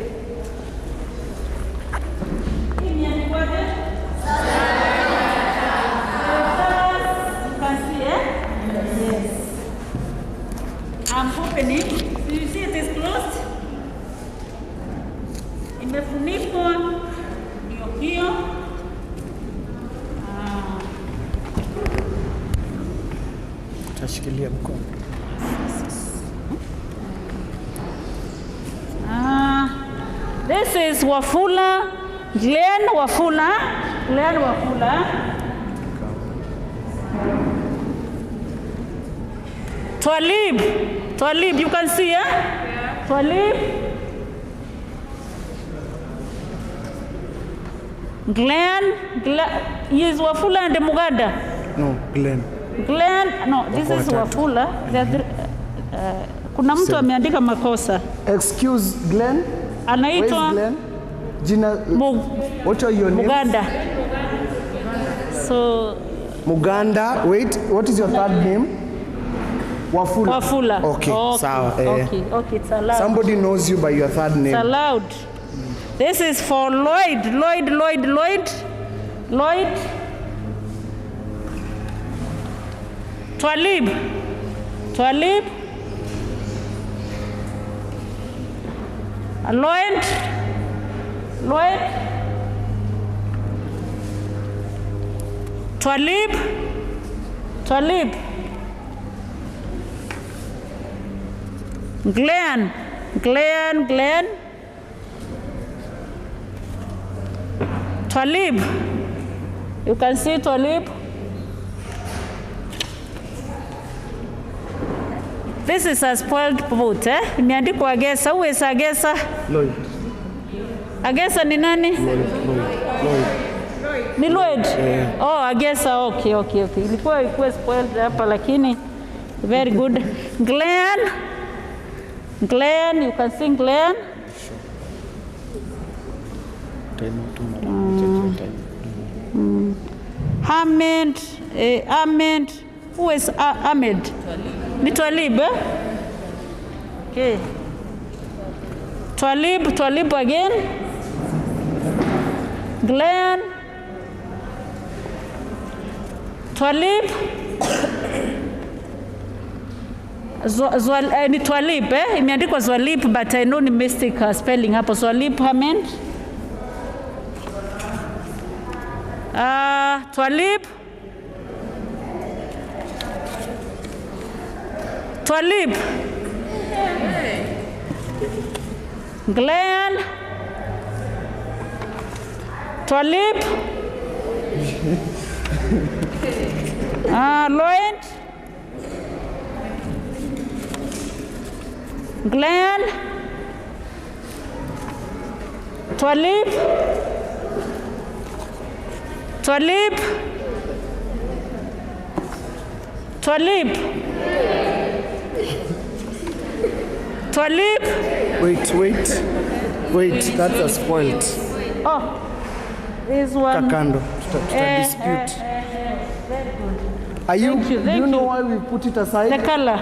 You can Ashikilia mkono. This is Wafula, Glenn Wafula. Twalib, you can see, yeah? Twalib. Glenn, he is Wafula and Muganda. No, Glenn, no, this is Wafula. Kuna mtu ameandika makosa. Excuse, Glenn. Anaitwa Glenn? Jina, what are your names? Muganda. So Muganda. Wait, what is your third name? Wafula. Okay, sawa. Okay, it's allowed. Somebody knows you by your third name. It's allowed. This is for Lloyd. Twalib. Lloyd. Twalib. Glenn. Twalib. You can see Twalib. This is a spoiled boat, eh? Imeandikwa Agesa. Who is Agesa? Lloyd. Agesa ni nani? Lloyd. Ni Lloyd? Yeah. Oh, Agesa. Okay. Ilikuwa spoiled hapa lakini very good. Glenn, you can see Glenn. Ahmed. Who is Ahmed? Ni Twalib, eh? Okay. Twalib again. Glenn. Twalib. Ni Twalib, eh? Imeandikwa Zwalib, but I know ni mistake spelling hapo. Zwalib Ahmed. Twalib. Glenn. Twalib. Lloyd. Glenn. Twalib. Wait, that's a spoiled. Oh, this one. Kakando, dispute. Very good. Do you Thank know you. why we put it aside? The color.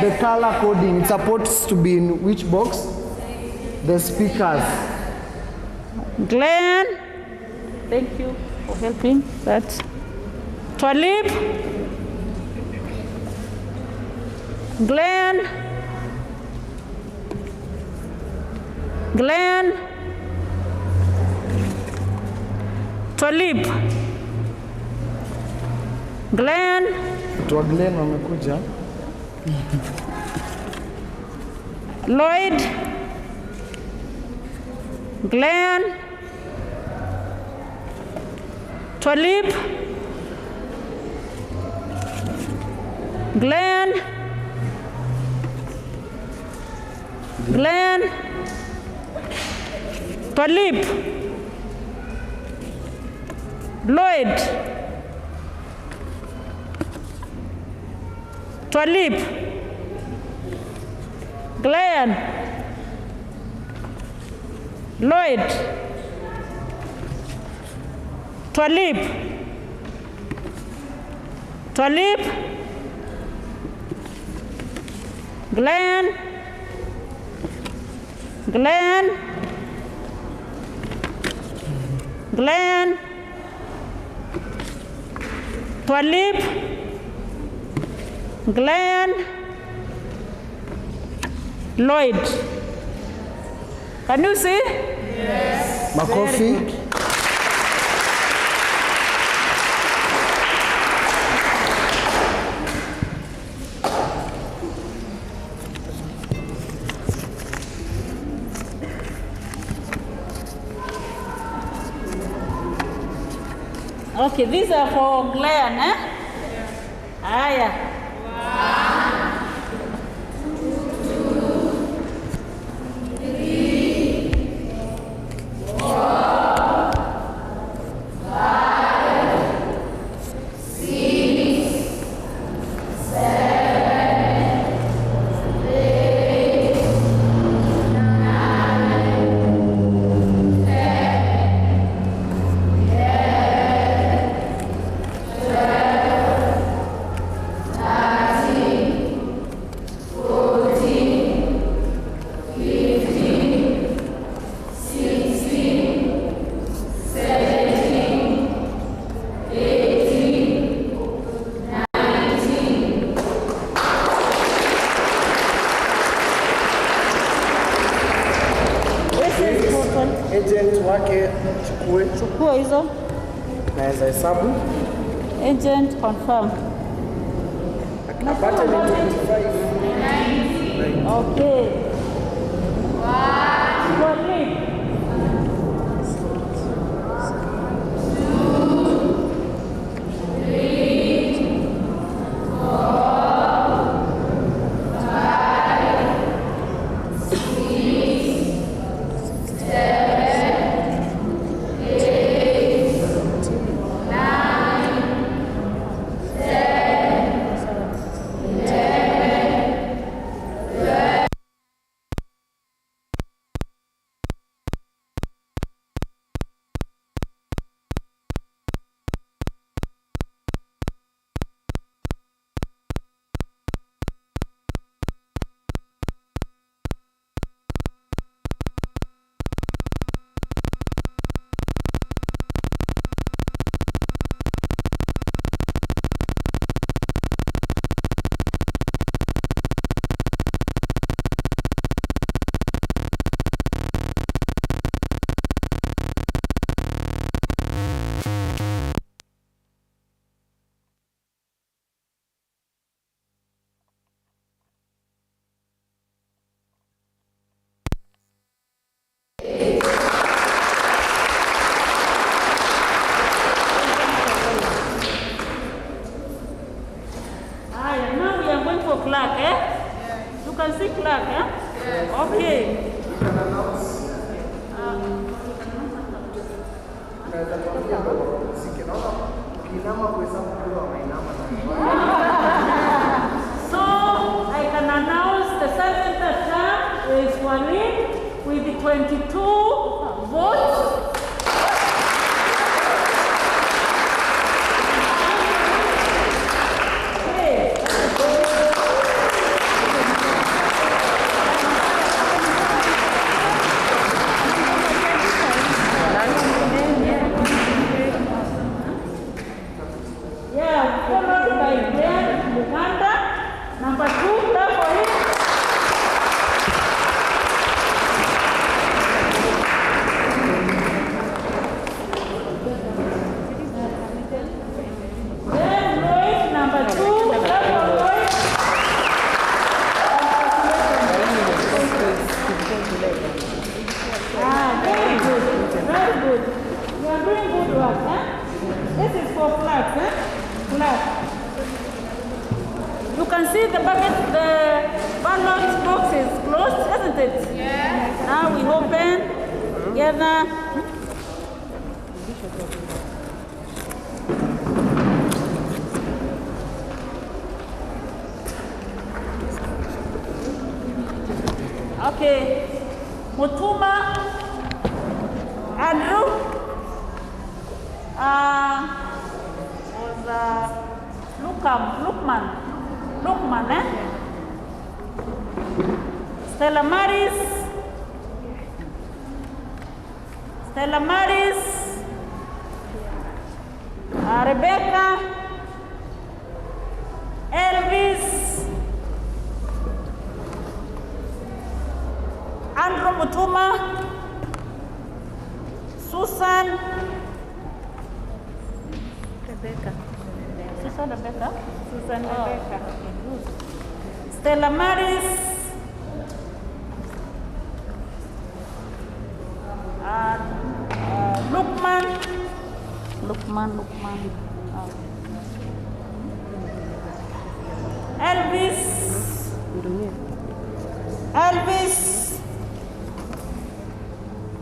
The color coding. It's supposed to be in which box? The speakers. Glenn. Thank you for helping that. Twalib. Glenn. Twalib. Glenn. Watu wa Glenn wamekuja. Lloyd. Glenn. Twalib. Glenn. Twalib. Lloyd. Twalib. Glenn. Lloyd. Twalib. Glenn. Twalib. Glenn. Lloyd. Can you see? Yes. Makofi. Okay, these are for Glenn, eh? Haya. Agent wake Chukua hizo. naweza hesabu. Agent confirm. Apate ni 25. Okay. Wow. Clark, eh? You can see Clark, eh? Okay. So I can announce the second term is Walid with 22 votes. You can see the bucket, the ballot box is closed, isn't it? Yes. Now we open together. Okay. Mutuma, Andrew, Lukman, eh? Stella Maris, Rebecca, Elvis, Andrew Mutuma, Susan, Rebecca. Stella Maris, Lukman, Lukman. Elvis.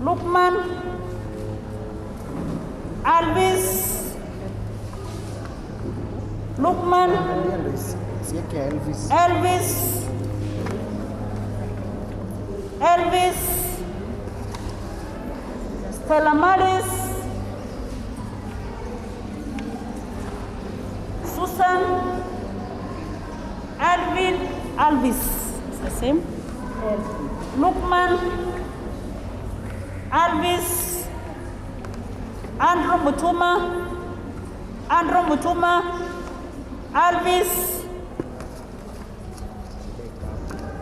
Lukman. Lukman. Elvis. Stella Maris. Susan. Alvis. It's the same. Lukman. Alvis. Andrew Mutuma. Alvis.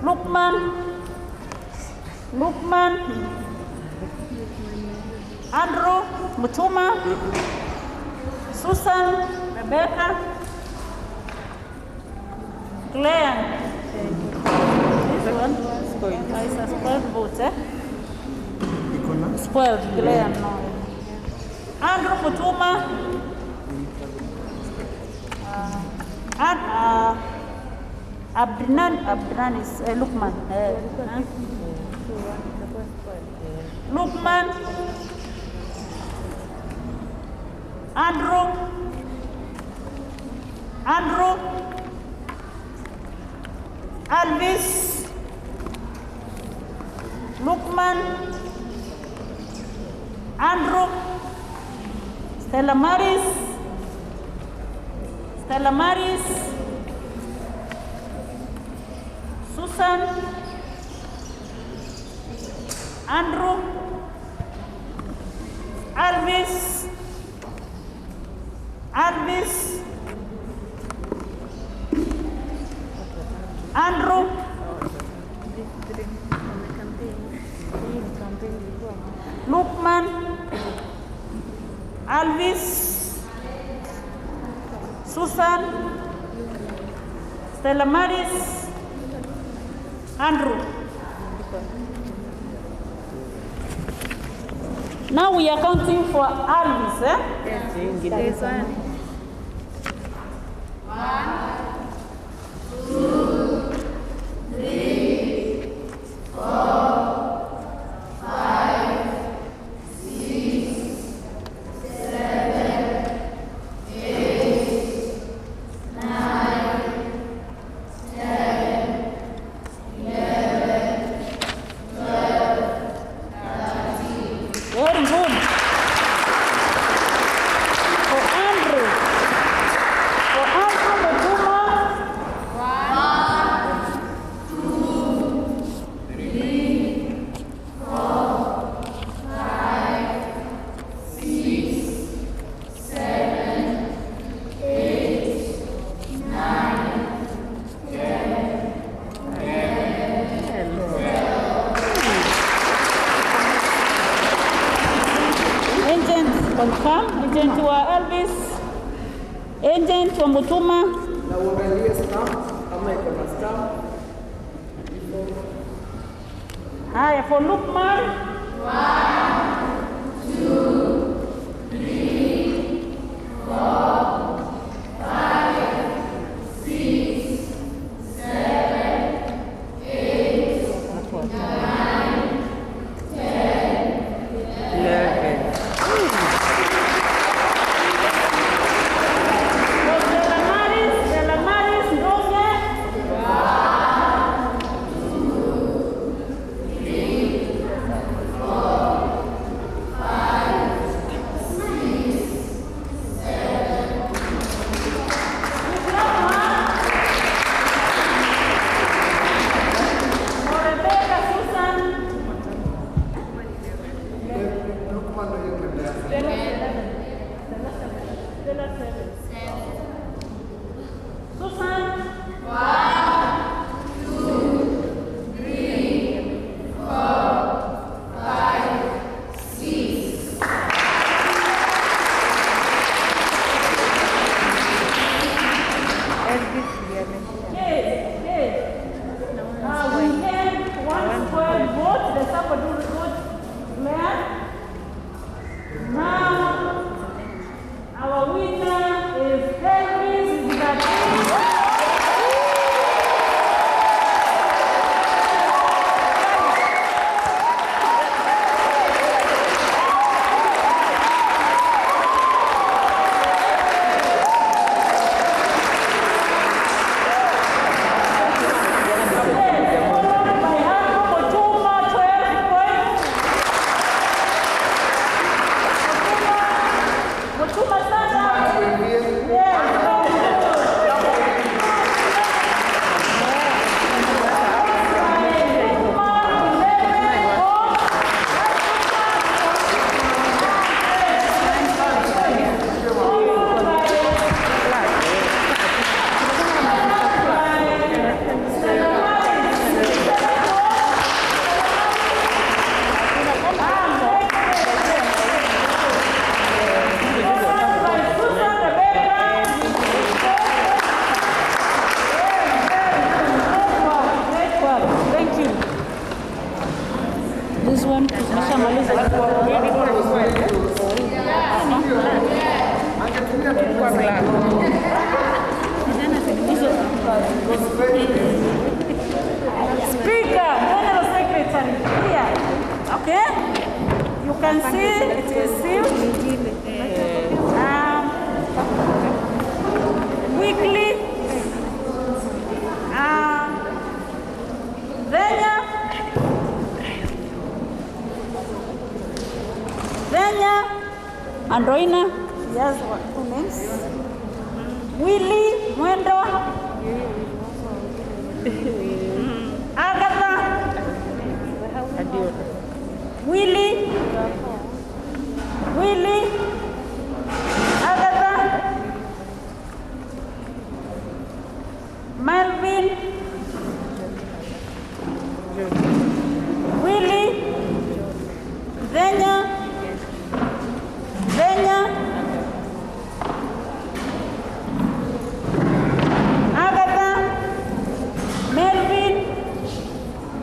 Lukman. Andrew Mutuma. Susan. Rebecca. Glenn. This one? It's a spoiled vote, eh? Spoiled, Glenn, no. Andrew Mutuma. Abdinan is Lukman. Lukman. Andrew. Alvis. Lukman. Andrew. Stella Maris. Susan. Andrew. Alvis. Andrew. Lukman. Alvis. Susan. Stella Maris. Andrew. Now we are counting for Alvis, eh? Yes. 1, 2, 3, 4, 5, 6, 7, 8, 9, 10, 11, 12, 13. Very good. For Andrew Mutuma. 1, 2, 3, 4, 5, 6, 7, 8, 9, 10, 11, 12. Agent confirm. Agent wa Elvis. Agent wa Mutuma. Na uangalie stamp kama iko na stamp. Haya, for Lukman. 1, 2, 3, 4, 5, 6, 7, 8, 9, 10, 11. Stella Maris, Rosa. 1, 2, 3, 4, 5, 6, Speaker, General Secretary, here. Okay? You can see it is sealed. Weekly. Venya and Roina. Yes, two names. Willie Mwendo. Agatha. Willie. Agatha. Melvin. Willie. Venya. Agatha. Melvin.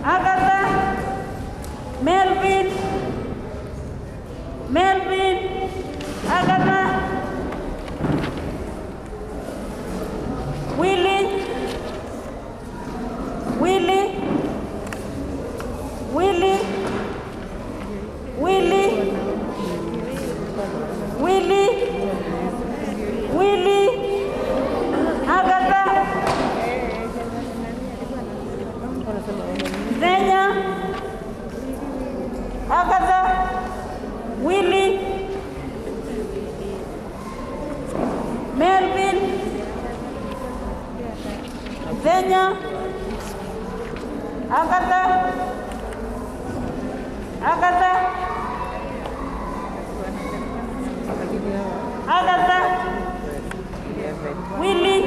Agatha. Melvin. Agatha. Willie. Agatha. Zenya. Agatha. Willie. Melvin. Zenya. Agatha. Willie.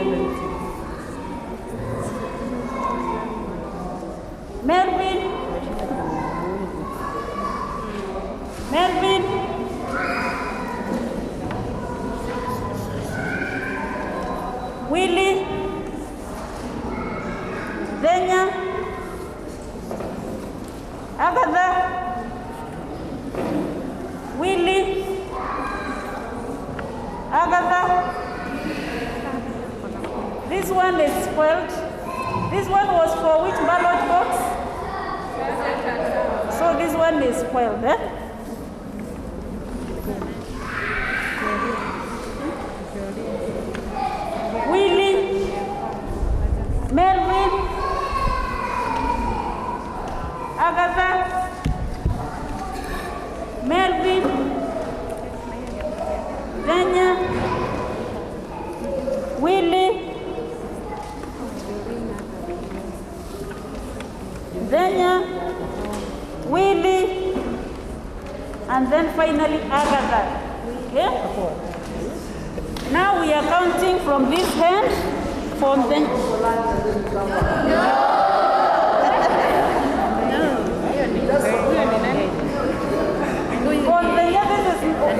Melvin. Willie. Zenya. Agatha. Willie. Agatha. This one is spoiled. This one was for which ballot box? So this one is spoiled, eh? Willie, Melvin, Agatha, Melvin, Zenya, Willie, Zenya, Willie, and then finally Agatha. Okay? Now we are counting from this hand for the... For the this is 1, 2.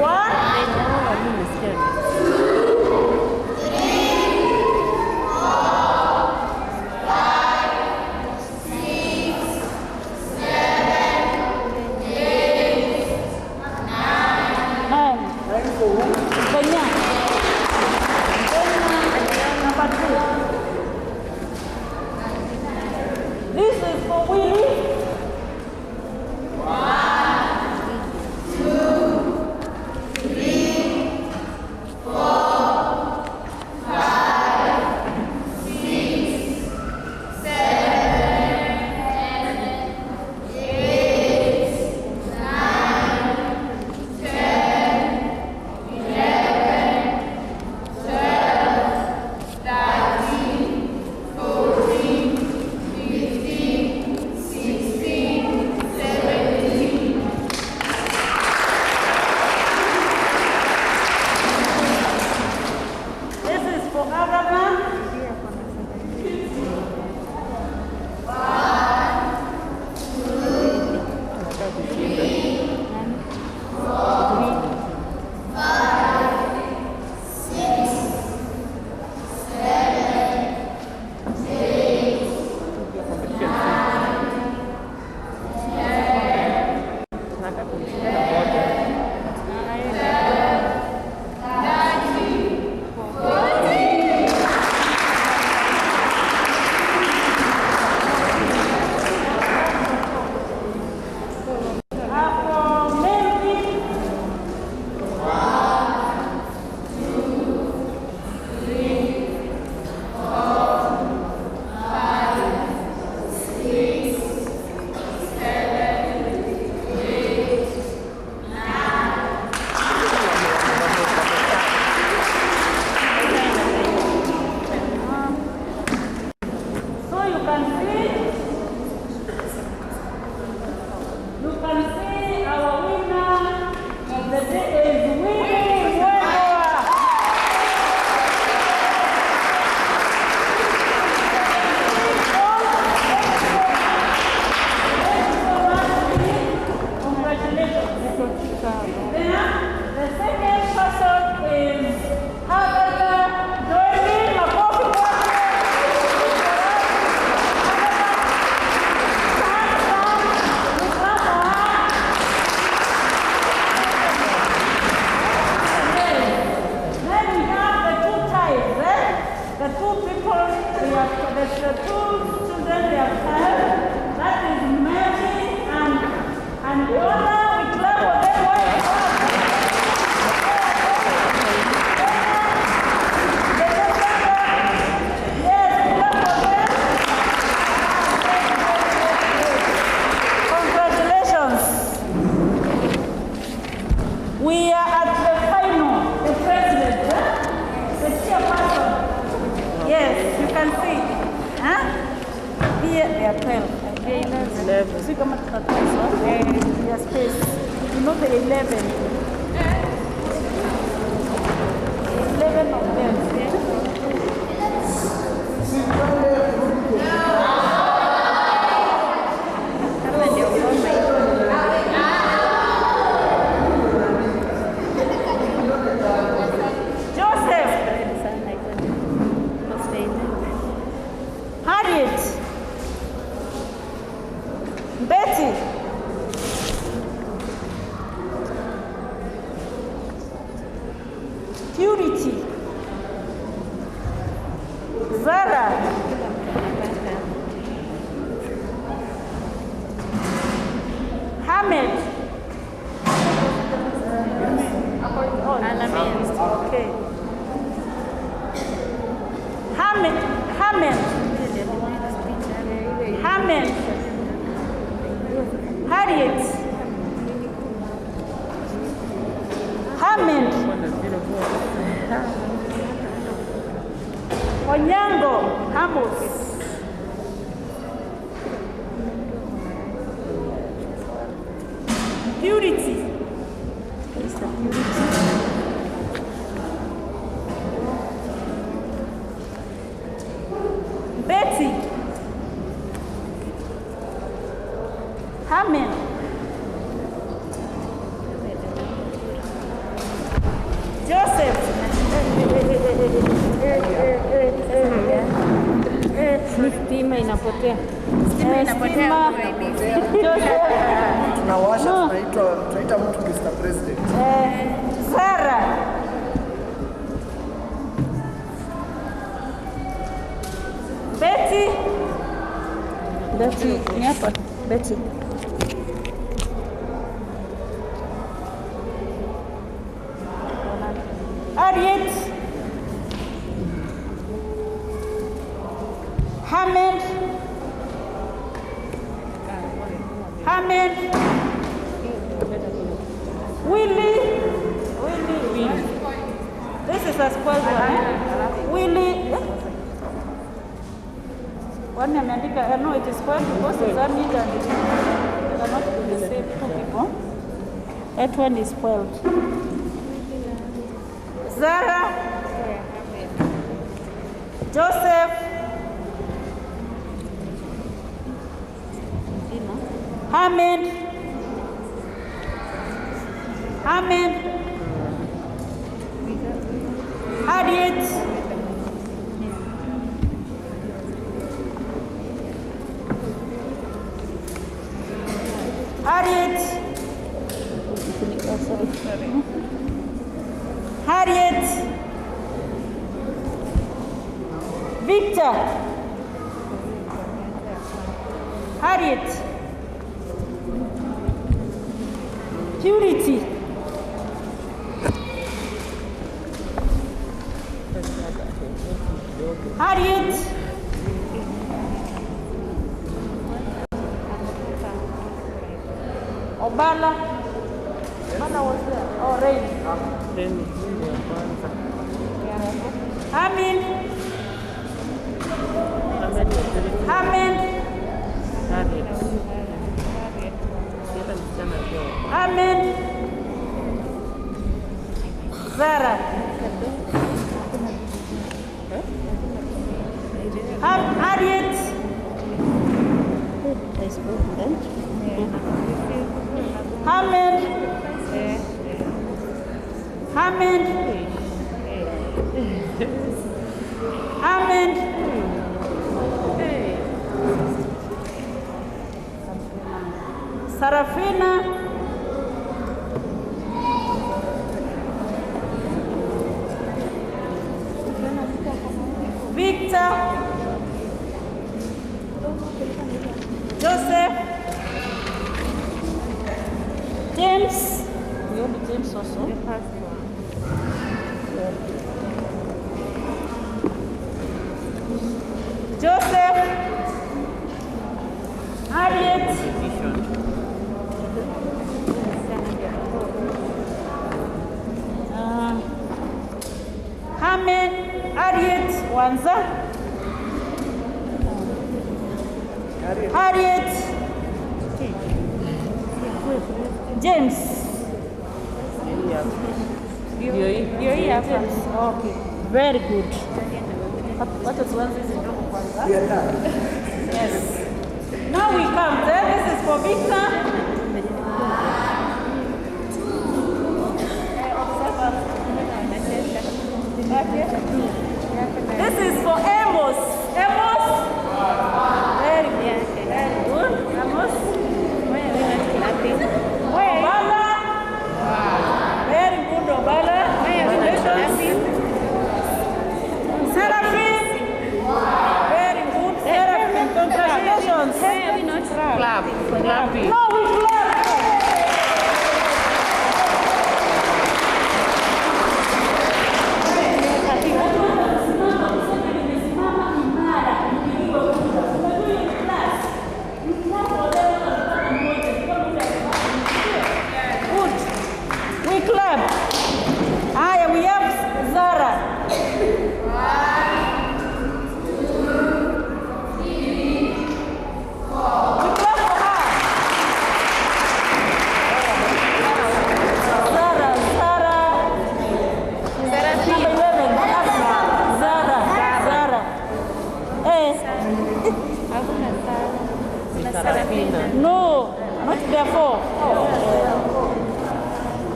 the two children they have had, that is Mary and Ola. We clap for them. We are at the final, the president, the chairperson. Yes, you can see. Huh? Here they are 12. Here 11. See, come at the space. You know the 11. 11 of them. Purity, Zara, Hamid, okay, Hamid, Harriet, Hamid, Onyango, Amos, Purity, Betty, Hamen, Joseph, stima inapotea. Tunawasha, tunaita mtu Mr. President. Sarah, Betty, ni hapa. Betty, Harriet, Hamid, Willie. This is a spoiled one. Willie. One ameandika, no, it is spoiled because it's unneeded and it are not the same two people. That one is spoiled. Zara, Joseph, Hamid, Harriet, Victor, Harriet, Purity, Harriet, Obala was there. Oh, Rain. Amin. Zara. Harriet. Sarafina, Victor, Joseph. James. We have James also. Joseph. Harriet. Hamed. Harriet. Wanza. Harriet. James. Okay. Very good. What was Wanza's ndogo kwanza? Yes. Now we come there. This is for Victor. This is for Amos. Amos. Very good. Very good. Amos. Obala. Very good, Obala. Seraphim. Very good. Seraphim. Congratulations. Clap. Clapping. No, we clap. No, not therefore.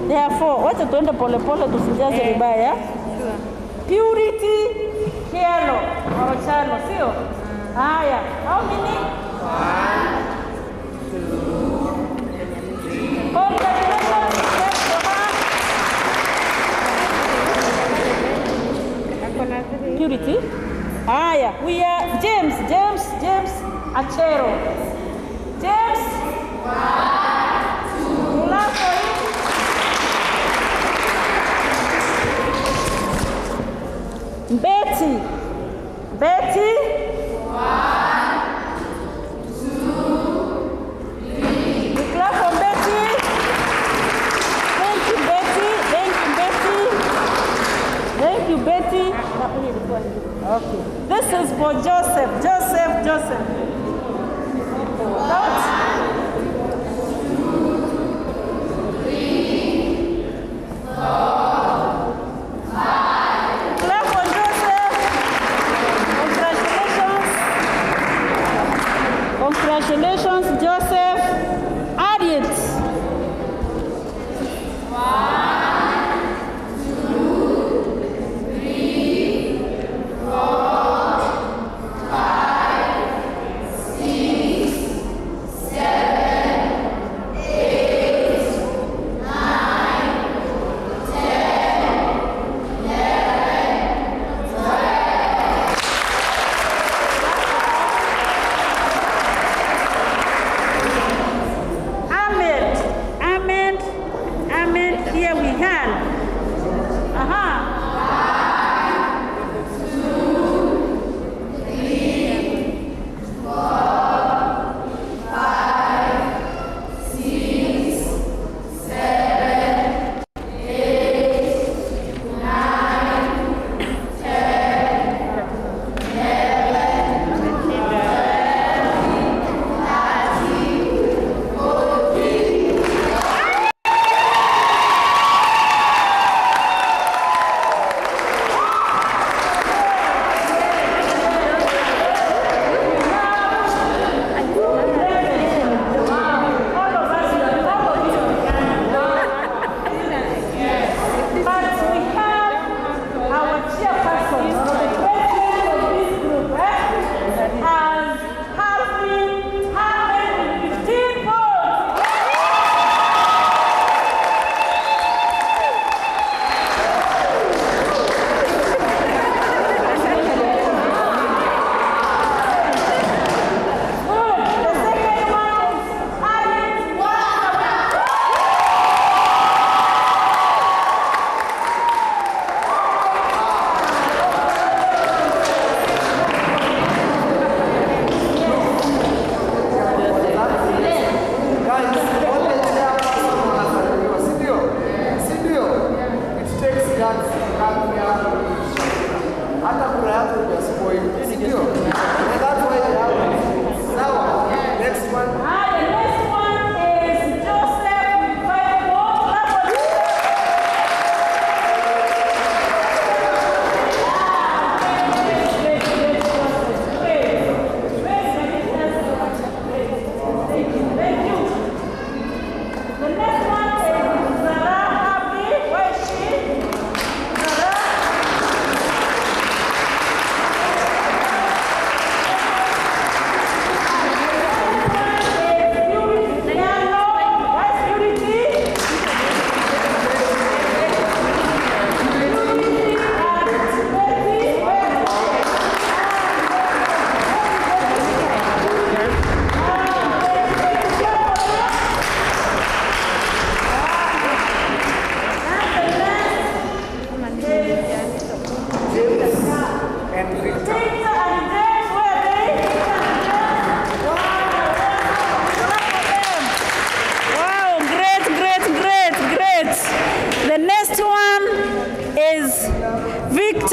Therefore, wacha tuende polepole tusijaze vibaya. Purity, Kielo, Orochano, sio? Haya, how many? 1, 2. Congratulations, Purity. Haya, we are James Achero. James. 1, 2. Betty. 1, 2, 3. We clap for Betty. Thank you, Betty. Thank you, Betty. Thank you, Betty. Okay. This is for Joseph. Joseph. Count. 1, 2, 3, 4, 5. Clap for Joseph. Congratulations, Joseph. Harriet. 1, 2, 3, 4, 5, 6, 7,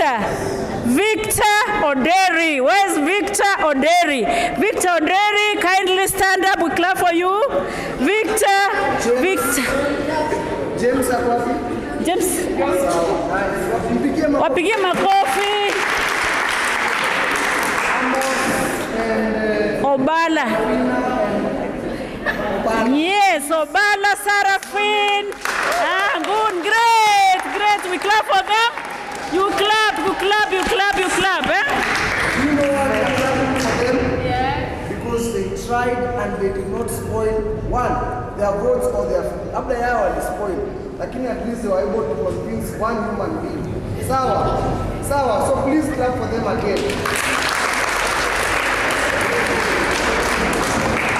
Victor Oderi. Where's Victor Oderi? Victor Oderi, kindly stand up. We clap for you. Victor. James Akwafi. James. Wapigie makofi. Obala. Yes, Obala Sarafin. Good, great. We clap for them. You clap. You know why we are clapping for them? Yeah. Because they tried and they did not spoil their votes or their after they spoiled. Lakini at least they were able to convince one human being. Sawa. So please clap for them again.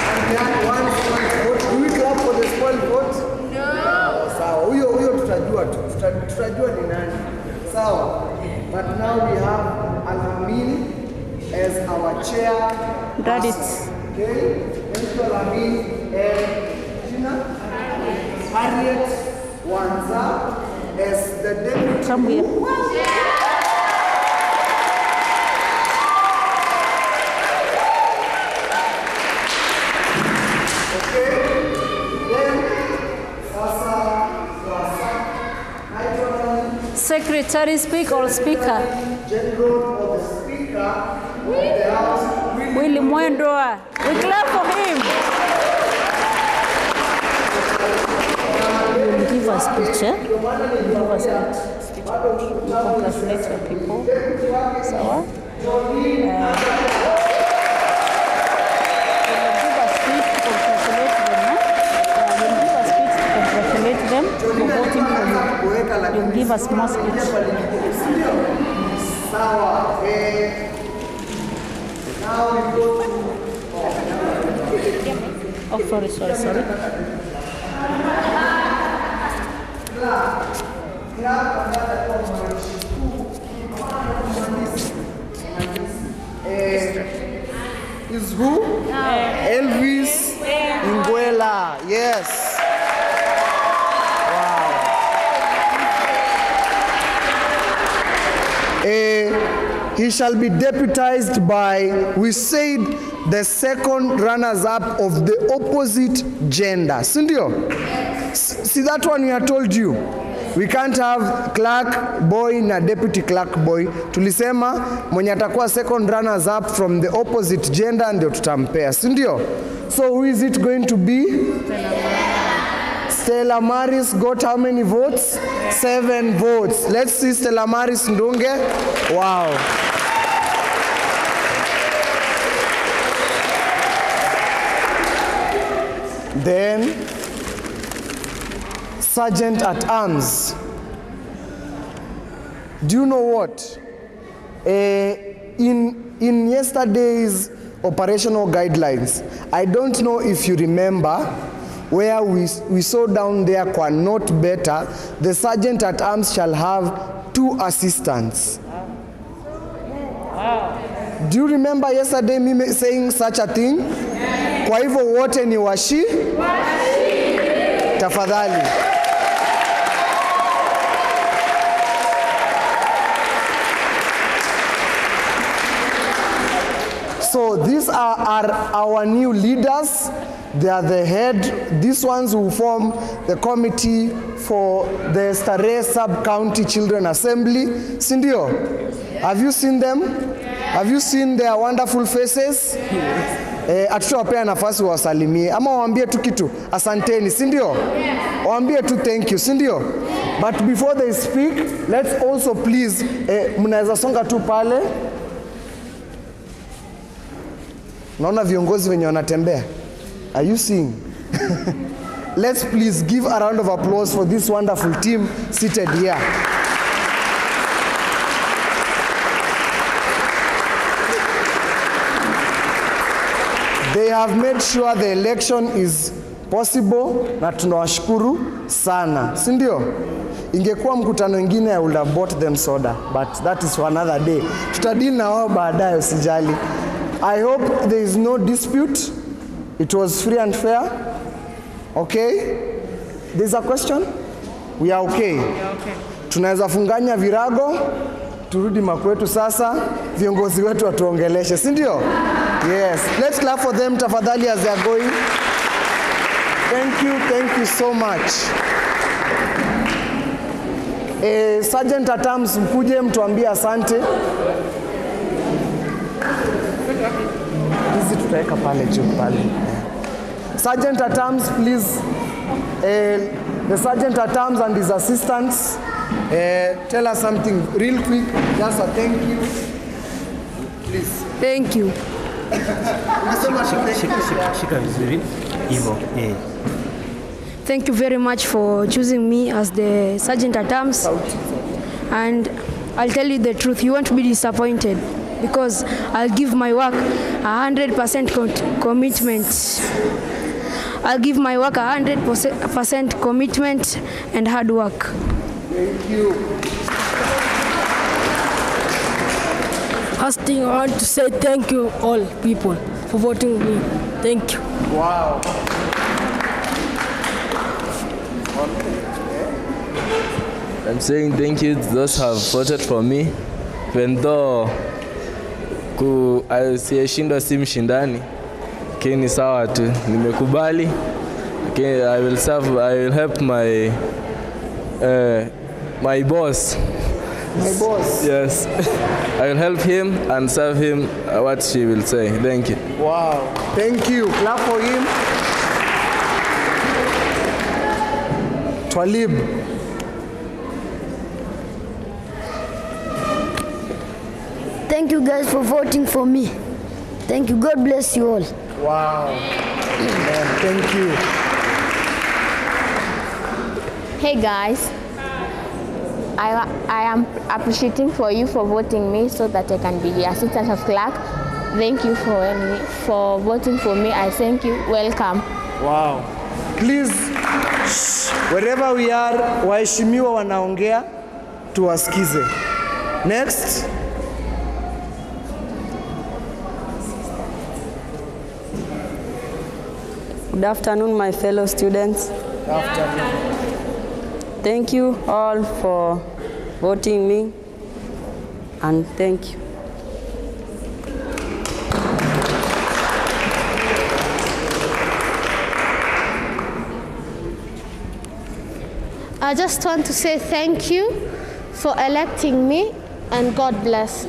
And they had one spoiled vote. Do we clap for the spoiled vote? No. Sawa. Huyo tutajua ni nani. Sawa. But now we have Al-Amin as our chair. That is. Okay. Thank you, Al-Amin. And Gina? Harriet Wanza as the deputy. Come here. Okay. Then, Secretary, speak or speaker? General or the Speaker of the House. Willy Mwendwa. We clap for him. Give us picture. Give us speech. Congratulate your people. Sawa. Give us speech to congratulate them. Give us speech to congratulate them for voting for you. You give us more speech. Sawa. Now we go to. Oh, sorry. Is who? Elvis Ngwela. Yes. Wow. He shall be deputized by, we said, the second runners-up of the opposite gender. Sindio? See that one we have told you? We can't have clerk boy na deputy clerk boy. Tulisema mwenye atakuwa second runners up from the opposite gender ndio tutampea. Sindio? So who is it going to be? Stella Maris got how many votes? 7 votes. Let's see Stella Maris Ndunge. Wow. Then Sergeant at Arms. Do you know what? In yesterday's operational guidelines, I don't know if you remember where we saw down there, kwa not better, the Sergeant at Arms shall have 2 assistants. Do you remember yesterday me saying such a thing? Kwa hivyo wote ni washi? Tafadhali. So these are our new leaders. They are the head. These ones will form the committee for the Starehe Sub-County Children Assembly. Sindio? Have you seen them? Have you seen their wonderful faces? Atutawapea nafasi wasalimie. Ama waambie tu kitu. Asanteni, sindio? Waambie tu thank you, sindio? But before they speak, let's also please, mnaweza songa tu pale. Naona viongozi wenye wanatembea. Are you seeing? Let's please give a round of applause for this wonderful team seated here. They have made sure the election is possible na tunawashukuru sana. Sindio? Ingekuwa mkutano ingine I would have bought them soda, but that is for another day. Tutadili na wao baadaye, usijali. I hope there is no dispute. It was free and fair. Okay? There's a question? We are okay. Tunaweza funganya virago. turudi makwetu sasa, viongozi wetu watuongeleshe, si ndio? Yes, let's clap for them tafadhali as they are going. Thank you so much. Sergeant at Arms, mkuje mtuambie asante. Hizi tutaweka pale juu pale. Sergeant at Arms, please. The Sergeant at Arms and his assistants, tell us something real quick. Just a thank you. Please. Thank you. Thank you very much for choosing me as the Sergeant at Arms. And I'll tell you the truth, you won't be disappointed because I'll give my work 100% commitment. I'll give my work 100% commitment and hard work. Thank you. First thing, I want to say thank you all people for voting me. Thank you. Wow. I'm saying thank you to those who have voted for me, even though siyeshindwa si mshindani, lakini sawa tu, nimekubali. Okay, I will help my boss. My boss? Yes. I will help him and serve him what she will say. Thank you. Wow. Thank you. Clap for him. Twalib. Thank you guys for voting for me. Thank you. God bless you all. Wow. Amen. Thank you. Hey guys, I am appreciating for you for voting me so that I can be the assistant of clerk. Thank you for voting for me. I thank you. Welcome. Wow. Please, wherever we are, waheshimiwa wanaongea, tuwasikize. Next. Good afternoon, my fellow students. Good afternoon. Thank you all for voting me, and thank you. I just want to say thank you for electing me, and God bless.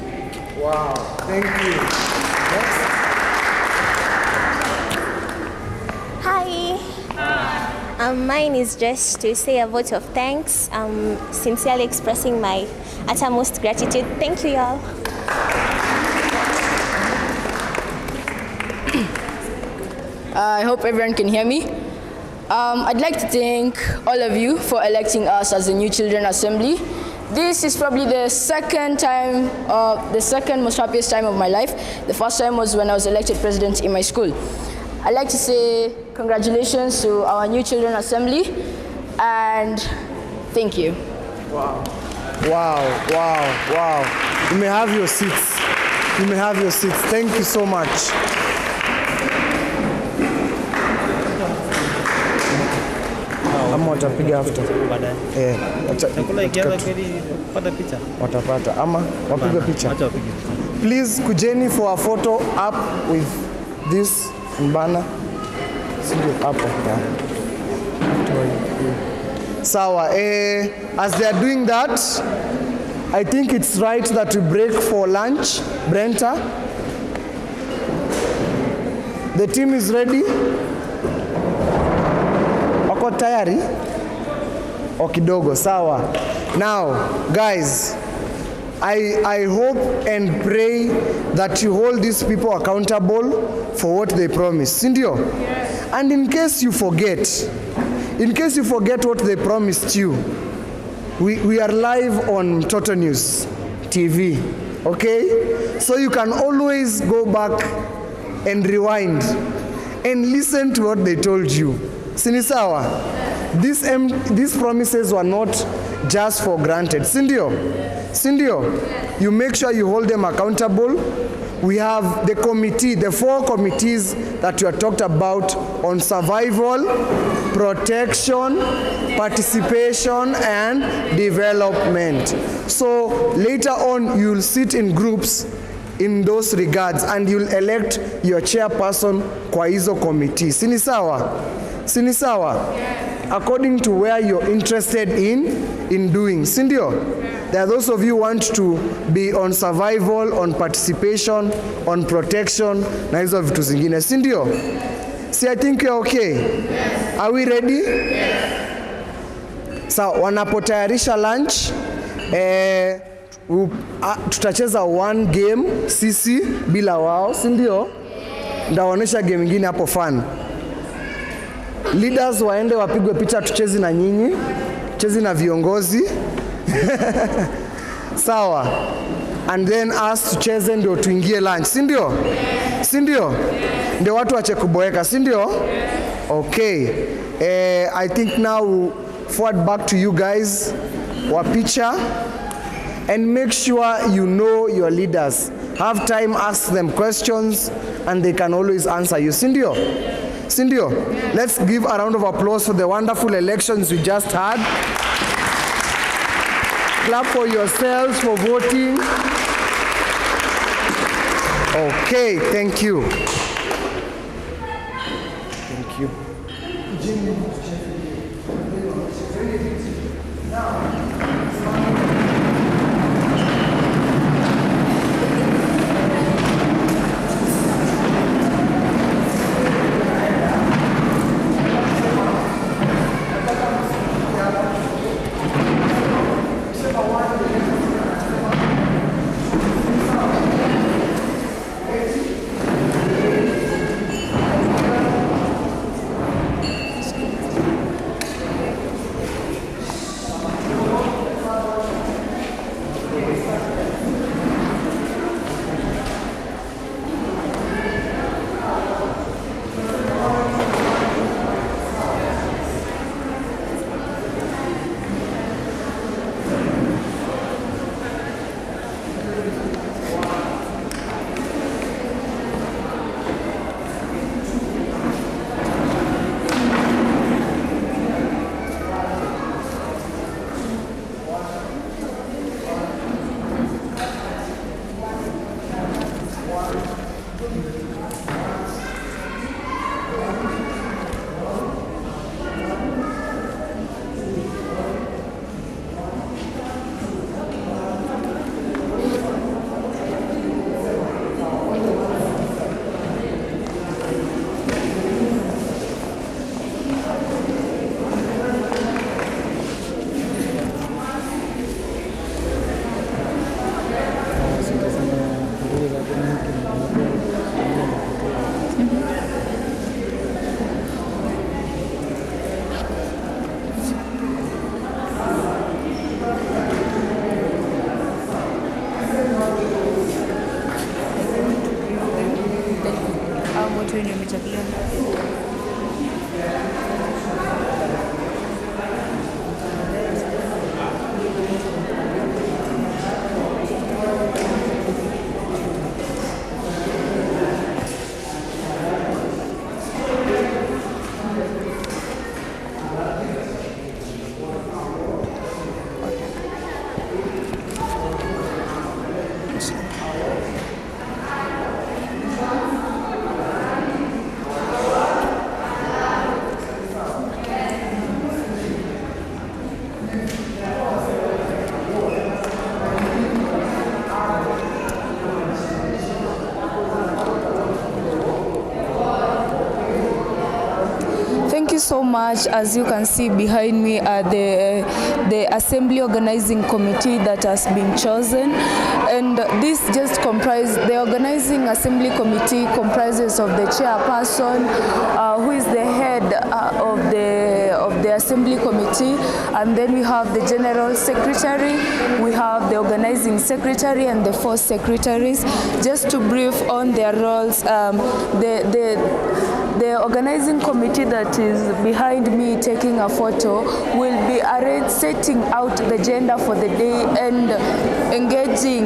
Wow, thank you. Next. Hi. Mine is just to say a vote of thanks. I'm sincerely expressing my uttermost gratitude. Thank you, y'all. I hope everyone can hear me. I'd like to thank all of you for electing us as the new Children Assembly. This is probably the second most happiest time of my life. The first time was when I was elected president in my school. I'd like to say congratulations to our new Children Assembly and thank you. Wow. Wow, wow, wow. You may have your seats. You may have your seats. Thank you so much. Ama watapiga after. Chakula ikianza kweli pata picha. Watapata ama wapige picha. Please kujeni for a photo up with this banner. Sindio hapo. Sawa, as they are doing that, I think it's right that we break for lunch. Brenta, the team is ready. Wako tayari? O kidogo, sawa. Now, guys, I hope and pray that you hold these people accountable for what they promised. Sindio? Yes. And in case you forget what they promised you, we are live on Total News TV, okay? So you can always go back and rewind and listen to what they told you. Sinisawa, these promises were not just for granted. Sindio, you make sure you hold them accountable. We have the committee, the 4 committees that you have talked about on survival, protection, participation, and development. So later on, you'll sit in groups in those regards and you'll elect your chairperson kwa hizo committee. Sini sawa? According to where you're interested in doing. Sindio? There are those of you who want to be on survival, on participation, on protection, na hizo vitu zingine. Sindio? See, I think you're okay. Yes. Are we ready? Yes. So, wanapotayarisha lunch, tutacheza one game sisi bila wao, sindio? Ndaonesha game ingine hapo fun. Leaders waende wapigwe picha, tuchezi na nyinyi, tuchezi na viongozi. Sawa. And then us tucheze ndio tuingie lunch, sindio? Sindio? Ndio watu wache kuboeka, sindio? Okay. I think now we'll forward back to you guys wa picha, and make sure you know your leaders. Have time, ask them questions, and they can always answer you. Sindio? Let's give a round of applause for the wonderful elections we just had. Clap for yourselves for voting. Okay, thank you. Thank you. So much. As you can see behind me are the assembly organizing committee that has been chosen, and this just comprises the organizing assembly committee comprises of the chairperson, who is the head of the assembly committee, and then we have the general secretary, we have the organizing secretary, and the 4 secretaries. Just to brief on their roles, the organizing committee that is behind me taking a photo will be setting out the agenda for the day and engaging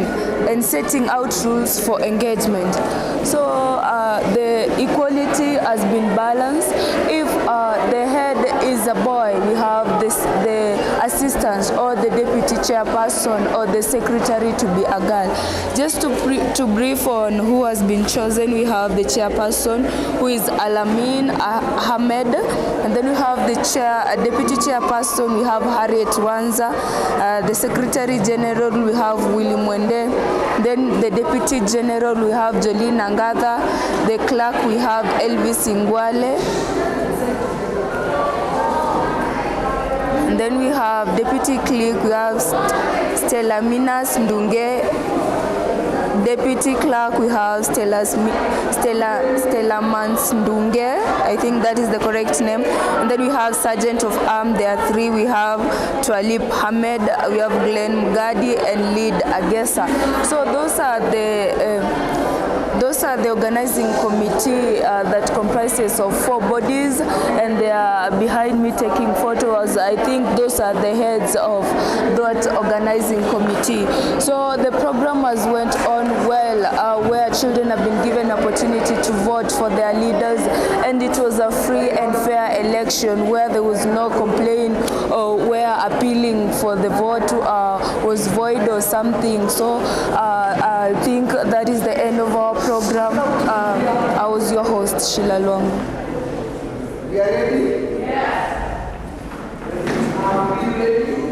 and setting out rules for engagement. So the equality has been balanced. If the head is a boy, we have the assistant or the deputy chairperson or the secretary to be a girl. Just to brief on who has been chosen, we have the chairperson, who is Alamin Ahmed, and then we have the deputy chairperson, we have Harriet Wanza, the secretary general, we have Willy Mwende, then the deputy general, we have Jolene Angatha, the clerk, we have Elvis Ingwale, and then we have deputy clerk, we have Stella Minas Ndunge, deputy clerk, we have Stella Mans Ndunge, I think that is the correct name, and then we have sergeant of arms, there are 3, we have Twalip Hamed, we have Glenn Mugadi, and Lead Agesa. So those are the organizing committee that comprises of 4 bodies, and they are behind me taking photos. I think those are the heads of that organizing committee. So the program has went on well, where children have been given opportunity to vote for their leaders, and it was a free and fair election where there was no complaint or where appealing for the vote was void or something. So I think that is the end of our program. I was your host, Sheila Luangu. We are ready? Yes. Are we ready?